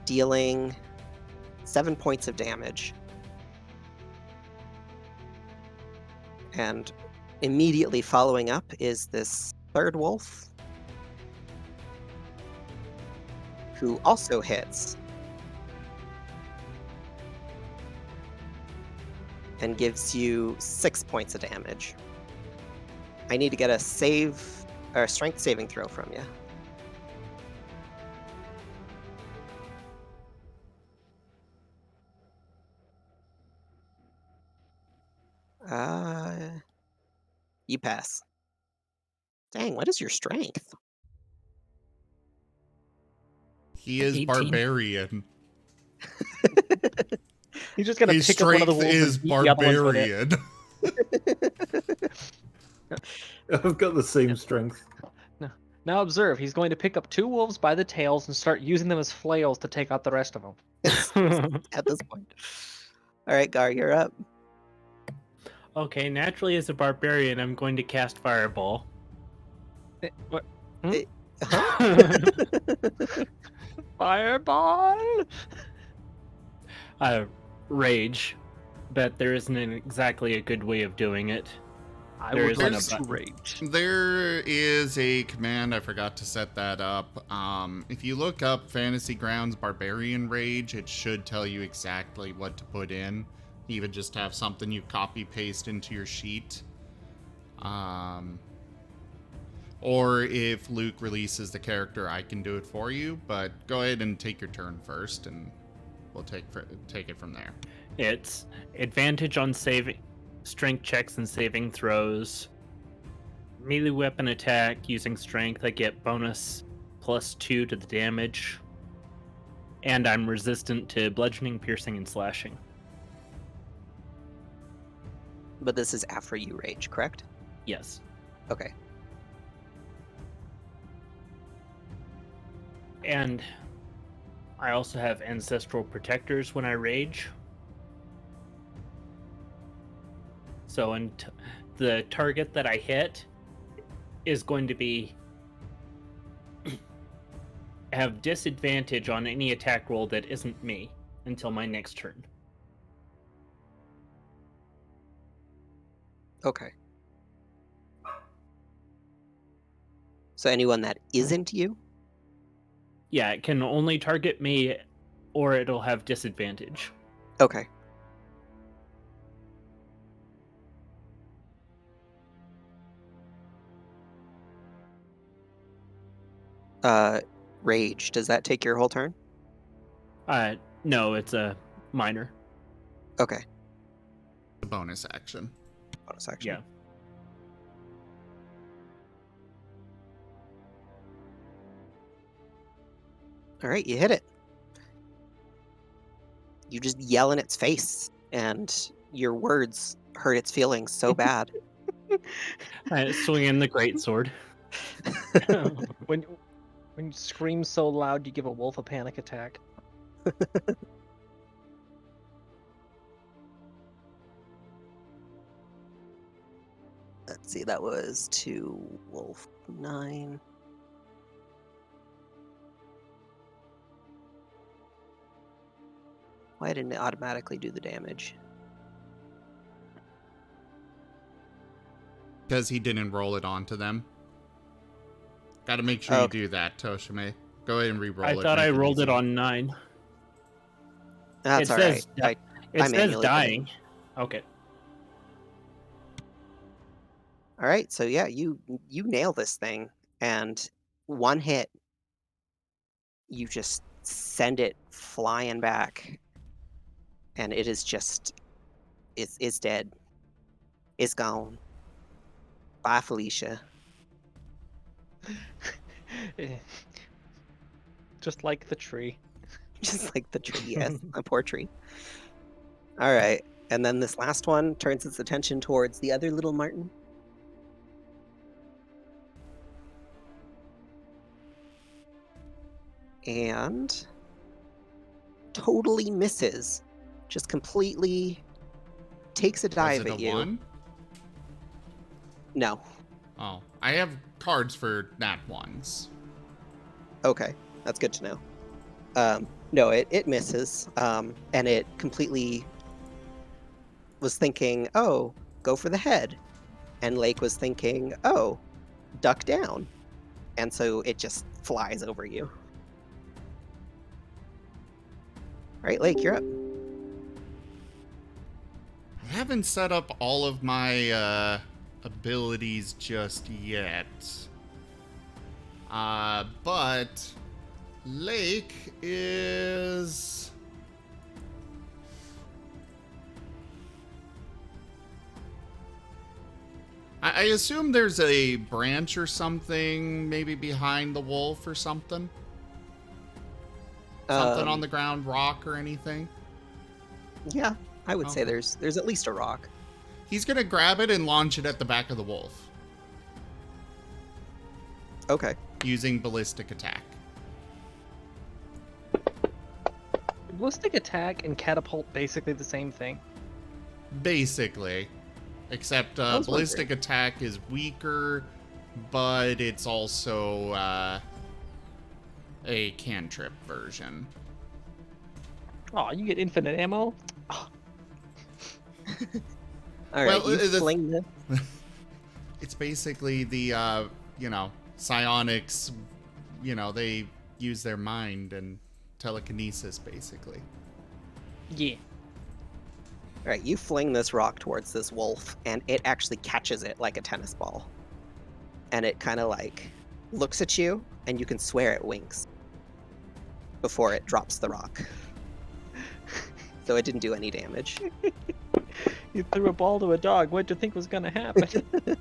dealing 7 points of damage. And immediately following up is this third wolf, who also hits and gives you 6 points of damage. I need to get a strength saving throw from you. You pass. Dang, what is your strength? He is 18. barbarian. He's just gonna His pick up one of the strength wolves is and beat the other one with barbarian. I've got the same strength. Now observe, he's going to pick up 2 wolves by the tails and start using them as flails to take out the rest of them. At this point. All right, Gar, you're up. Okay, naturally as a barbarian, I'm going to cast Fireball. What? Fireball? Rage, but there isn't exactly a good way of doing it. There isn't a button. rage. There is a command, I forgot to set that up. If you look up Fantasy Grounds Barbarian Rage, it should tell you exactly what to put in. You even just have something you copy paste into your sheet. Or if Luke releases the character, I can do it for you. But go ahead and take your turn first, and we'll take it from there. It's advantage on saving strength checks and saving throws. Melee weapon attack using strength, I get bonus +2 to the damage. And I'm resistant to bludgeoning, piercing, and slashing. But this is after you rage, correct? Yes. Okay. And I also have ancestral protectors when I rage. So the target that I hit is going to be have disadvantage on any attack roll that isn't me until my next turn. Okay. So anyone that isn't you? Yeah, it can only target me, or it'll have disadvantage. Okay. Rage, does that take your whole turn? No, it's a minor. Okay. The bonus action. Bonus action. Yeah. All right, you hit it. You just yell in its face, and your words hurt its feelings so bad. I swing in the greatsword. When you scream so loud, you give a wolf a panic attack. Let's see, that was 2 wolf 9. Why didn't it automatically do the damage? Because he didn't roll it onto them. Got to make sure you do that, Toshime. Go ahead and re-roll it. I thought I rolled it on 9. That's all right. It says dying. Okay. All right, so yeah, you nail this thing, and one hit, you just send it flying back, and it is just, it's dead. It's gone. Bye, Felicia. Just like the tree. Just like the tree, yes, a poor tree. All right, and then this last one turns its attention towards the other little Marten. And totally misses. Just completely takes a dive at you. 1? No. Oh, I have cards for nat ones. Okay, that's good to know. No, it misses, and it completely was thinking, oh, go for the head. And Lake was thinking, oh, duck down. And so it just flies over you. All right, Lake, you're up. I haven't set up all of my abilities just yet. But Lake is... I assume there's a branch or something maybe behind the wolf or something. Something on the ground, rock or anything? Yeah, I would say there's at least a rock. He's going to grab it and launch it at the back of the wolf. Okay. Using Ballistic Attack. Ballistic Attack and Catapult basically the same thing. Basically. Except Ballistic Attack is weaker, but it's also a cantrip version. Oh, you get infinite ammo? Oh. All right, you fling this. It's basically the, psionics, they use their mind and telekinesis, basically. Yeah. All right, you fling this rock towards this wolf, and it actually catches it like a tennis ball. And it kind of like looks at you, and you can swear it winks before it drops the rock. So it didn't do any damage. You threw a ball to a dog. What'd you think was gonna happen?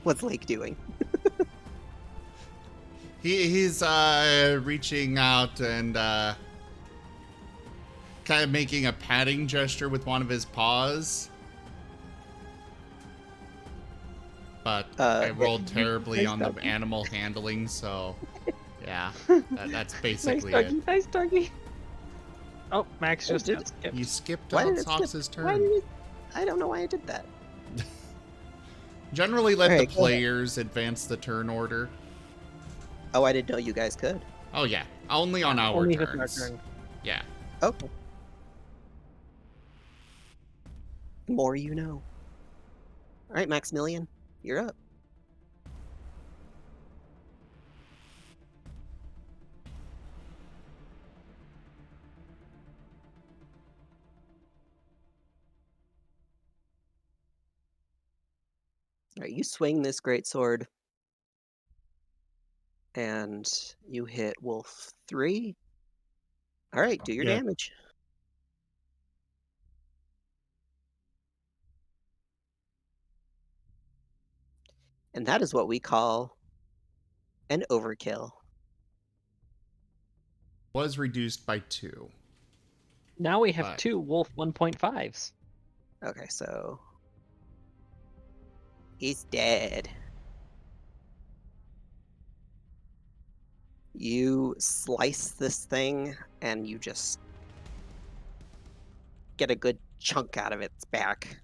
What's Lake doing? He's reaching out and kind of making a patting gesture with one of his paws. But I rolled terribly on the animal handling, so yeah, that's basically it. Nice doggy. Oh, Max just skipped. You skipped Why did it Sox's skip? Why turn. did it? I don't know why I did that. Generally let Alright, the go ahead. players advance the turn order. Oh, I didn't know you guys could. Oh yeah, only on our Only if it's our turns. turn. Yeah. Okay. The more you know. All right, Maximilian, you're up. All right, you swing this great sword, and you hit Wolf 3. All right, do your Yeah. damage. And that is what we call an overkill. Was reduced by 2. Now we have But- 2 Wolf 1.5s. Okay, so he's dead. You slice this thing, and you just get a good chunk out of its back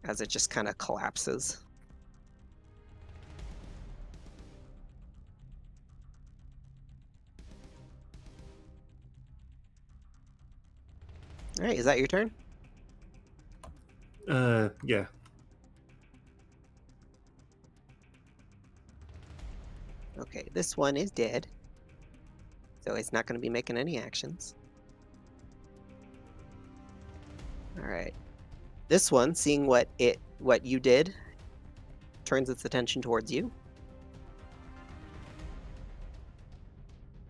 as it just kind of collapses. All right, is that your turn? Yeah. Okay, this one is dead, so it's not going to be making any actions. All right, this one, seeing what you did, turns its attention towards you,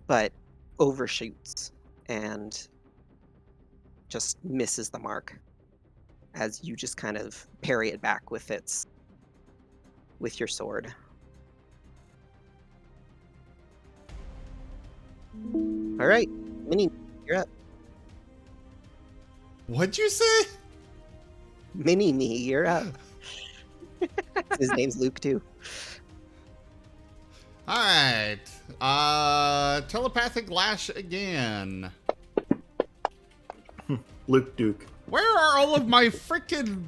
but overshoots and just misses the mark as you just kind of parry it back with your sword. All right, Mini, you're up. What'd you say? Mini Me, you're up. His name's Luke too. All right. Telepathic lash again. Luke Duke. Where are all of my frickin'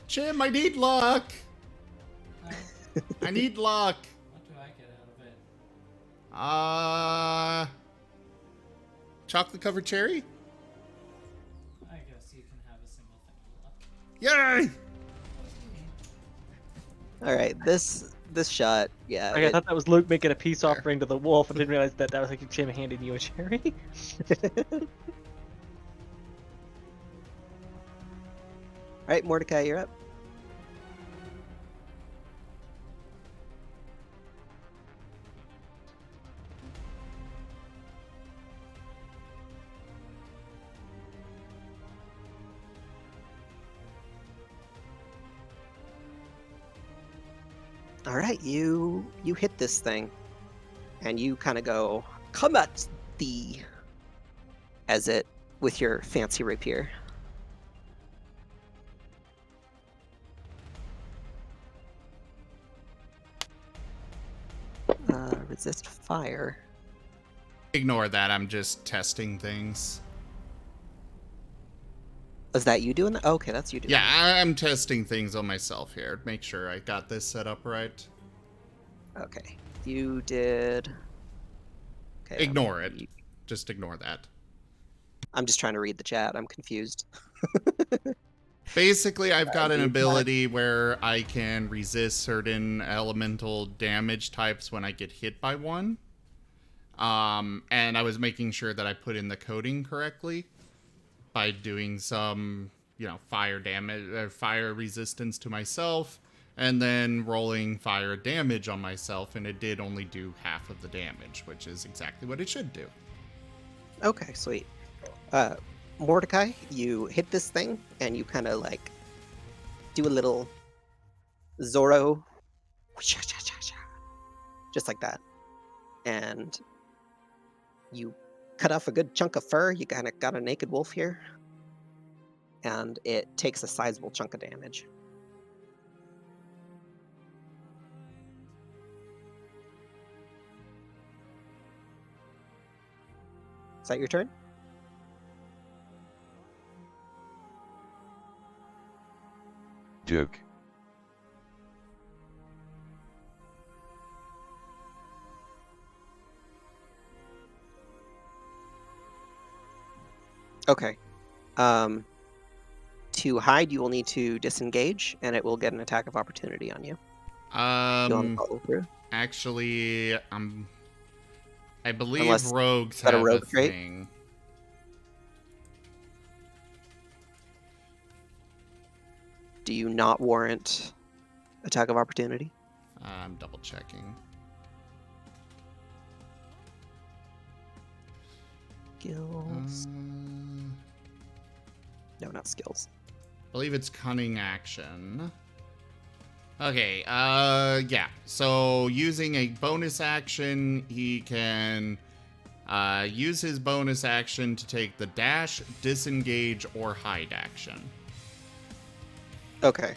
Jim, I need luck. I need luck. What do I get out of it? Chocolate covered cherry? I guess you can have a single thing of luck. Yay! All right, this shot, yeah. I thought that was Luke making a peace offering to the wolf. I didn't realize that was like Jim handing you a cherry. All right, Mordecai, you're up. All right, you hit this thing, and you kind of go, "Come at thee," as it with your fancy rapier. Resist fire. Ignore that, I'm just testing things. Is that you doing that? Okay, that's you doing Yeah, I'm testing things on myself here. Make sure I got this set up right. that. Okay, you did. Okay, Ignore it. Just ignore that. I'm just trying to read the chat. I'm confused. Basically, I've got an ability where I can resist certain elemental damage types when I get hit by one. And I was making sure that I put in the coding correctly by doing some, fire damage or fire resistance to myself, and then rolling fire damage on myself, and it did only do half of the damage, which is exactly what it should do. Okay, sweet. Mordecai, you hit this thing, and you kind of like do a little Zorro, just like that. And you cut off a good chunk of fur. You kind of got a naked wolf here. And it takes a sizable chunk of damage. Is that your turn? Duke. Okay. To hide, you will need to disengage, and it will get an attack of opportunity on you. Do you want to follow through? Actually, I believe Unless rogues is that a have rogue a trait? thing. Do you not warrant attack of opportunity? I'm double checking. Skills. No, not skills. I believe it's cunning action. Okay, yeah. So using a bonus action, he can use his bonus action to take the dash, disengage, or hide action. Okay.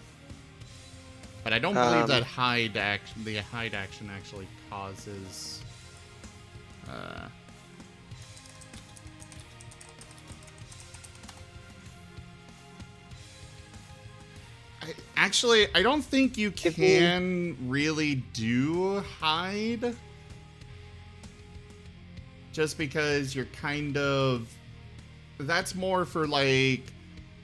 But I don't believe that the hide action actually causes. I don't think you can really do hide. Just because you're kind of... That's more for, like,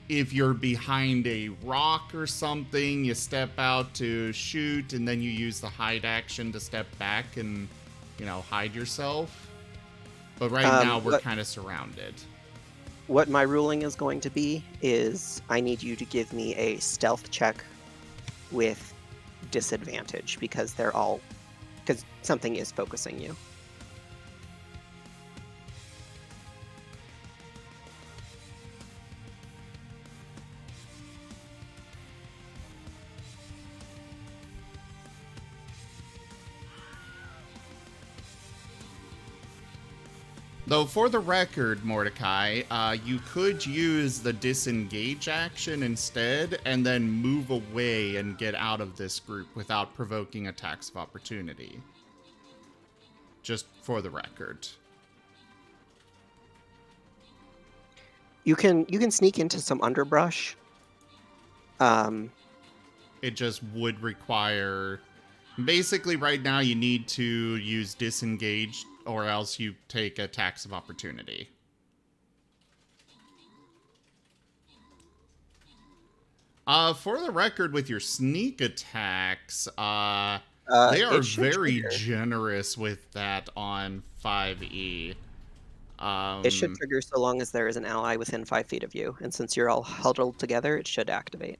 if you're behind a rock or something, you step out to shoot, and then you use the hide action to step back and, hide yourself. But right now, we're kind of surrounded. What my ruling is going to be is I need you to give me a stealth check with disadvantage because something is focusing you. Though, for the record, Mordecai, you could use the disengage action instead and then move away and get out of this group without provoking attacks of opportunity. Just for the record. You can sneak into some underbrush. It just would require... Basically, right now, you need to use disengage, or else you take attacks of opportunity. For the record, with your sneak attacks, they are very generous with that on 5e. It should trigger so long as there is an ally within 5 feet of you, and since you're all huddled together, it should activate.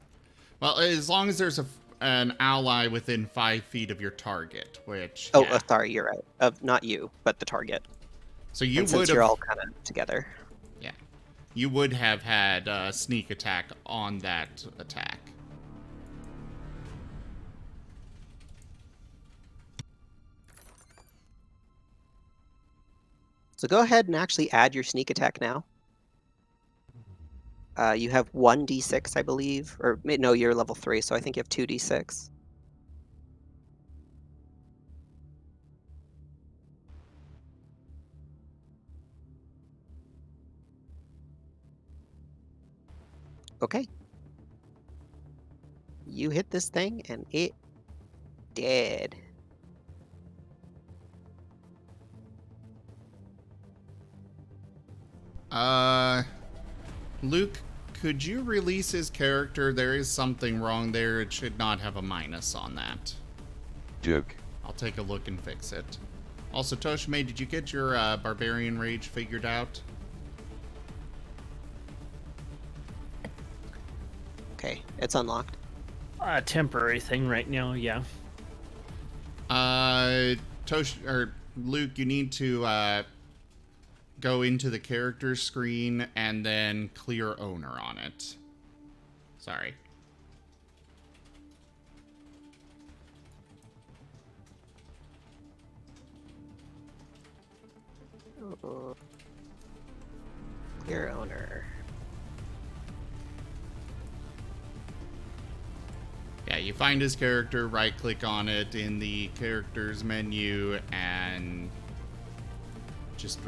Well, as long as there's an ally within 5 feet of your target, which... Oh, sorry, you're right. Not you, but the target. So you would since you're all kind of together. Yeah. You would have had a sneak attack on that attack. So go ahead and actually add your sneak attack now. You have 1d6, I believe. Or, no, you're level 3, so I think you have 2d6. Okay. You hit this thing, and it dead. Luke, could you release his character? There is something wrong there. It should not have a minus on that. Duke. I'll take a look and fix it. Also, Toshime, did you get your Barbarian Rage figured out? Okay, it's unlocked. Temporary thing right now, yeah. Luke, you need to go into the character screen and then clear owner on it. Sorry. Clear owner. Yeah, you find his character, right-click on it in the characters menu, and just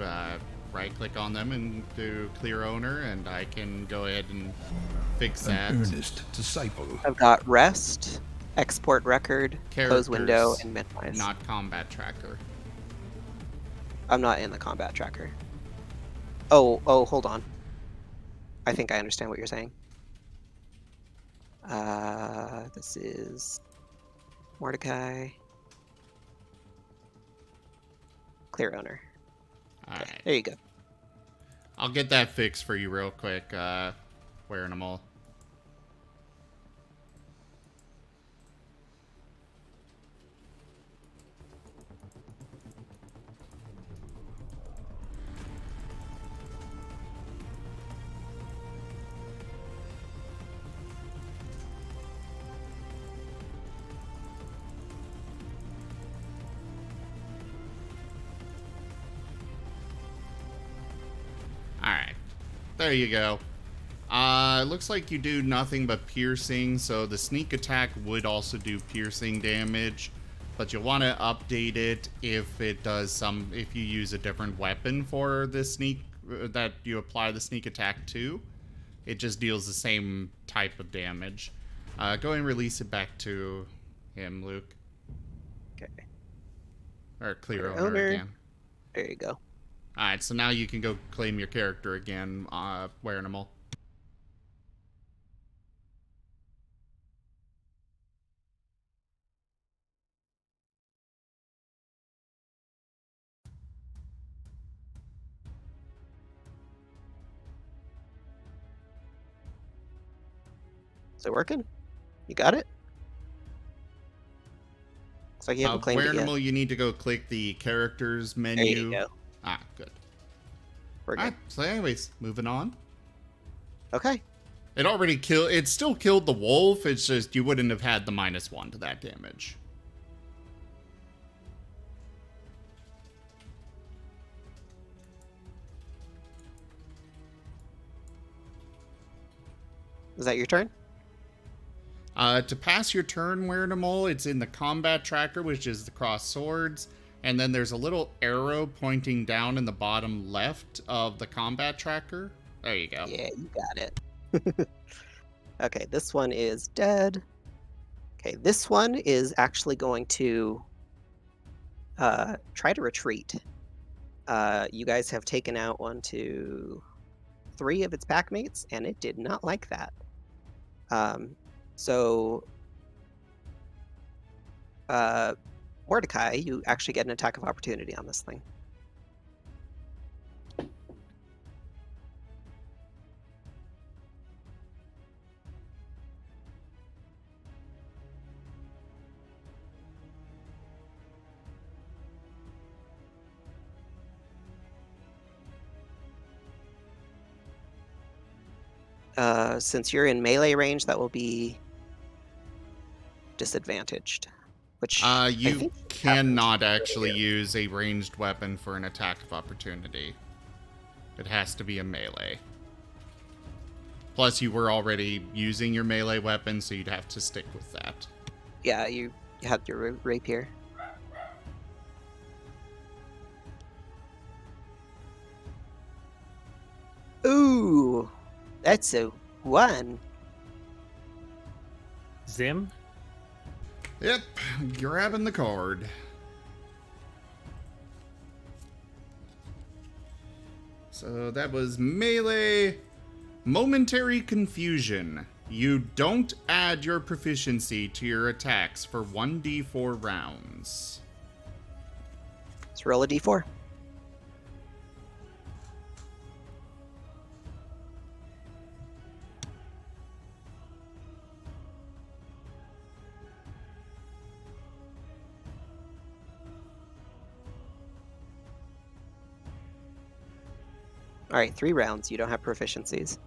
right-click on them and do clear owner, and I can go ahead and fix that. An earnest disciple. I've got rest, export record, close window, and minimize. Not combat tracker. I'm not in the combat tracker. Oh, hold on. I think I understand what you're saying. This is Mordecai. Clear owner. Alright. There you go. I'll get that fixed for you real quick, wearing them all. Alright. There you go. Looks like you do nothing but piercing, so the sneak attack would also do piercing damage, but you'll want to update it if it does if you use a different weapon for the sneak, that you apply the sneak attack to. It just deals the same type of damage. Go ahead and release it back to him, Luke. Okay. Or clear owner again. There you go. Alright, so now you can go claim your character again, wearing them all. Is it working? You got it? Looks like you haven't claimed it yet. You need to go click the characters menu. There you go. Ah, good. We're good. Alright, so anyways, moving on. Okay. It still killed the wolf, it's just you wouldn't have had the -1 to that damage. Is that your turn? To pass your turn wearing them all, it's in the combat tracker, which is the cross swords, and then there's a little arrow pointing down in the bottom left of the combat tracker. There you go. Yeah, you got it. Okay, this one is dead. Okay, this one is actually going to try to retreat. You guys have taken out 1, 2, 3 of its packmates, and it did not like that. So Mordecai, you actually get an attack of opportunity on this thing. Since you're in melee range, that will be disadvantaged. Which you cannot actually use a ranged weapon for an attack of opportunity. It has to be a melee. Plus, you were already using your melee weapon, so you'd have to stick with that. Yeah, you have your rapier. Ooh, that's a 1. Zim? Yep, grabbing the card. So that was melee. Momentary confusion. You don't add your proficiency to your attacks for 1d4 rounds. roll a d4. All right, 3 rounds. You don't have proficiencies.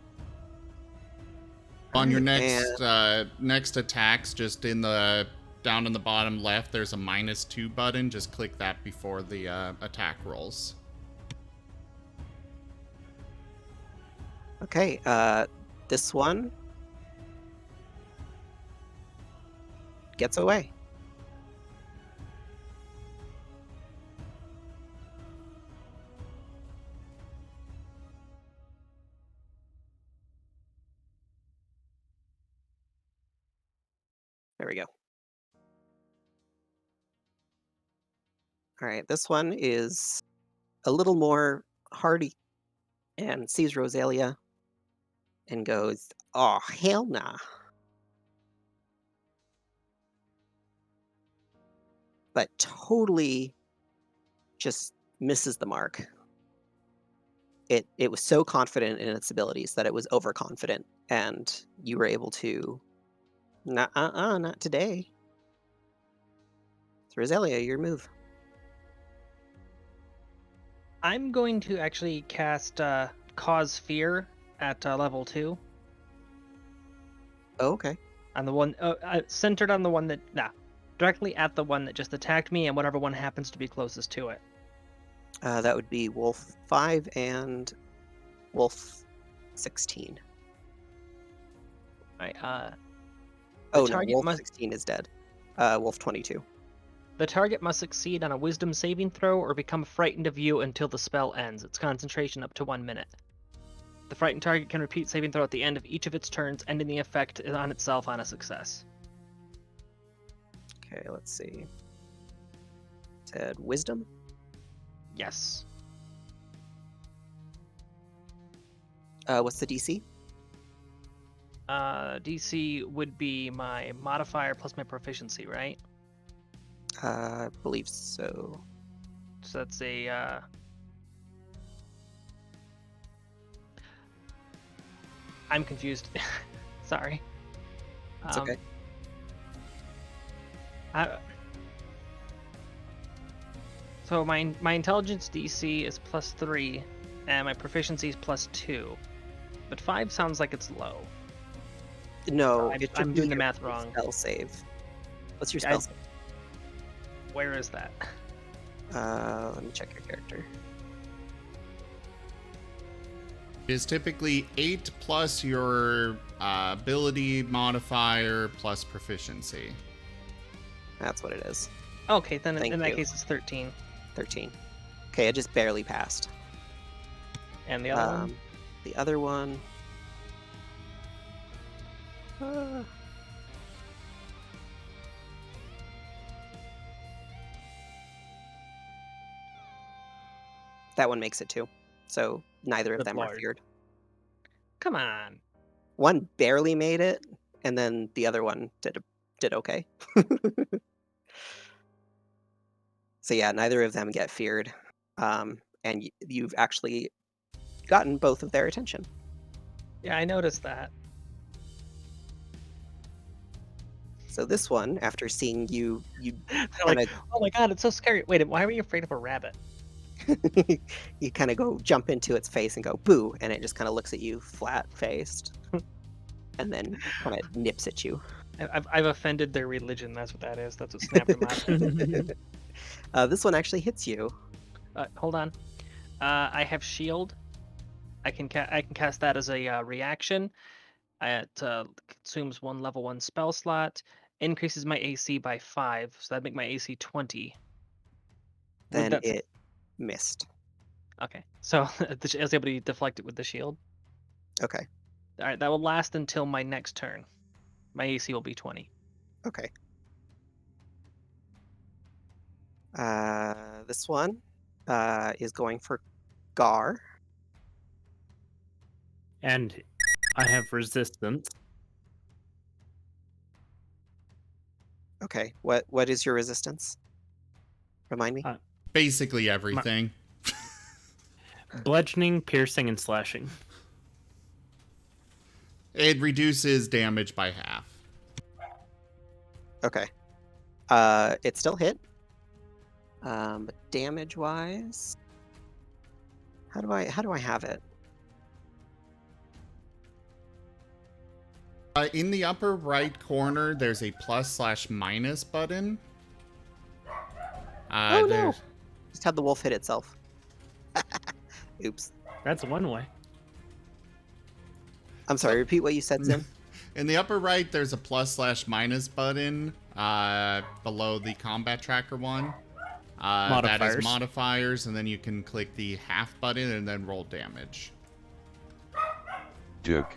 On your Alright, next attacks, just down in the bottom left, there's a -2 button. Just click that before the attack rolls. Okay, this one gets away. There we go. All right, this one is a little more hardy and sees Rosalia and goes, "Oh, hell nah." But totally just misses the mark. It was so confident in its abilities that it was overconfident, and you were able to, not today. It's Rosalia, your move. I'm going to actually cast Cause Fear at level 2. Oh, okay. On the one centered on the one that directly at the one that just attacked me, and whatever one happens to be closest to it. That would be Wolf 5 and Wolf 16. Right. Oh no, Wolf 16 is dead. Wolf 22. The target must succeed on a Wisdom saving throw or become frightened of you until the spell ends. Its concentration up to 1 minute. The frightened target can repeat saving throw at the end of each of its turns, ending the effect on itself on a success. Okay, let's see. Said Wisdom? Yes. What's the DC? DC would be my modifier plus my proficiency, right? I believe so. So that's a I'm confused. Sorry. It's okay. So my intelligence DC is +3, and my proficiency is +2. But 5 sounds like it's low. No, I'm doing the math wrong. Spell save. What's your spell save? Where is that? Let me check your character. It's typically 8 plus your ability modifier plus proficiency. That's what it is. Okay, then in that case it's 13. 13. Okay, it just barely passed. And the other one? The other one. That one makes it too. So neither of them are feared. Come on. One barely made it, and then the other one did okay. So yeah, neither of them get feared. And you've actually gotten both of their attention. Yeah, I noticed that. So this one, after seeing you like, oh my god, it's so scary. Wait, why were you afraid of a rabbit? you kind of go jump into its face and go boo, and it just kind of looks at you flat-faced, and then kind of nips at you. I've offended their religion. That's what that is. That's what snapped them out. This one actually hits you. Hold on. I have shield. I can cast that as a reaction. It consumes 1 level 1 spell slot. Increases my AC by 5, so that'd make my AC 20. Then it missed. Okay, so I was able to deflect it with the shield. Okay. All right, that will last until my next turn. My AC will be 20. Okay. This one is going for Gar. And I have resistance. Okay. What is your resistance? Remind me. basically everything. Bludgeoning, piercing, and slashing. It reduces damage by half. Okay. It still hit. But damage-wise, how do I have it? In the upper right corner, there's a +/- button. Oh no! Just had the wolf hit itself. Oops. That's one way. I'm sorry. Repeat what you said, Zim. In the upper right, there's a +/- button below the combat tracker one. That is modifiers, and then you can click the half button and then roll damage. Duke.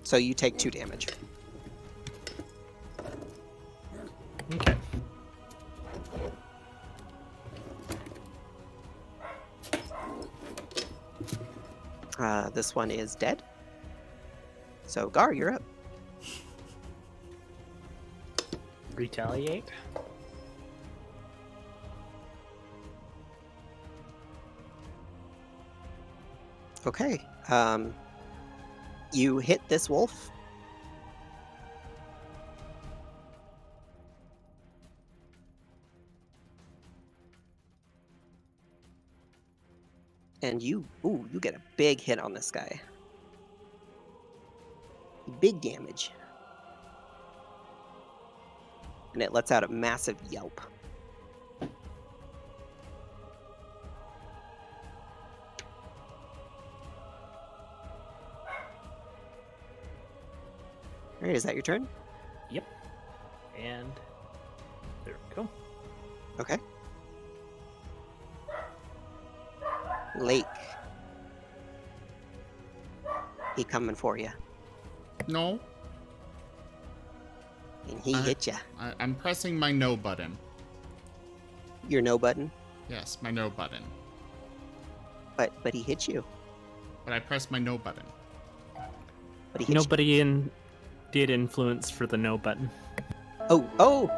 So you take 2 damage. Okay. This one is dead. So Gar, you're up. Retaliate. Okay. You hit this wolf. And you get a big hit on this guy. Big damage. And it lets out a massive yelp. Alright, is that your turn? Yep. And there we go. Okay. Lake. He coming for you. No. And he hit ya. I'm pressing my no button. Your no button? Yes, my no button. But he hit you. But I pressed my no button. But he hit Nobody did influence for the no button. Oh!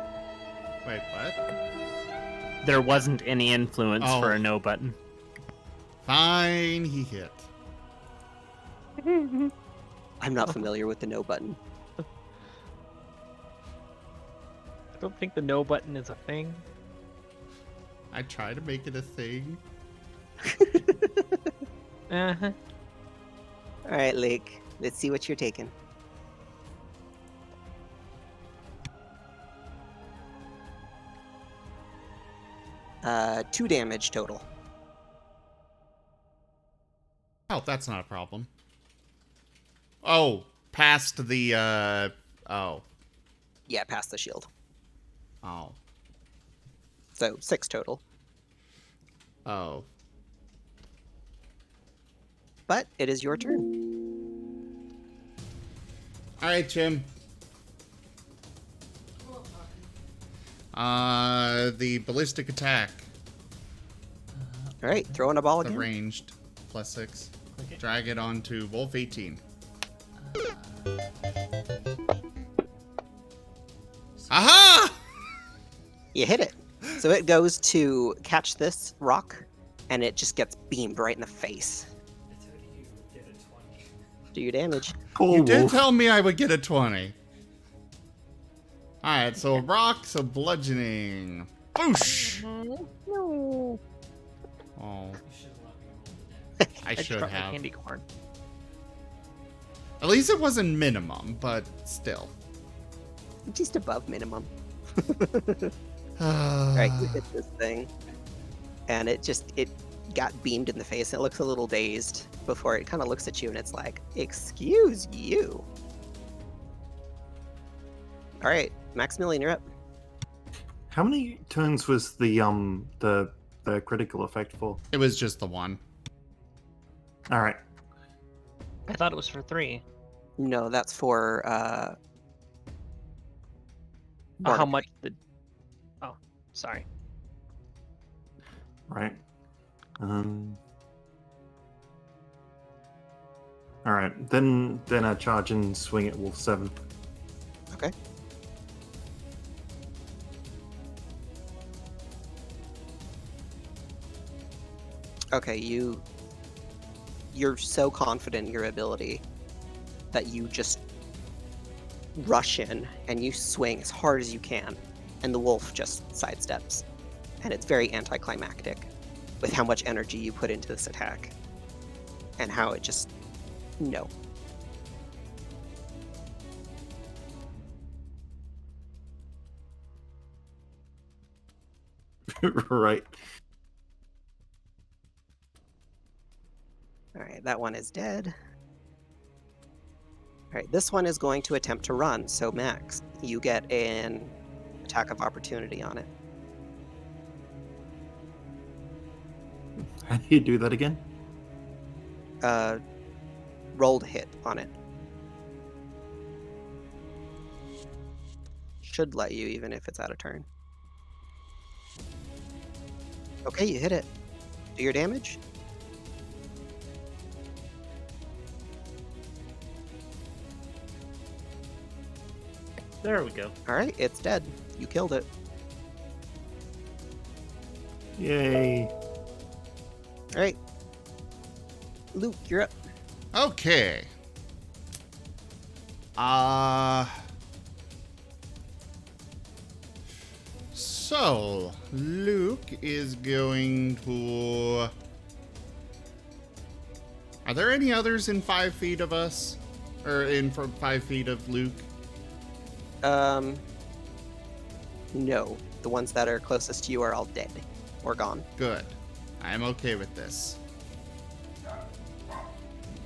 Wait, what? There wasn't any influence for a no button. Fine, he hit. I'm not familiar with the no button. I don't think the no button is a thing. I try to make it a thing. Uh-huh. Alright, Lake. Let's see what you're taking. Two damage total. Oh, that's not a problem. Oh, past the, oh. Yeah, past the shield. Oh. So, 6 total. Oh. But it is your turn. Alright, Jim. The ballistic attack. Alright, throwing a ball The again. ranged. +6. Drag it onto Wolf 18. Aha! You hit it. So it goes to catch this rock, and it just gets beamed right in the face. Do your damage. You did tell me I would get a 20. Alright, so a rock, so bludgeoning. Boosh! No. Oh. I should dropped my have. candy corn. At least it wasn't minimum, but still. Just above minimum. Alright, you hit this thing. And it got beamed in the face. It looks a little dazed before it kind of looks at you and it's like, excuse you. Alright, Maximilian, you're up. How many turns was the critical effect for? It was just the one. All right. I thought it was for 3. No, that's for How much did... Oh, sorry. Right. All All right, then I charge and swing at Wolf 7. Okay. Okay, you're so confident in your ability that you just rush in and you swing as hard as you can, and the wolf just sidesteps. And it's very anticlimactic with how much energy you put into this attack and how it just no. Right. All right, that one is dead. All right, this one is going to attempt to run. So Max, you get an attack of opportunity on it. How do you do that again? Roll to hit on it. Should let you, even if it's out of turn. Okay, you hit it. Do your damage. There we go. All right, it's dead. You killed it. Yay. All right. Luke, you're up. Okay. So, Luke is going to... Are there any others in 5 feet of us? Or in 5 feet of Luke? No. The ones that are closest to you are all dead or gone. Good. I'm okay with this.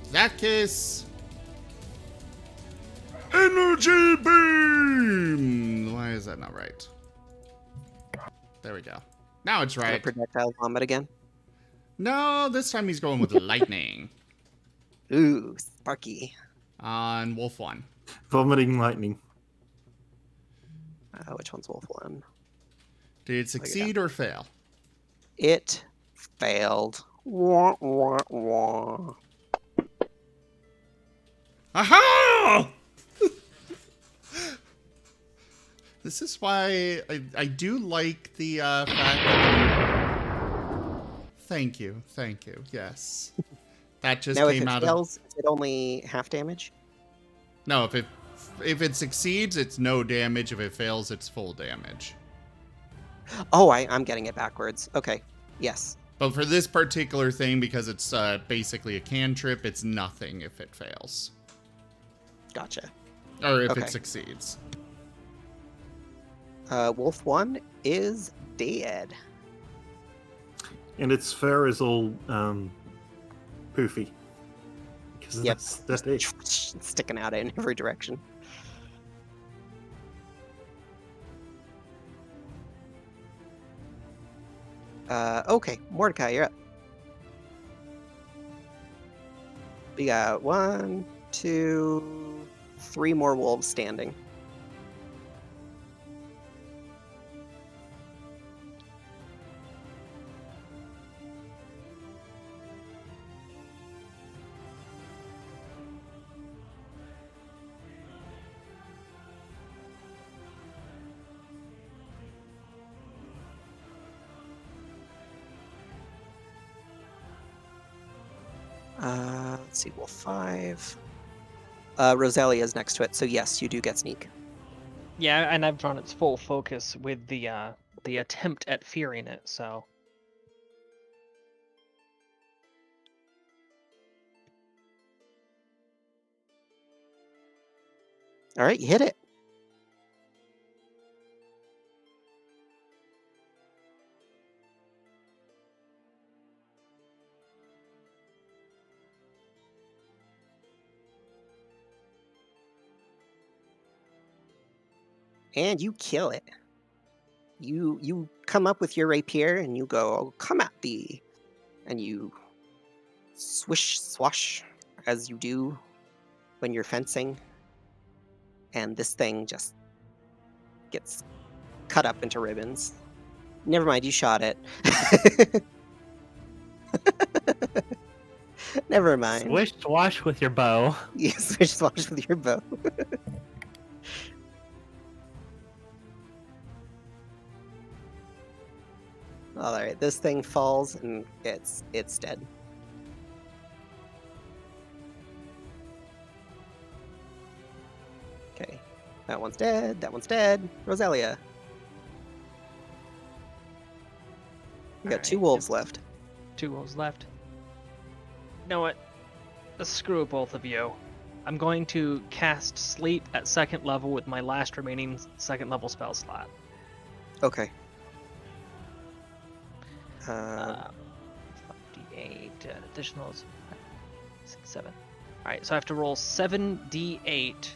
In that case... Energy beam! Why is that not right? There we go. Now it's right. Projectile vomit again? No, this time he's going with lightning. Ooh, sparky. On Wolf 1. Vomiting lightning. Which one's Wolf 1? Did it succeed or fail? It failed. Wah, wah, wah. Aha! This is why I do like the fact that... Thank you, yes. That just now, came if it out fails, is it only half damage? No, if it succeeds, it's no damage. If it fails, it's full damage. Oh, I'm getting it backwards. Okay, yes. But for this particular thing, because it's basically a cantrip, it's nothing if it fails. Gotcha. Or if Okay. it succeeds. Wolf 1 is dead. And its fur is all poofy. Yep. That's it. Sticking out in every direction. Okay, Mordecai, you're up. We got 1, 2, 3 more wolves standing. Let's see, Wolf 5. Rosalia is next to it, so yes, you do get sneak. Yeah, and I've drawn its full focus with the attempt at fearing it, so. All right, you hit it. And you kill it. You come up with your rapier and you go, "Come at thee," and you swish swash as you do when you're fencing, and this thing just gets cut up into ribbons. Never mind, you shot it. Never mind. Swish swash with your bow. You swish swash with your bow. Alright, this thing falls and it's dead. Okay. That one's dead. That one's dead. Rosalia. We got two wolves left. 2 wolves left. You know what? Screw both of you. I'm going to cast Sleep at 2nd level with my last remaining 2nd level spell slot. Okay. 5d8 additionals. 6, 7. Alright, so I have to roll 7d8,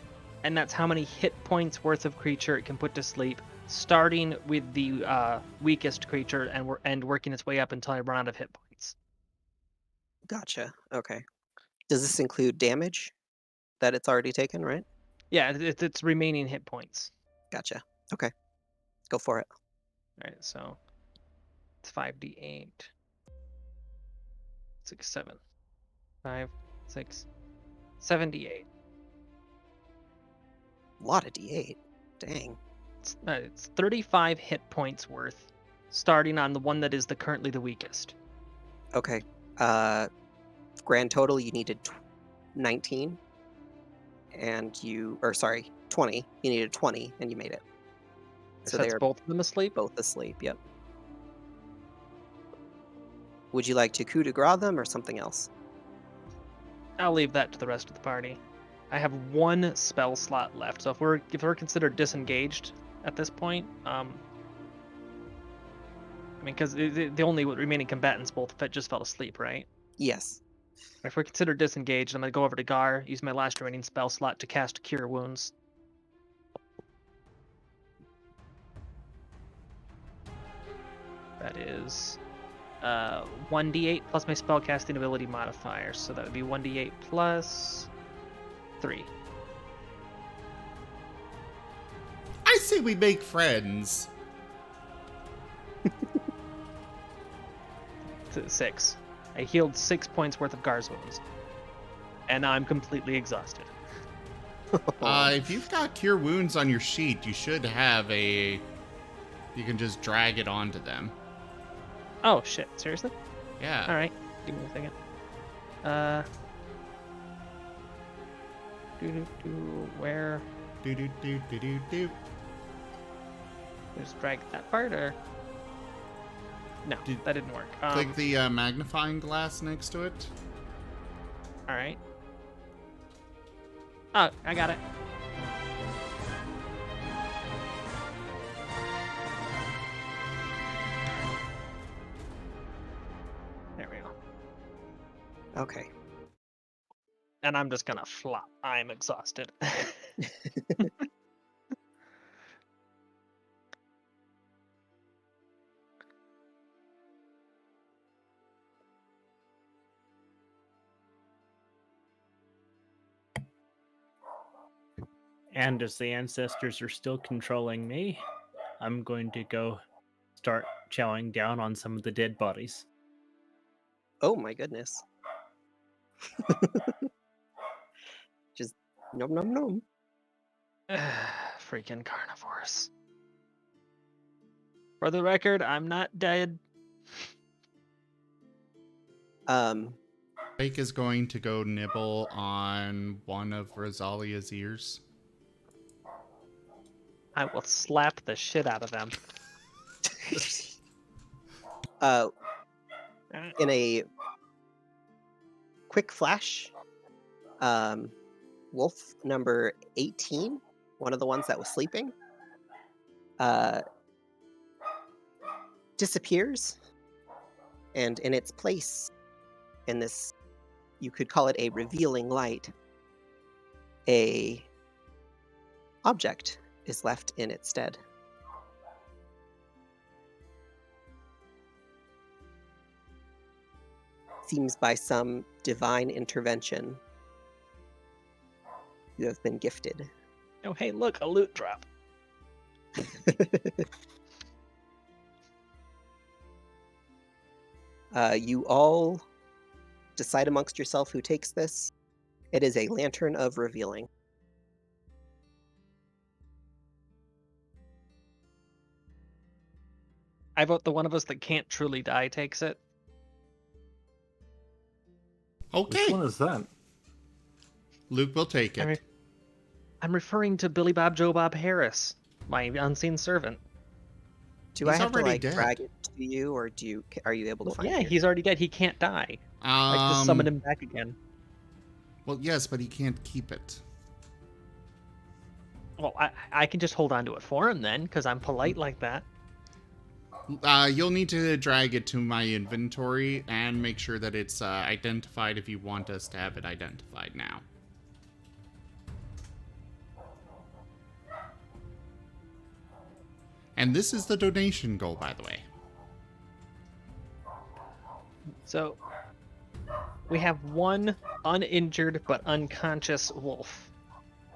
and that's how many hit points worth of creature it can put to sleep, starting with the weakest creature and working its way up until I run out of hit points. Gotcha. Okay. Does this include damage that it's already taken, right? Yeah, it's remaining hit points. Gotcha. Okay. Go for it. Alright, so it's 5d8. 6, 7. 5, 6, 7d8. A lot of D8. Dang. It's 35 hit points worth, starting on the one that is currently the weakest. Okay. Grand total, you needed 19. And 20. You needed 20, and you made it. So that's both of them asleep? Both asleep, yep. Would you like to coup de grace them or something else? I'll leave that to the rest of the party. I have 1 spell slot left, so if we're considered disengaged at this point, I mean, because the only remaining combatants both just fell asleep, right? Yes. If we're considered disengaged, I'm gonna go over to Gar, use my last remaining spell slot to cast Cure Wounds. That is 1d8 plus my spellcasting ability modifier, so that would be 1d8 plus 3. I say we make friends. 6. I healed 6 points worth of Gar's wounds. And now I'm completely exhausted. If you've got Cure Wounds on your sheet, you should have a... You can just drag it onto them. Oh, shit. Seriously? Yeah. Alright. Give me a second. Where? Do. Just drag that part, or? No, that didn't work. Click the magnifying glass next to it. Alright. Oh, I got it. There we go. Okay. And I'm just gonna flop. I'm exhausted. And as the ancestors are still controlling me, I'm going to go start chowing down on some of the dead bodies. Oh my goodness. Just nom nom nom. Freaking carnivores. For the record, I'm not dead. Drake is going to go nibble on one of Rosalia's ears. I will slap the shit out of them. In a quick flash, wolf number 18, one of the ones that was sleeping, disappears, and in its place, in this, you could call it a revealing light, a object is left in its stead. Seems by some divine intervention you have been gifted. Oh, hey, look, a loot drop. You all decide amongst yourself who takes this. It is a lantern of revealing. I vote the one of us that can't truly die takes it. Okay. Which one is that? Luke will take it. I'm referring to Billy Bob Joe Bob Harris, my unseen servant. Do I He's have to already like dead. drag it to you, or are you able to find Yeah, it? he's already dead. He can't die. I just summon him back again. Well, yes, but he can't keep it. Well, I can just hold on to it for him then, because I'm polite like that. You'll need to drag it to my inventory and make sure that it's identified if you want us to have it identified now. And this is the donation goal, by the way. So, we have one uninjured but unconscious wolf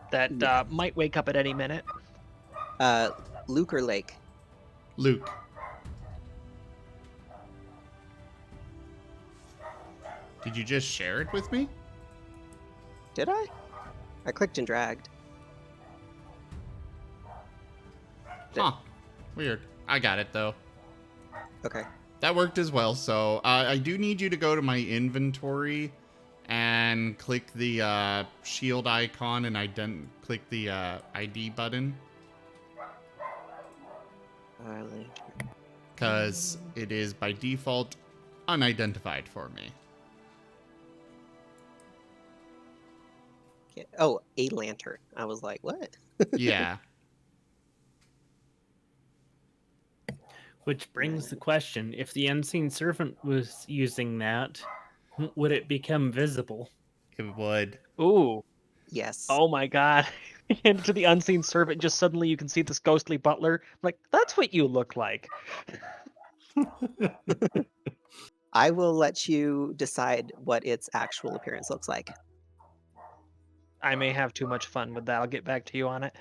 that might wake up at any minute. Luke or Lake? Luke. Did you just share it with me? Did I? I clicked and dragged. Huh. Weird. I got it, though. Okay. That worked as well, so I do need you to go to my inventory and click the shield icon and click the ID button. Because it is by default unidentified for me. Yeah. Oh, a lantern. I was like, what? Yeah. Which brings the question, if the unseen servant was using that, would it become visible? It would. Ooh. Yes. Oh my god. And to the unseen servant, just suddenly you can see this ghostly butler. Like, that's what you look like. I will let you decide what its actual appearance looks like. I may have too much fun with that. I'll get back to you on it.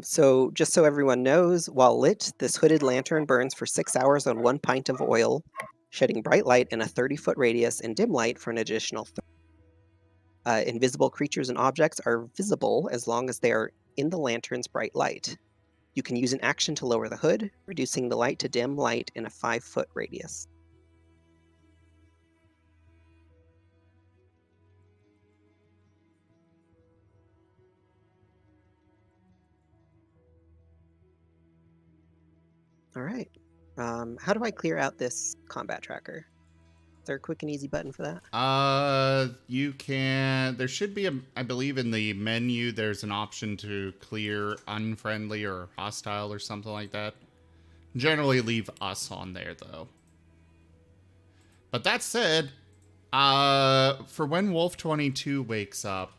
So just so everyone knows, while lit, this hooded lantern burns for 6 hours on 1 pint of oil, shedding bright light in a 30-foot radius and dim light for an additional invisible creatures and objects are visible as long as they are in the lantern's bright light. You can use an action to lower the hood, reducing the light to dim light in a 5-foot radius. All right. How do I clear out this combat tracker? Is there a quick and easy button for that? You can. There should be I believe in the menu, there's an option to clear unfriendly or hostile or something like that. Generally leave us on there, though. But that said, for when Wolf 22 wakes up,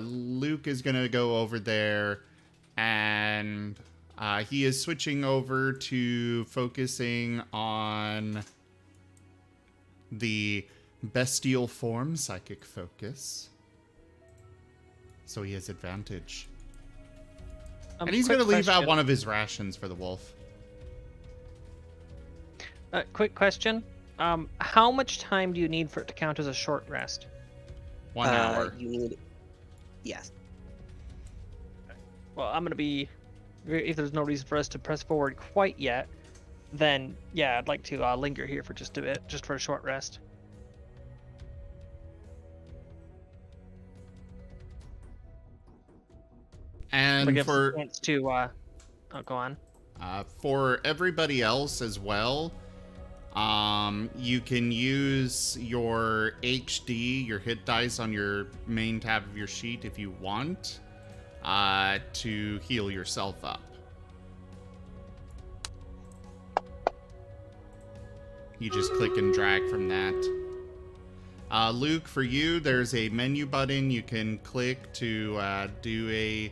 Luke is going to go over there and he is switching over to focusing on the bestial form, psychic focus. So he has advantage. And he's going to leave out one of his rations for the wolf. Quick question. How much time do you need for it to count as a short rest? 1 hour. You need... Yes. Well, I'm going to be... If there's no reason for us to press forward quite yet, then, yeah, I'd like to linger here for just a bit, just for a short rest. And for... To, go on. For everybody else as well, you can use your HD, your hit dice on your main tab of your sheet if you want, to heal yourself up. You just click and drag from that. Luke, for you, there's a menu button you can click to do a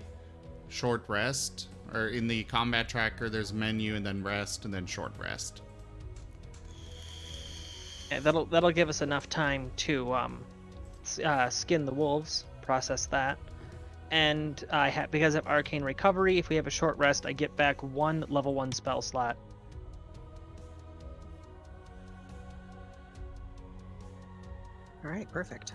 short rest. Or in the combat tracker, there's menu and then rest and then short rest. Yeah, that'll give us enough time to skin the wolves, process that, and because of arcane recovery, if we have a short rest, I get back 1 level 1 spell slot. All right, perfect.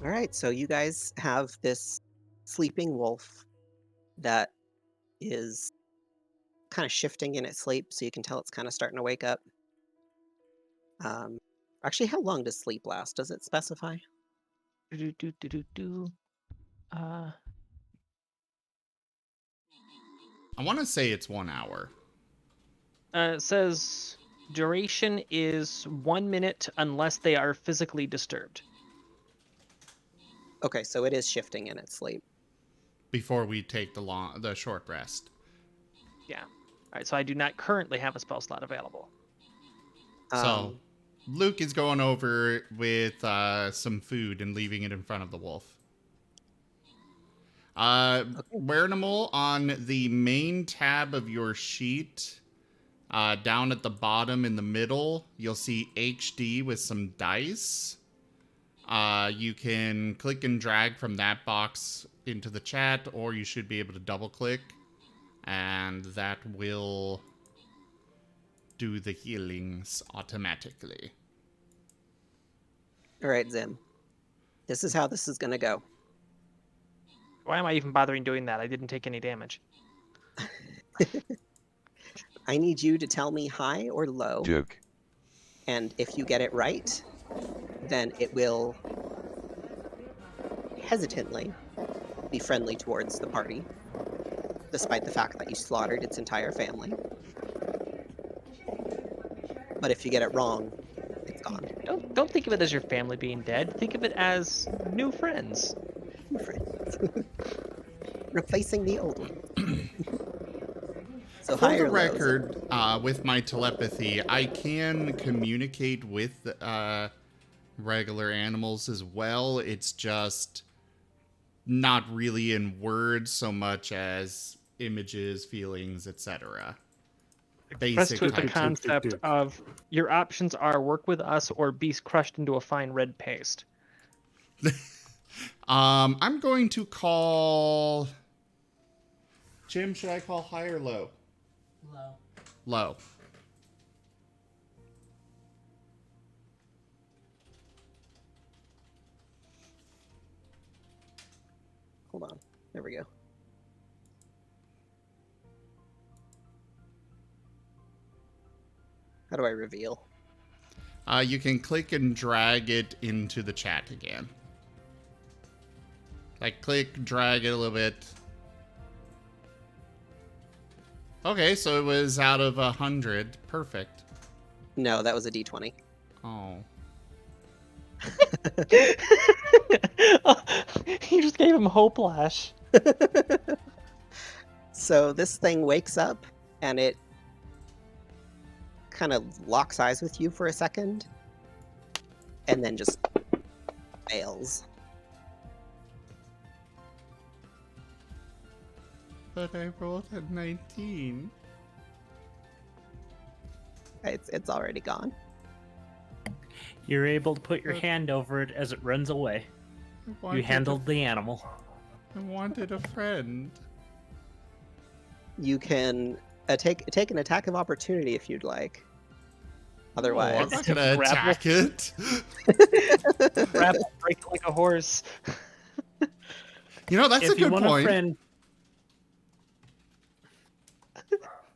All right, so you guys have this sleeping wolf that is kind of shifting in its sleep, so you can tell it's kind of starting to wake up. Actually, how long does sleep last? Does it specify? Uh, I want to say it's 1 hour. it says duration is 1 minute unless they are physically disturbed. Okay, so it is shifting in its sleep. Before we take the short rest. Yeah. All right, so I do not currently have a spell slot available. So Luke is going over with some food and leaving it in front of the wolf. Wernimal, on the main tab of your sheet, down at the bottom in the middle, you'll see HD with some dice. You can click and drag from that box into the chat, or you should be able to double click, and that will do the healings automatically. All right, Zim. This is how this is going to go. Why am I even bothering doing that? I didn't take any damage. I need you to tell me high or low. Joke. And if you get it right, then it will hesitantly be friendly towards the party, despite the fact that you slaughtered its entire family. But if you get it wrong, it's gone. Don't think of it as your family being dead. Think of it as new friends. New friends. Replacing the old one. So for high the or low, record, with my telepathy, I can communicate with regular animals as well. It's just not really in words so much as images, feelings, etc. Basic with the concept of your options are work with us or be crushed into a fine red paste. I'm going to call... Jim, should I call high or low? Low. Low. Hold on. There we go. How do I reveal? You can click and drag it into the chat again. Like, click, drag it a little bit. Okay, so it was out of 100. Perfect. No, that was a D20. Oh. You just gave him hope lash. So this thing wakes up and it kind of locks eyes with you for a second and then just fails. But I rolled a 19. It's already gone. You're able to put your hand over it as it runs away. You handled the animal. I wanted a friend. You can take an attack of opportunity if you'd like. Otherwise, I'm not gonna attack it. Grapple, break it like a horse. You know, that's If a you good want point. A friend,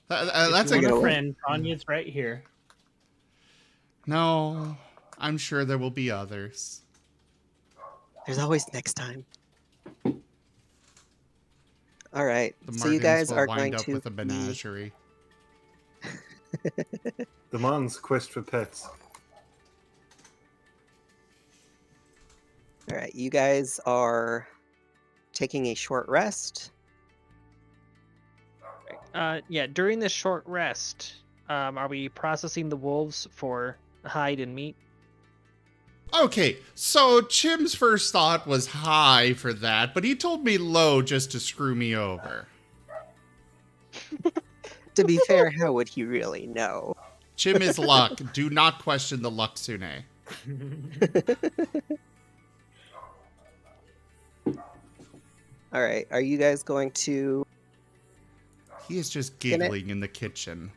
that's if a you good want a friend. Tanya's right here. No, I'm sure there will be others. there's always next time. All right, The so you Martens guys will are wind going up to with a menagerie. The Marten's quest for pets. All right, you guys are taking a short rest. Yeah, during this short rest, are we processing the wolves for hide and meat? Okay, so Chim's first thought was high for that, but he told me low just to screw me over. To be fair, how would he really know? Chim is luck. Do not question the luck, Sune. All right, are you guys going to... He is just giggling in the kitchen.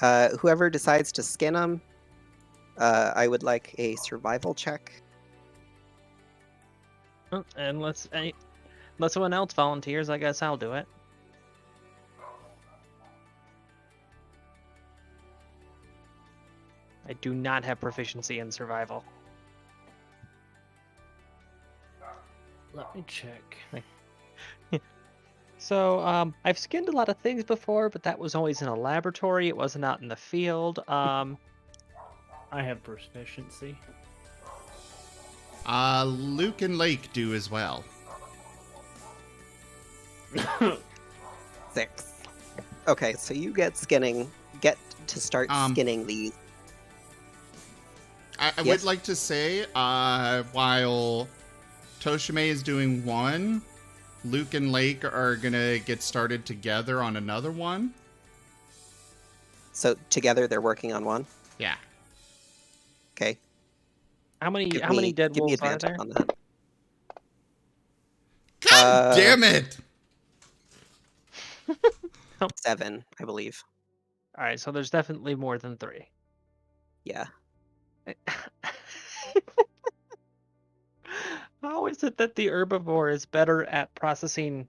Whoever decides to skin them, I would like a survival check. Oh, and unless someone else volunteers, I guess I'll do it. I do not have proficiency in survival. Let me check. So, I've skinned a lot of things before, but that was always in a laboratory. It wasn't out in the field. I have proficiency. Luke and Lake do as well. 6. Okay, so you get to start skinning these. I would like to say, while Toshime is doing one, Luke and Lake are gonna get started together on another one. So together they're working on one? Yeah. Okay. How many dead give me wolves are advantage there? on that. God damn it! 7, I believe. All right, so there's definitely more than 3. Yeah. How is it that the herbivore is better at processing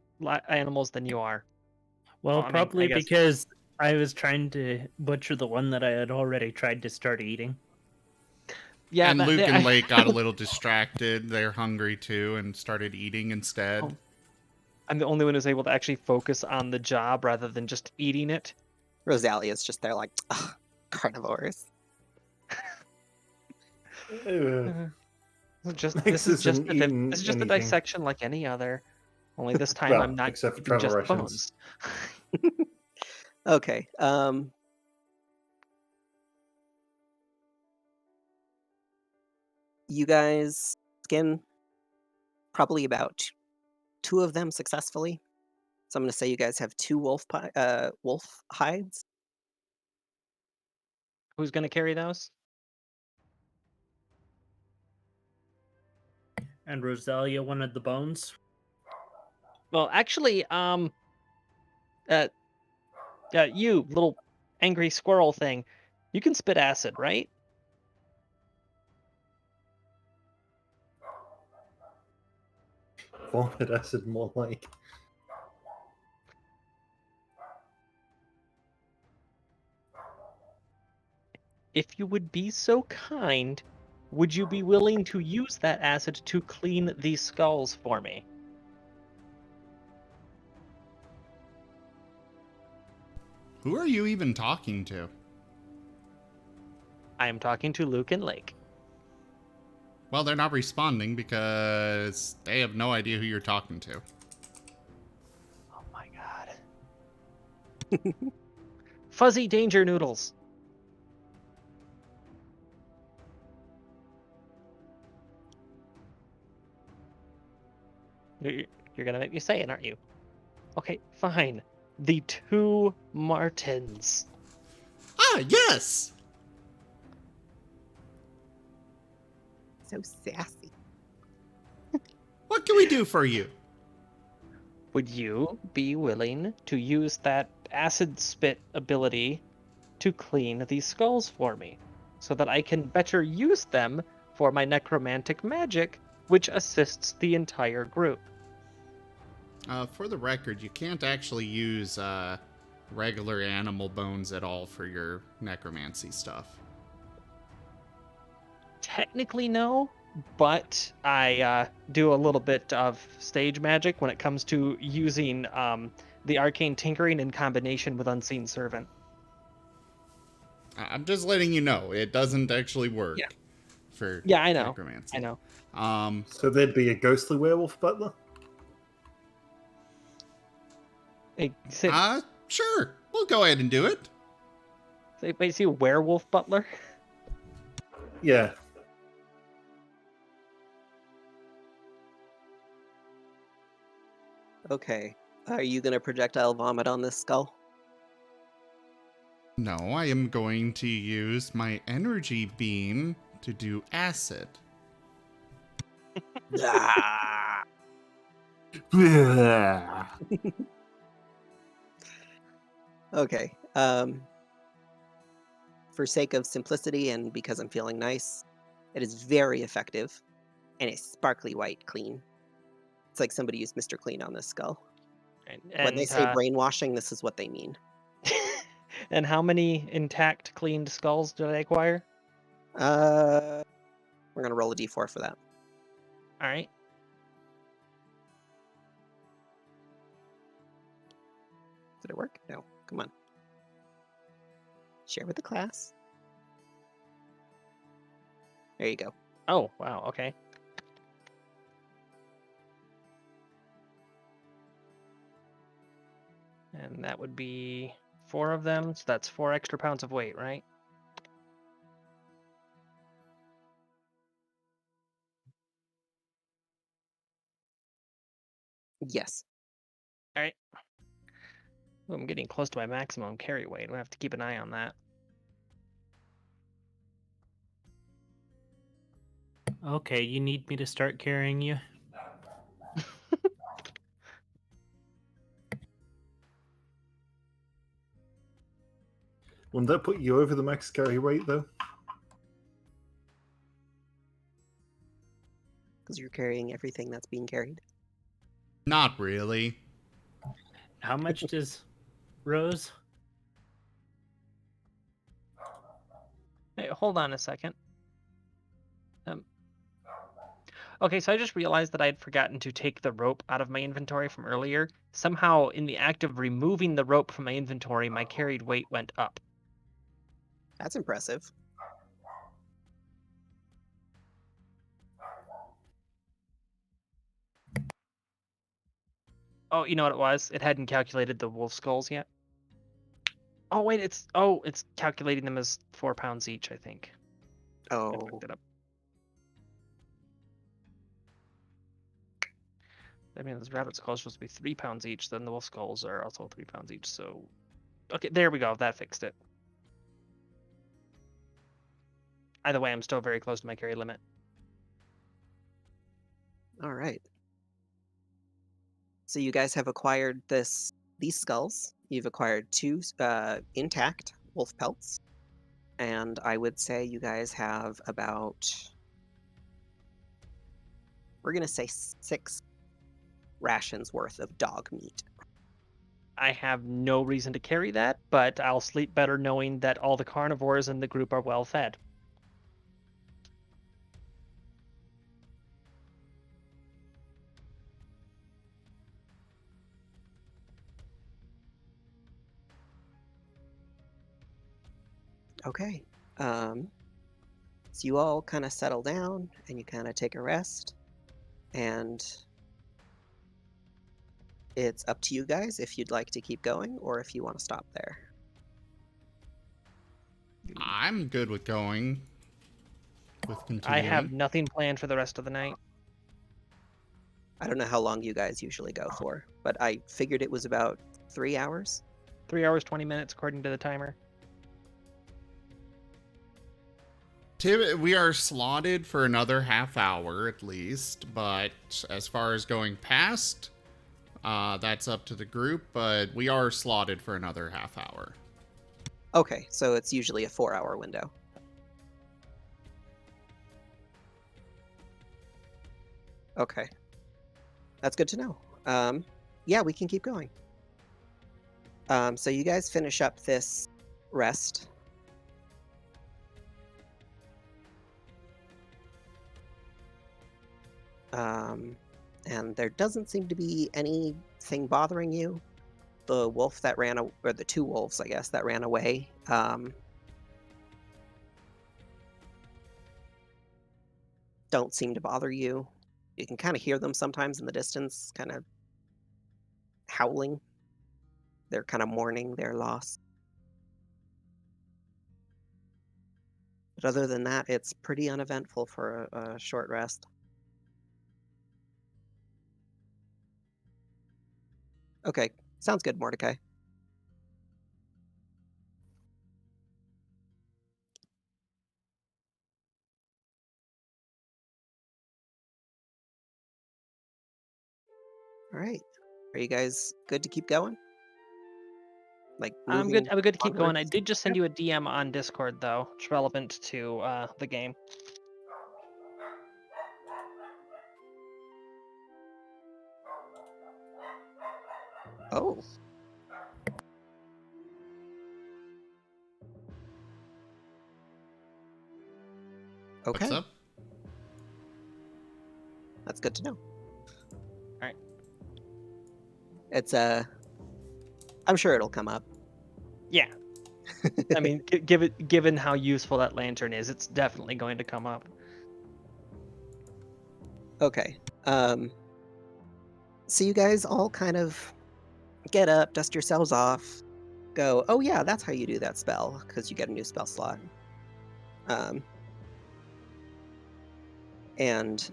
animals than you are? Well, I mean, probably I guess- because I was trying to butcher the one that I had already tried to start eating. Yeah, and Luke and Lake got a little distracted. They're hungry too and started eating instead. Oh. I'm the only one who's able to actually focus on the job rather than just eating it. Rosalia's just there like, ugh, carnivores. This is just a dissection like any other. Only this time Well, I'm not except for eating just travel bones. rations. Okay. You guys skin probably about 2 of them successfully. So I'm going to say you guys have 2 wolf hides. Who's going to carry those? And Rosalia wanted the bones. Well, actually, you little angry squirrel thing, you can spit acid, right? Vomit acid, more like. If you would be so kind, would you be willing to use that acid to clean these skulls for me? Who are you even talking to? I am talking to Luke and Lake. Well, they're not responding because they have no idea who you're talking to. Oh my god. Fuzzy danger noodles. You're gonna make me say it, aren't you? Okay, fine. The 2 Martens. Ah, yes! So sassy. What can we do for you? Would you be willing to use that acid spit ability to clean these skulls for me, so that I can better use them for my necromantic magic, which assists the entire group? For the record, you can't actually use regular animal bones at all for your necromancy stuff. Technically, no, but I do a little bit of stage magic when it comes to using the arcane tinkering in combination with Unseen Servant. I'm just letting you know, it doesn't actually work for I know. necromancy. I know. So there'd be a ghostly werewolf butler? Sure. We'll go ahead and do it. Wait, see a werewolf butler? Yeah. Okay. Are you going to projectile vomit on this skull? No, I am going to use my energy beam to do acid. Okay. for sake of simplicity and because I'm feeling nice, it is very effective, and it's sparkly white clean. It's like somebody used Mr. Clean on this skull. When they say brainwashing, this is what they mean. And how many intact, cleaned skulls did I acquire? We're gonna roll a d4 for that. All right. Did it work? No. Come on. Share with the class. There you go. Oh, wow. Okay. And that would be 4 of them, so that's 4 extra pounds of weight, right? Yes. All right. Ooh, I'm getting close to my maximum carry weight. I have to keep an eye on that. Okay, you need me to start carrying you? Wouldn't that put you over the max carry weight, though? Because you're carrying everything that's being carried. Not really. How much does Rose? Hey, hold on a second. Okay, so I just realized that I had forgotten to take the rope out of my inventory from earlier. Somehow, in the act of removing the rope from my inventory, my carried weight went up. That's impressive. Oh, you know what it was? It hadn't calculated the wolf skulls yet. Oh wait, it's calculating them as 4 pounds each, I think. Oh. I fucked it up. I mean, this rabbit skull is supposed to be 3 pounds each. Then the wolf skulls are also 3 pounds each. So, okay, there we go. That fixed it. Either way, I'm still very close to my carry limit. All right. So you guys have acquired these skulls. You've acquired 2 intact wolf pelts, and I would say you guys have about, we're gonna say 6 rations worth of dog meat. I have no reason to carry that, but I'll sleep better knowing that all the carnivores in the group are well fed. Okay. So you all kind of settle down and you kind of take a rest, and it's up to you guys if you'd like to keep going or if you want to stop there. I'm good with going. With continuing. I have nothing planned for the rest of the night. I don't know how long you guys usually go for, but I figured it was about 3 hours. 3 hours, 20 minutes, according to the timer. We are slotted for another half hour at least, but as far as going past, that's up to the group, but we are slotted for another half hour. Okay, so it's usually a 4-hour window. Okay. That's good to know. Yeah, we can keep going. So you guys finish up this rest. And there doesn't seem to be anything bothering you. The wolf that ran, or the 2 wolves, I guess, that ran away, don't seem to bother you. You can kind of hear them sometimes in the distance, kind of howling. They're kind of mourning their loss. But other than that, it's pretty uneventful for a short rest. Okay, sounds good, Mordecai. All right. Are you guys good to keep going? Like I'm good. moving I'm good to keep going. I onwards? did just send you a DM on Discord though. It's relevant to the game. Oh. Okay. What's up? That's good to know. Alright. It's I'm sure it'll come up. Yeah. I mean, given how useful that lantern is, it's definitely going to come up. Okay. So you guys all kind of get up, dust yourselves off, go, oh yeah, that's how you do that spell, because you get a new spell slot. And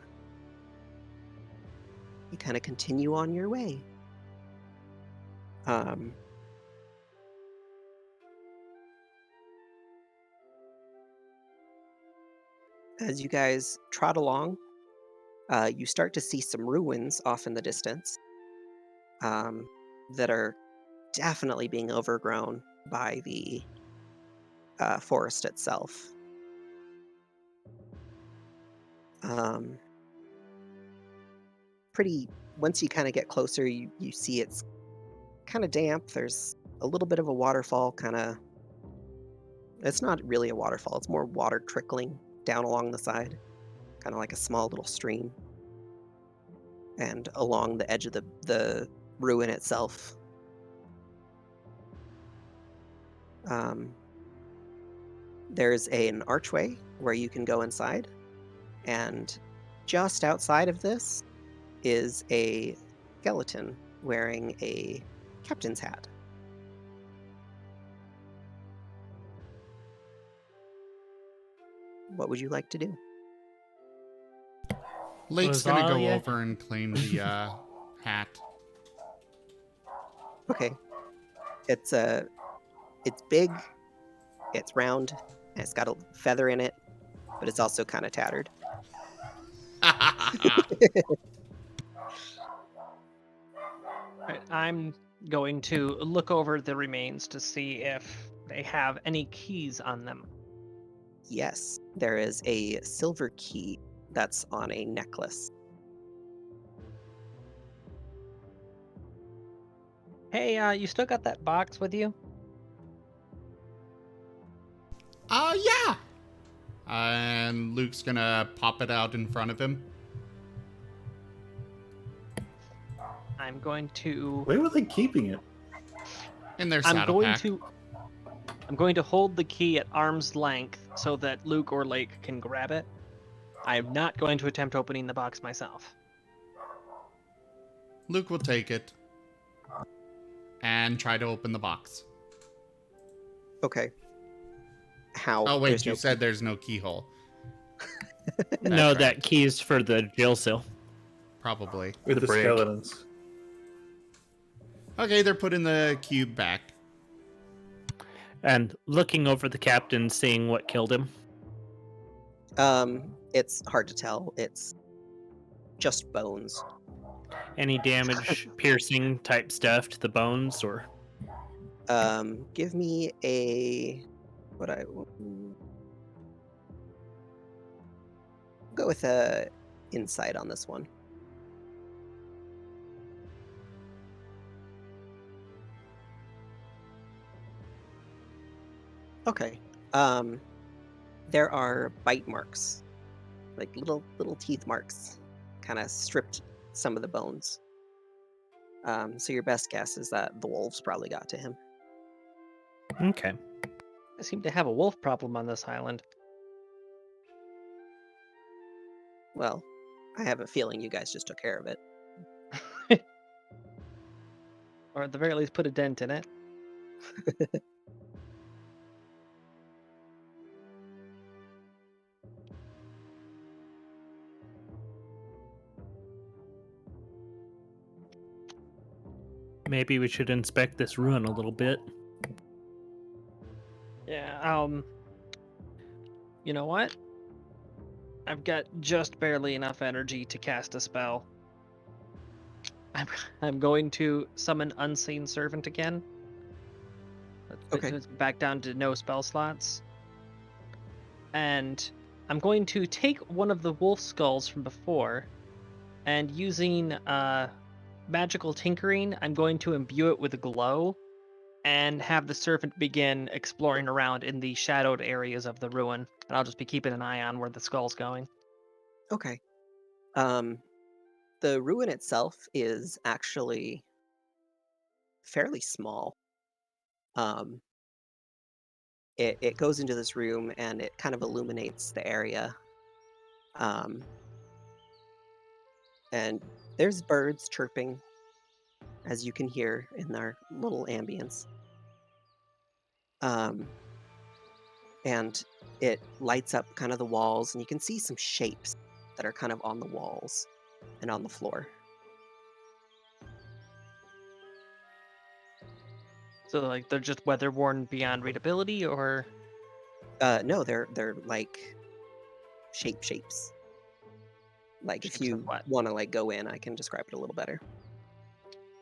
you kind of continue on your way. As you guys trot along, you start to see some ruins off in the distance that are definitely being overgrown by the forest itself. Once you kind of get closer, you see it's kind of damp. There's a little bit of a waterfall it's not really a waterfall, it's more water trickling down along the side, kind of like a small little stream. And along the edge of the ruin itself, there's an archway where you can go inside, and just outside of this is a skeleton wearing a captain's hat. What would you like to do? Lake's gonna go Rosalia? over and claim the hat. Okay. It's big, it's round, and it's got a feather in it, but it's also kind of tattered. Right, I'm going to look over the remains to see if they have any keys on them. Yes, there is a silver key that's on a necklace. Hey, you still got that box with you? Yeah! And Luke's gonna pop it out in front of him. I'm going to. Where were they keeping it? In their I'm saddle going pack. I'm going to hold the key at arm's length so that Luke or Lake can grab it. I am not going to attempt opening the box myself. Luke will take it and try to open the box. Okay. How? Oh wait, There's you no said there's no keyhole. No, right. that key's for the jail cell. Probably. With the skeletons. Okay, they're putting the cube back. And looking over the captain, seeing what killed him. It's hard to tell. It's just bones. Any damage, piercing type stuff to the bones, or? Give me a go with a insight on this one. Okay. There are bite marks, like little teeth marks, kind of stripped some of the bones. So your best guess is that the wolves probably got to him. Okay. I seem to have a wolf problem on this island. Well, I have a feeling you guys just took care of it. Or at the very least put a dent in it. Maybe we should inspect this ruin a little bit. Yeah, you know what? I've got just barely enough energy to cast a spell. I'm going to summon Unseen Servant again. Okay. It's back down to no spell slots. And I'm going to take one of the wolf skulls from before, and using magical tinkering, I'm going to imbue it with a glow, and have the servant begin exploring around in the shadowed areas of the ruin. And I'll just be keeping an eye on where the skull's going. Okay. The ruin itself is actually fairly small. It goes into this room and it kind of illuminates the area. And there's birds chirping, as you can hear in their little ambience. And it lights up kind of the walls, and you can see some shapes that are kind of on the walls and on the floor. So, like, they're just weather worn beyond readability, or? No, they're like shapes. Like, if Shapes of you what? want to like go in, I can describe it a little better.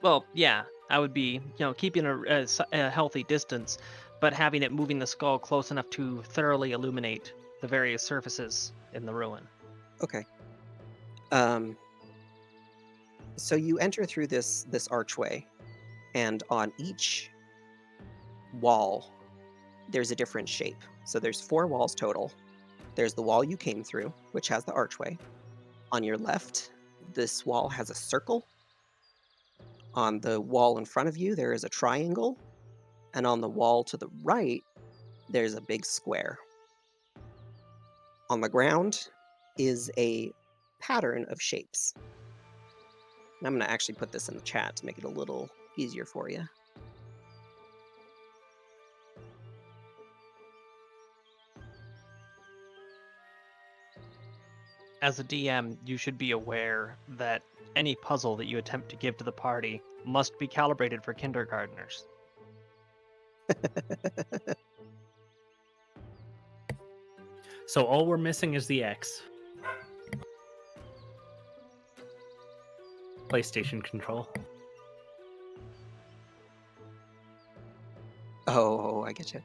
Well, yeah, I would be, keeping a healthy distance, but having it moving the skull close enough to thoroughly illuminate the various surfaces in the ruin. Okay. So you enter through this archway, and on each wall, there's a different shape. So there's 4 walls total. There's the wall you came through, which has the archway. On your left, this wall has a circle. On the wall in front of you, there is a triangle. And on the wall to the right, there's a big square. On the ground is a pattern of shapes. And I'm going to actually put this in the chat to make it a little easier for you. As a DM, you should be aware that any puzzle that you attempt to give to the party must be calibrated for kindergartners. So all we're missing is the X. PlayStation control. Oh, I get you.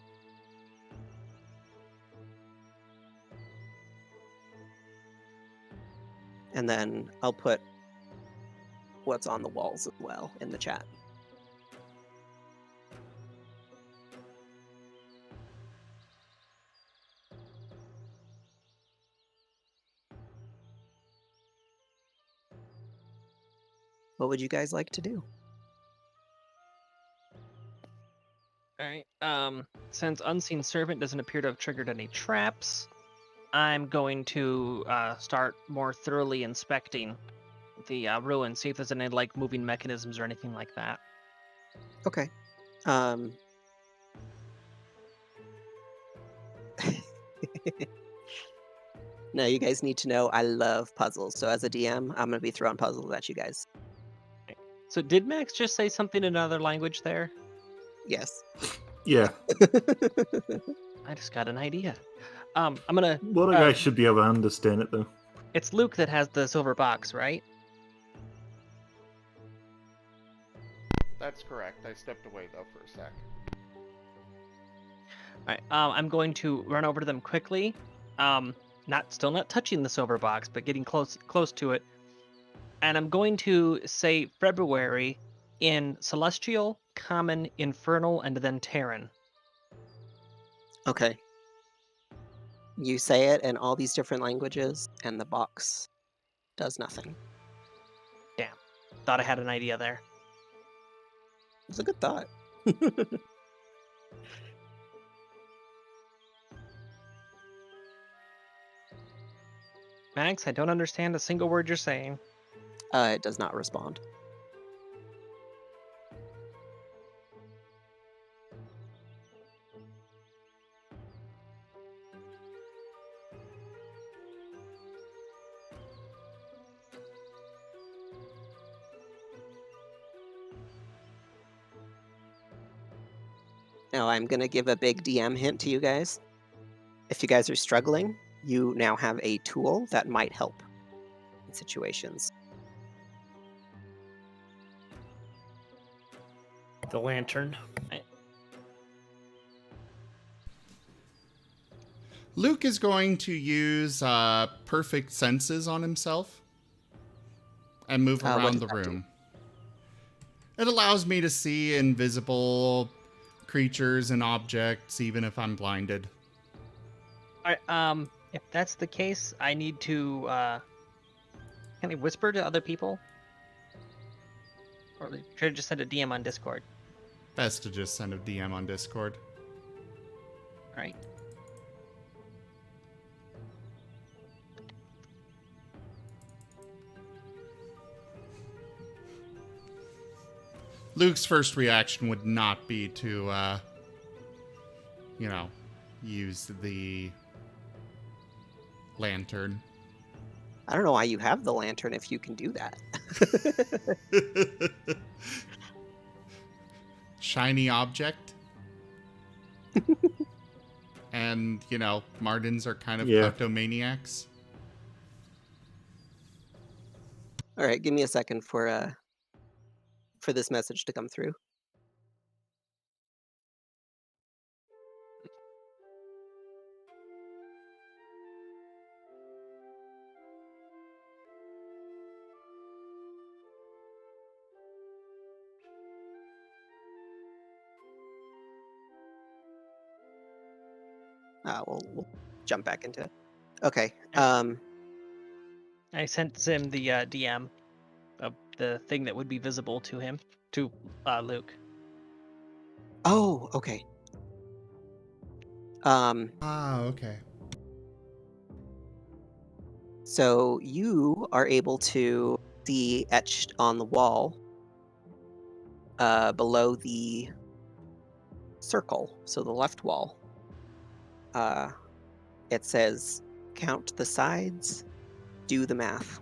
And then I'll put what's on the walls as well in the chat. What would you guys like to do? Alright, since Unseen Servant doesn't appear to have triggered any traps, I'm going to start more thoroughly inspecting the ruin, see if there's any, like, moving mechanisms or anything like that. Okay. Now, you guys need to know I love puzzles. So as a DM, I'm going to be throwing puzzles at you guys. So did Max just say something in another language there? Yes. Yeah. I just got an idea. I'm gonna... A lot of guys should be able to understand it, though. It's Luke that has the silver box, right? That's correct. I stepped away, though, for a sec. Alright, I'm going to run over to them quickly. Still not touching the silver box, but getting close to it. And I'm going to say February in Celestial, Common, Infernal, and then Terran. Okay. You say it in all these different languages, and the box does nothing. Damn. Thought I had an idea there. It's a good thought. Max, I don't understand a single word you're saying. It does not respond. Now, I'm going to give a big DM hint to you guys. If you guys are struggling, you now have a tool that might help in situations. The lantern. Luke is going to use perfect senses on himself and move What around does the that do? room. It allows me to see invisible creatures and objects, even if I'm blinded. Alright, if that's the case, I need to, can I whisper to other people? Or should I just send a DM on Discord? Best to just send a DM on Discord. Alright. Luke's first reaction would not be to, use the lantern. I don't know why you have the lantern if you can do that. Shiny object. And, Martens are kind of kleptomaniacs. All right, give me a second for this message to come through. We'll jump back into it. Okay. I sent him the DM of the thing that would be visible to him, to Luke. Oh, okay. Okay. So you are able to see etched on the wall below the circle, so the left wall. It says, count the sides, do the math.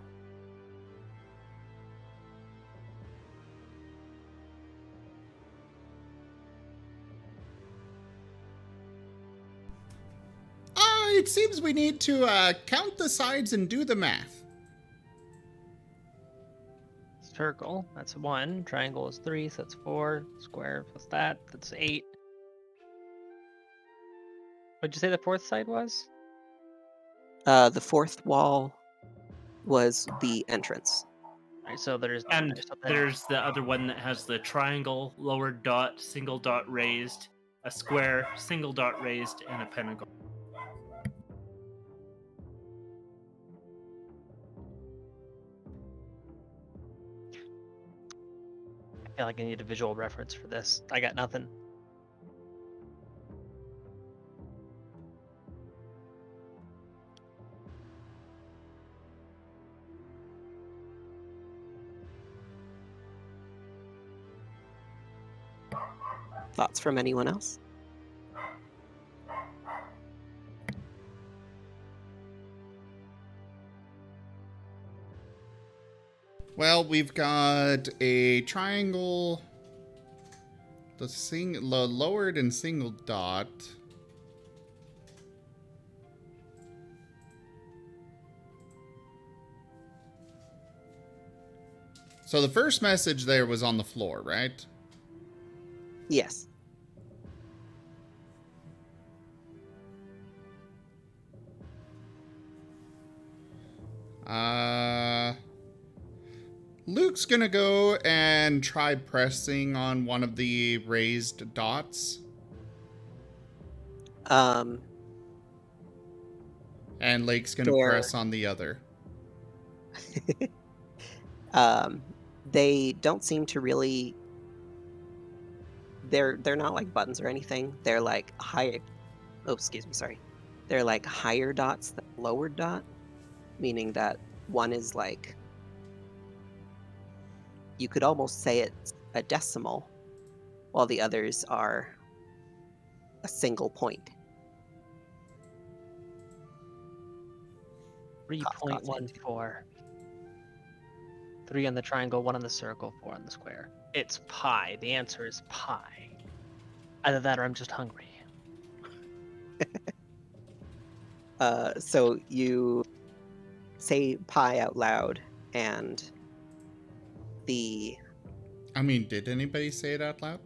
It seems we need to count the sides and do the math. Circle, that's 1. Triangle is 3, so that's 4. Square plus that's 8. What'd you say the fourth side was? The fourth wall was the entrance. Alright, so there's... And there's the other one that has the triangle, lower dot, single dot raised, a square, single dot raised, and a pentagon. I feel like I need a visual reference for this. I got nothing. Thoughts from anyone else? Well, we've got a triangle, the lowered and single dot. So the first message there was on the floor, right? Yes. Luke's gonna go and try pressing on one of the raised dots. And Lake's gonna press on the other. They don't seem to really... They're not like buttons or anything. They're like higher... Oh, excuse me, sorry. They're like higher dots than lower dot, meaning that one is like... You could almost say it's a decimal, while the others are a single point. 3.14. 3 on the triangle, 1 on the circle, 4 on the square. It's pi. The answer is pi. Either that or I'm just hungry. So you say pi out loud, and I mean, did anybody say it out loud?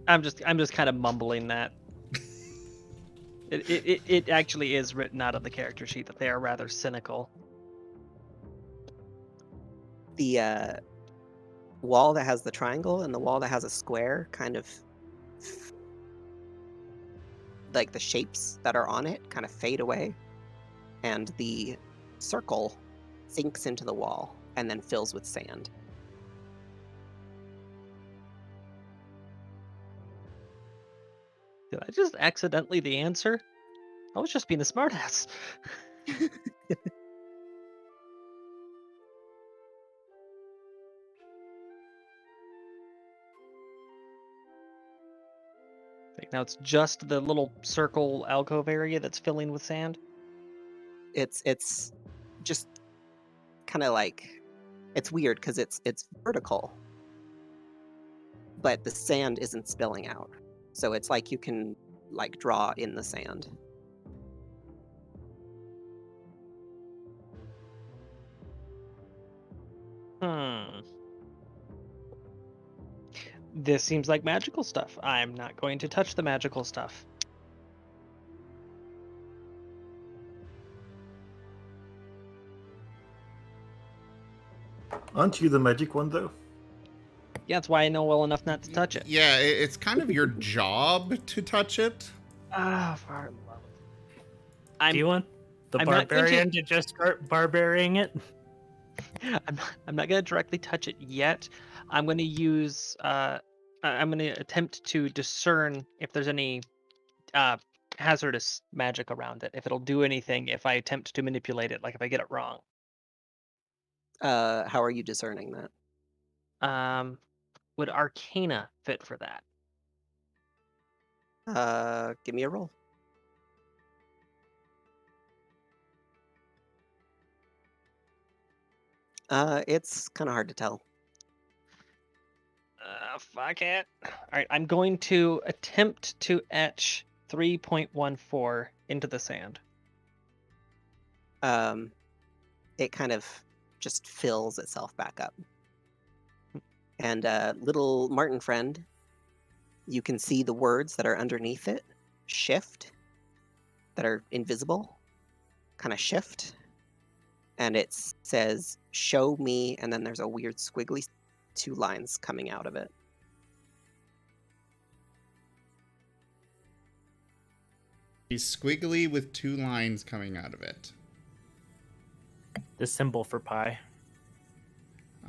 I'm just kind of mumbling that. It actually is written out of the character sheet that they are rather cynical. The wall that has the triangle and the wall that has a square kind of like the shapes that are on it kind of fade away, and the circle sinks into the wall and then fills with sand. Did I just accidentally the answer? I was just being a smartass. Now it's just the little circle alcove area that's filling with sand. It's just kind of like, it's weird because it's vertical, but the sand isn't spilling out. So it's like you can like draw in the sand. This seems like magical stuff. I'm not going to touch the magical stuff. Aren't you the magic one, though? Yeah, that's why I know well enough not to touch it. Yeah, it's kind of your job to touch it. Far. Do you want the I'm not going barbarian to just start barbarian it? I'm not going to directly touch it yet. I'm going to use. I'm going to attempt to discern if there's any hazardous magic around it. If it'll do anything if I attempt to manipulate it, like if I get it wrong. How are you discerning that? Would Arcana fit for that? Give me a roll. It's kind of hard to tell. Fuck it. All right, I'm going to attempt to etch 3.14 into the sand. It kind of just fills itself back up. And little Marten friend, you can see the words that are underneath it shift, that are invisible, kind of shift. And it says, "Show me," and then there's a weird squiggly 2 lines coming out of it. He's squiggly with 2 lines coming out of it. The symbol for pi.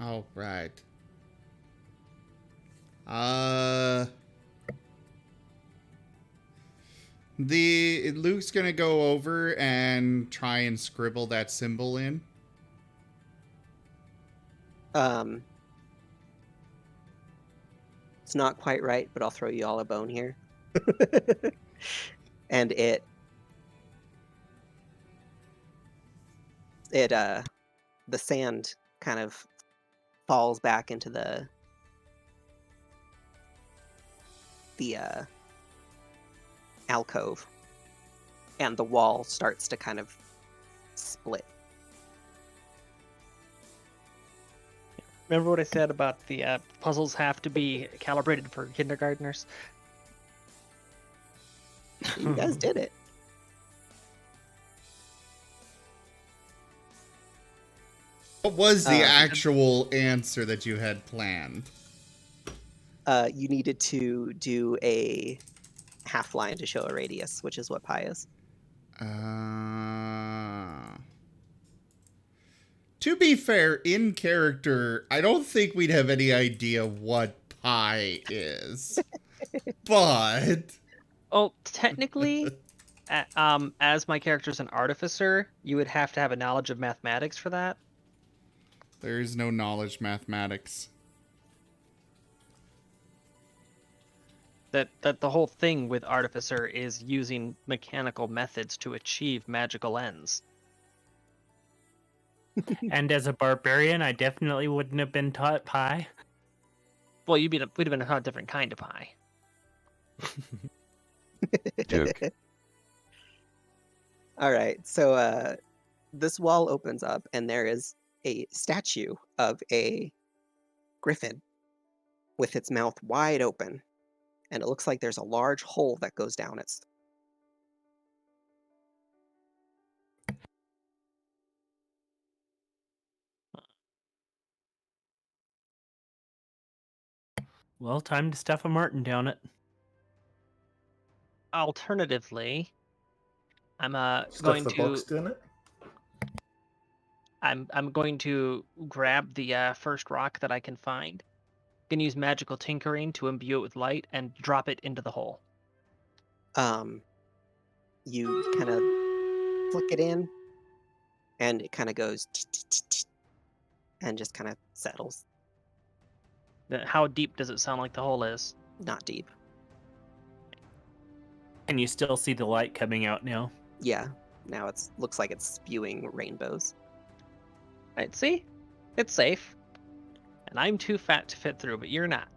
Oh, right. Luke's gonna go over and try and scribble that symbol in. It's not quite right, but I'll throw you all a bone here. And the sand kind of falls back into the alcove, and the wall starts to kind of split. Remember what I said about the puzzles have to be calibrated for kindergartners? You guys did it. What was the actual answer that you had planned? You needed to do a half line to show a radius, which is what pi is. To be fair, in character, I don't think we'd have any idea what pi is. But... Oh, technically, as my character's an artificer, you would have to have a knowledge of mathematics for that. There is no knowledge mathematics. That the whole thing with artificer is using mechanical methods to achieve magical ends. And as a barbarian, I definitely wouldn't have been taught pi. Well, we'd have been taught a different kind of pi. All right, so this wall opens up, and there is a statue of a griffin with its mouth wide open, and it looks like there's a large hole that goes down its. Well, time to stuff a Marten down it. Alternatively, I'm Stuff going the to box in it. I'm going to grab the first rock that I can find. Can use magical tinkering to imbue it with light and drop it into the hole. You kind of flick it in, and it kind of goes and just kind of settles. How deep does it sound like the hole is? Not deep. And you still see the light coming out now. Yeah. Now looks like it's spewing rainbows. Right, see? It's safe. And I'm too fat to fit through, but you're not.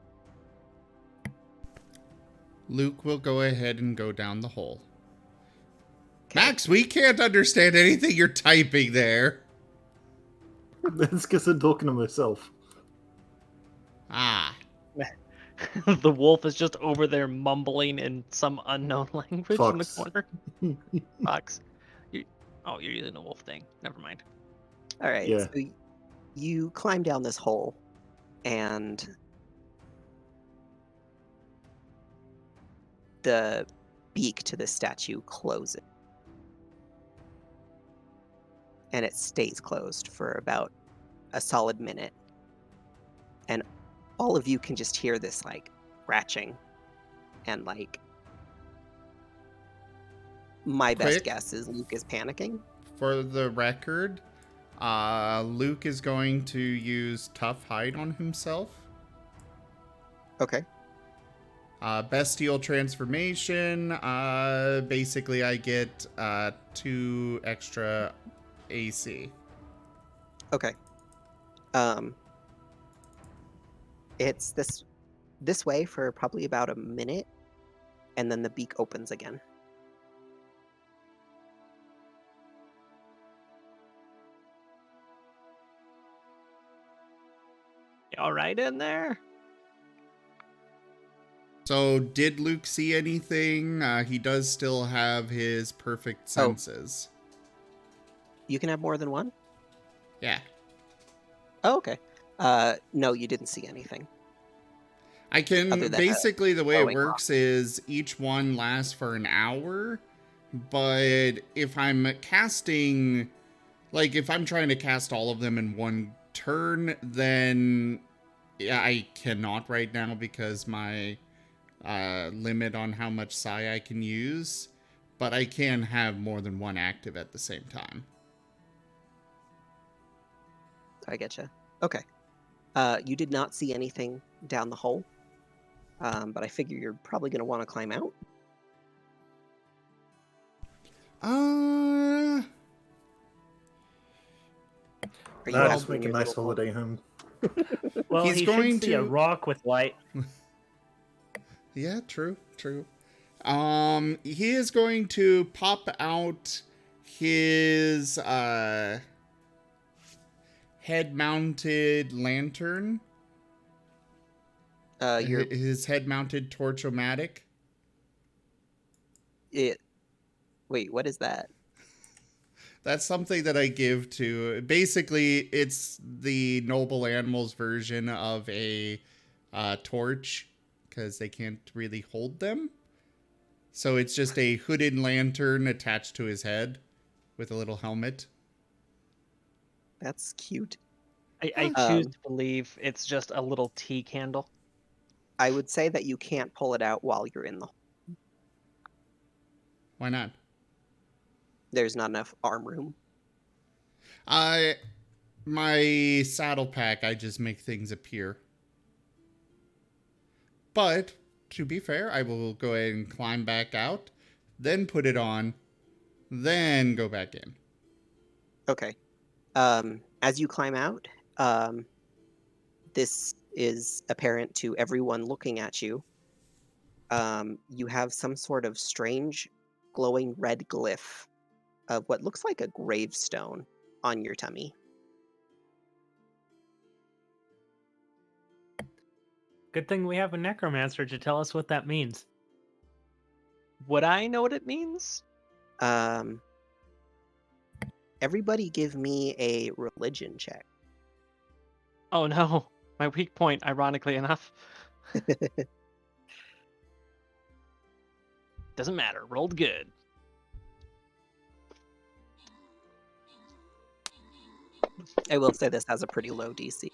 Luke will go ahead and go down the hole. Max, we can't understand anything you're typing there. That's because I'm talking to myself. Ah. The wolf is just over there mumbling in some unknown language in the corner. Fox. You're using a wolf thing. Never mind. All right. Yeah. So you climb down this hole, and the beak to the statue closes. And it stays closed for about a solid minute. And all of you can just hear this, like, scratching. And, like, my best Quick. guess is Luke is panicking. For the record, Luke is going to use Tough Hide on himself. Okay. Bestial Transformation. Basically, I get 2 extra AC. Okay. It's this way for probably about a minute, and then the beak opens again. You all right in there? So, did Luke see anything? He does still have his perfect senses. You can have more than one? Yeah. Oh, okay. No, you didn't see anything. I can, Other than basically the way it glowing works is each one lasts for an hour, but if I'm casting, like if I'm trying to cast all of them in one turn, then yeah, I cannot right now because my limit on how much psi I can use, but I can have more than one active at the same time. I getcha. Okay. You did not see anything down the hole, but I figure you're probably going to want to climb out. Nah, just make a your nice little holiday home. Well, He's he going should see a to- rock with light. Yeah, true. He is going to pop out his head-mounted lantern. His head-mounted torch-o-matic. Wait, what is that? That's something that I give to... Basically, it's the noble animals version of a torch, because they can't really hold them. So it's just a hooded lantern attached to his head with a little helmet. That's cute. I choose to believe it's just a little tea candle. I would say that you can't pull it out while you're in the hole. Why not? There's not enough arm room. My saddle pack, I just make things appear. But, to be fair, I will go ahead and climb back out, then put it on, then go back in. Okay. As you climb out, this is apparent to everyone looking at you. You have some sort of strange glowing red glyph of what looks like a gravestone on your tummy. Good thing we have a necromancer to tell us what that means. Would I know what it means? Everybody give me a religion check. Oh no, my weak point, ironically enough. Doesn't matter. Rolled good. I will say this has a pretty low DC.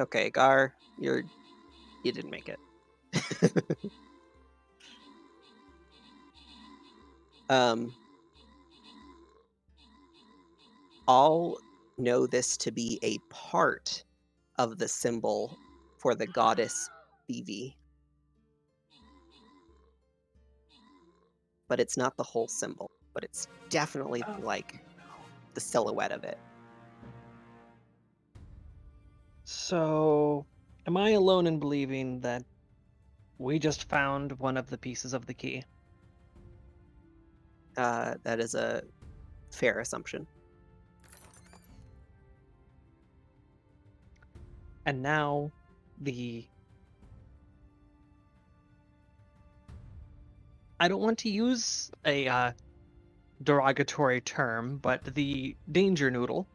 Okay, Gar, you didn't make it. All know this to be a part of the symbol for the goddess Vivi. But it's not the whole symbol, but it's definitely like the silhouette of it. So, am I alone in believing that we just found one of the pieces of the key? That is a fair assumption. And now I don't want to use a derogatory term, but the danger noodle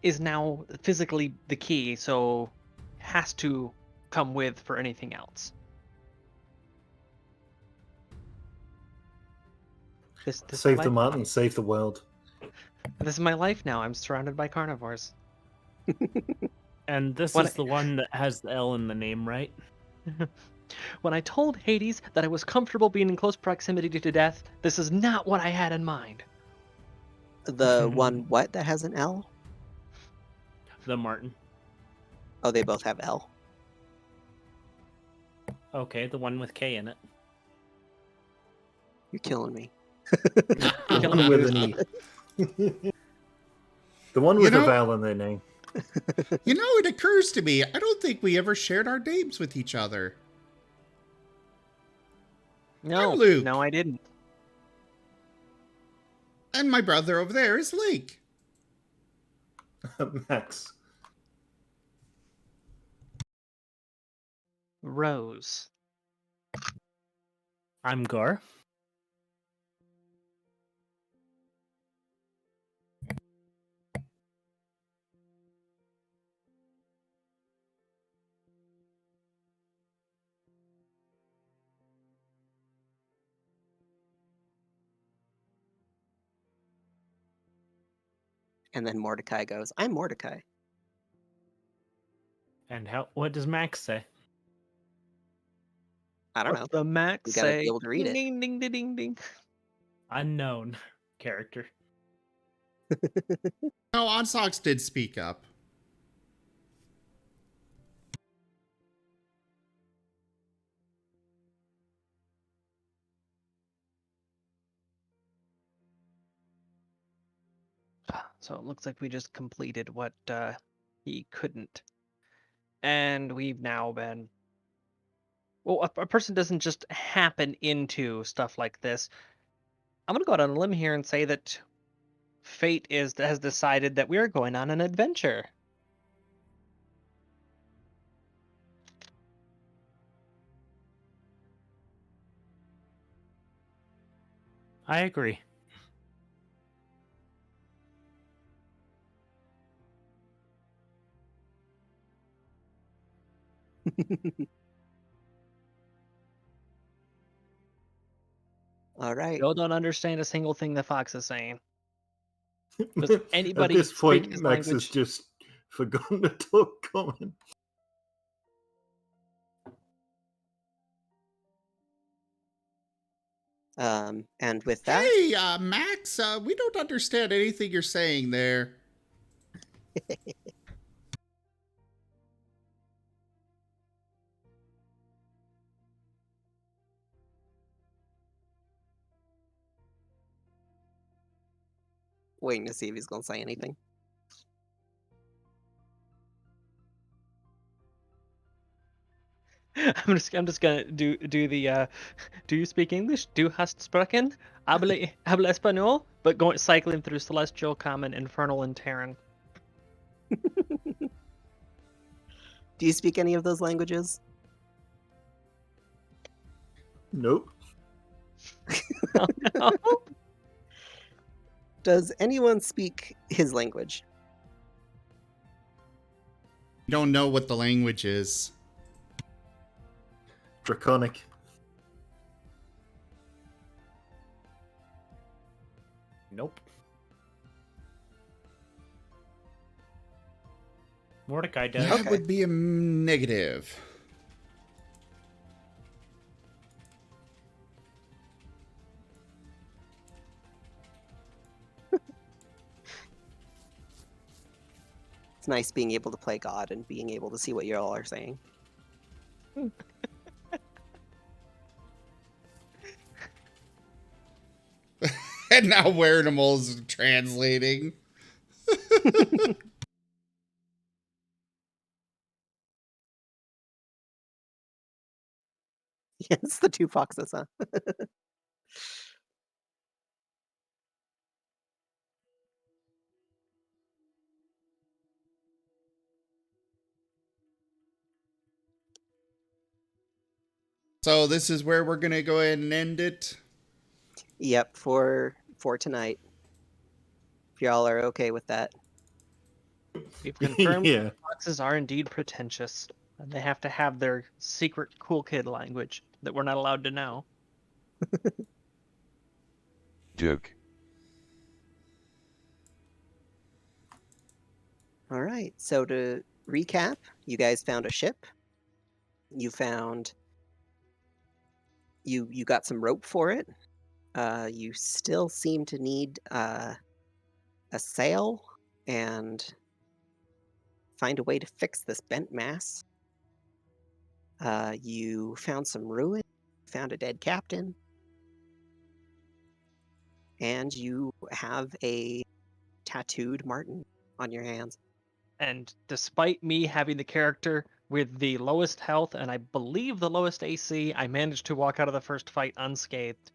is now physically the key, so has to come with for anything else. This Save the Marten, save the world. This is my life now. I'm surrounded by carnivores. And this is the one that has the L in the name, right? When I told Hades that I was comfortable being in close proximity to death, this is not what I had in mind. The one what that has an L? The Marten. Oh, they both have L. Okay, the one with K in it. You're killing me. The one with an E. The one with a vowel in their name. You know, it occurs to me, I don't think we ever shared our names with each other. No, I'm Luke. No, I didn't. And my brother over there is Link. Max. Rose. I'm Gar. And then Mordecai goes, I'm Mordecai. And what does Max say? I don't know. The Max You gotta say, be able to read it. ding, ding, ding, ding, ding. Unknown character. No, Onsox did speak up. So it looks like we just completed what he couldn't. And we've now been... Well, a person doesn't just happen into stuff like this. I'm going to go out on a limb here and say that fate has decided that we are going on an adventure. I agree. All right. Still don't understand a single thing the Fox is saying. Does anybody At this point, speak his Max language? has just forgotten to talk common. And with that, Hey, Max, we don't understand anything you're saying there. waiting to see if he's gonna say anything. I'm just gonna do the do you speak English? Du hast sprechen? Habla español? But going cycling through Celestial, Common, Infernal, and Terran. Do you speak any of those languages? Nope. Oh, no. Does anyone speak his language? Don't know what the language is. Draconic. Nope. Mordecai does. That would be a negative. It's nice being able to play God and being able to see what you all are saying. And now Werenimal's translating. Yes, the two foxes, huh? So this is where we're gonna go ahead and end it. Yep, for tonight. If y'all are okay with that. We've confirmed Yeah. that foxes are indeed pretentious, and they have to have their secret cool kid language that we're not allowed to know. Joke. All right. So to recap, you guys found a ship. You found you got some rope for it. You still seem to need a sail and find a way to fix this bent mast. You found some ruin, found a dead captain, and you have a tattooed Marten on your hands. And despite me having the character with the lowest health and I believe the lowest AC, I managed to walk out of the first fight unscathed.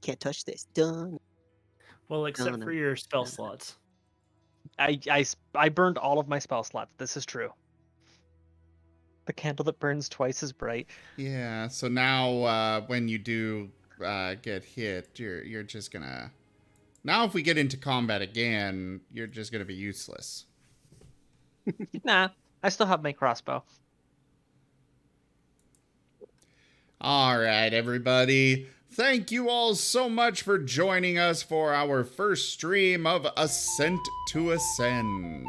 Can't touch this. Done. Well, except no. for your spell slots. I burned all of my spell slots. This is true. The candle that burns twice as bright. Yeah. So now, when you do get hit, you're just gonna. Now, if we get into combat again, you're just gonna be useless. Nah, I still have my crossbow. All right, everybody. Thank you all so much for joining us for our first stream of Ascent to Ascend.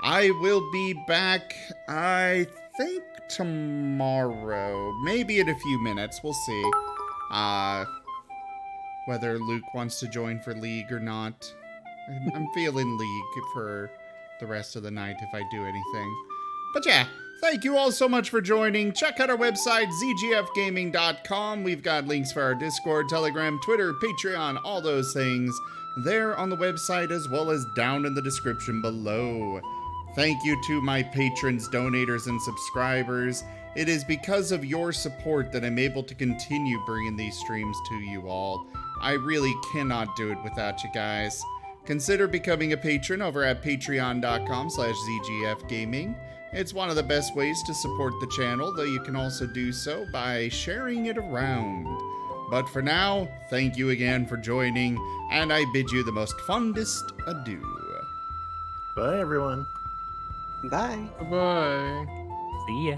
I will be back, I think, tomorrow. Maybe in a few minutes. We'll see. Whether Luke wants to join for League or not. I'm feeling League for the rest of the night if I do anything. But yeah, thank you all so much for joining. Check out our website, zgfgaming.com. We've got links for our Discord, Telegram, Twitter, Patreon, all those things there on the website as well as down in the description below. Thank you to my patrons, donators, and subscribers. It is because of your support that I'm able to continue bringing these streams to you all. I really cannot do it without you guys. Consider becoming a patron over at patreon.com/zgfgaming. It's one of the best ways to support the channel, though you can also do so by sharing it around. But for now, thank you again for joining, and I bid you the most fondest adieu. Bye, everyone. Bye. Bye. See ya.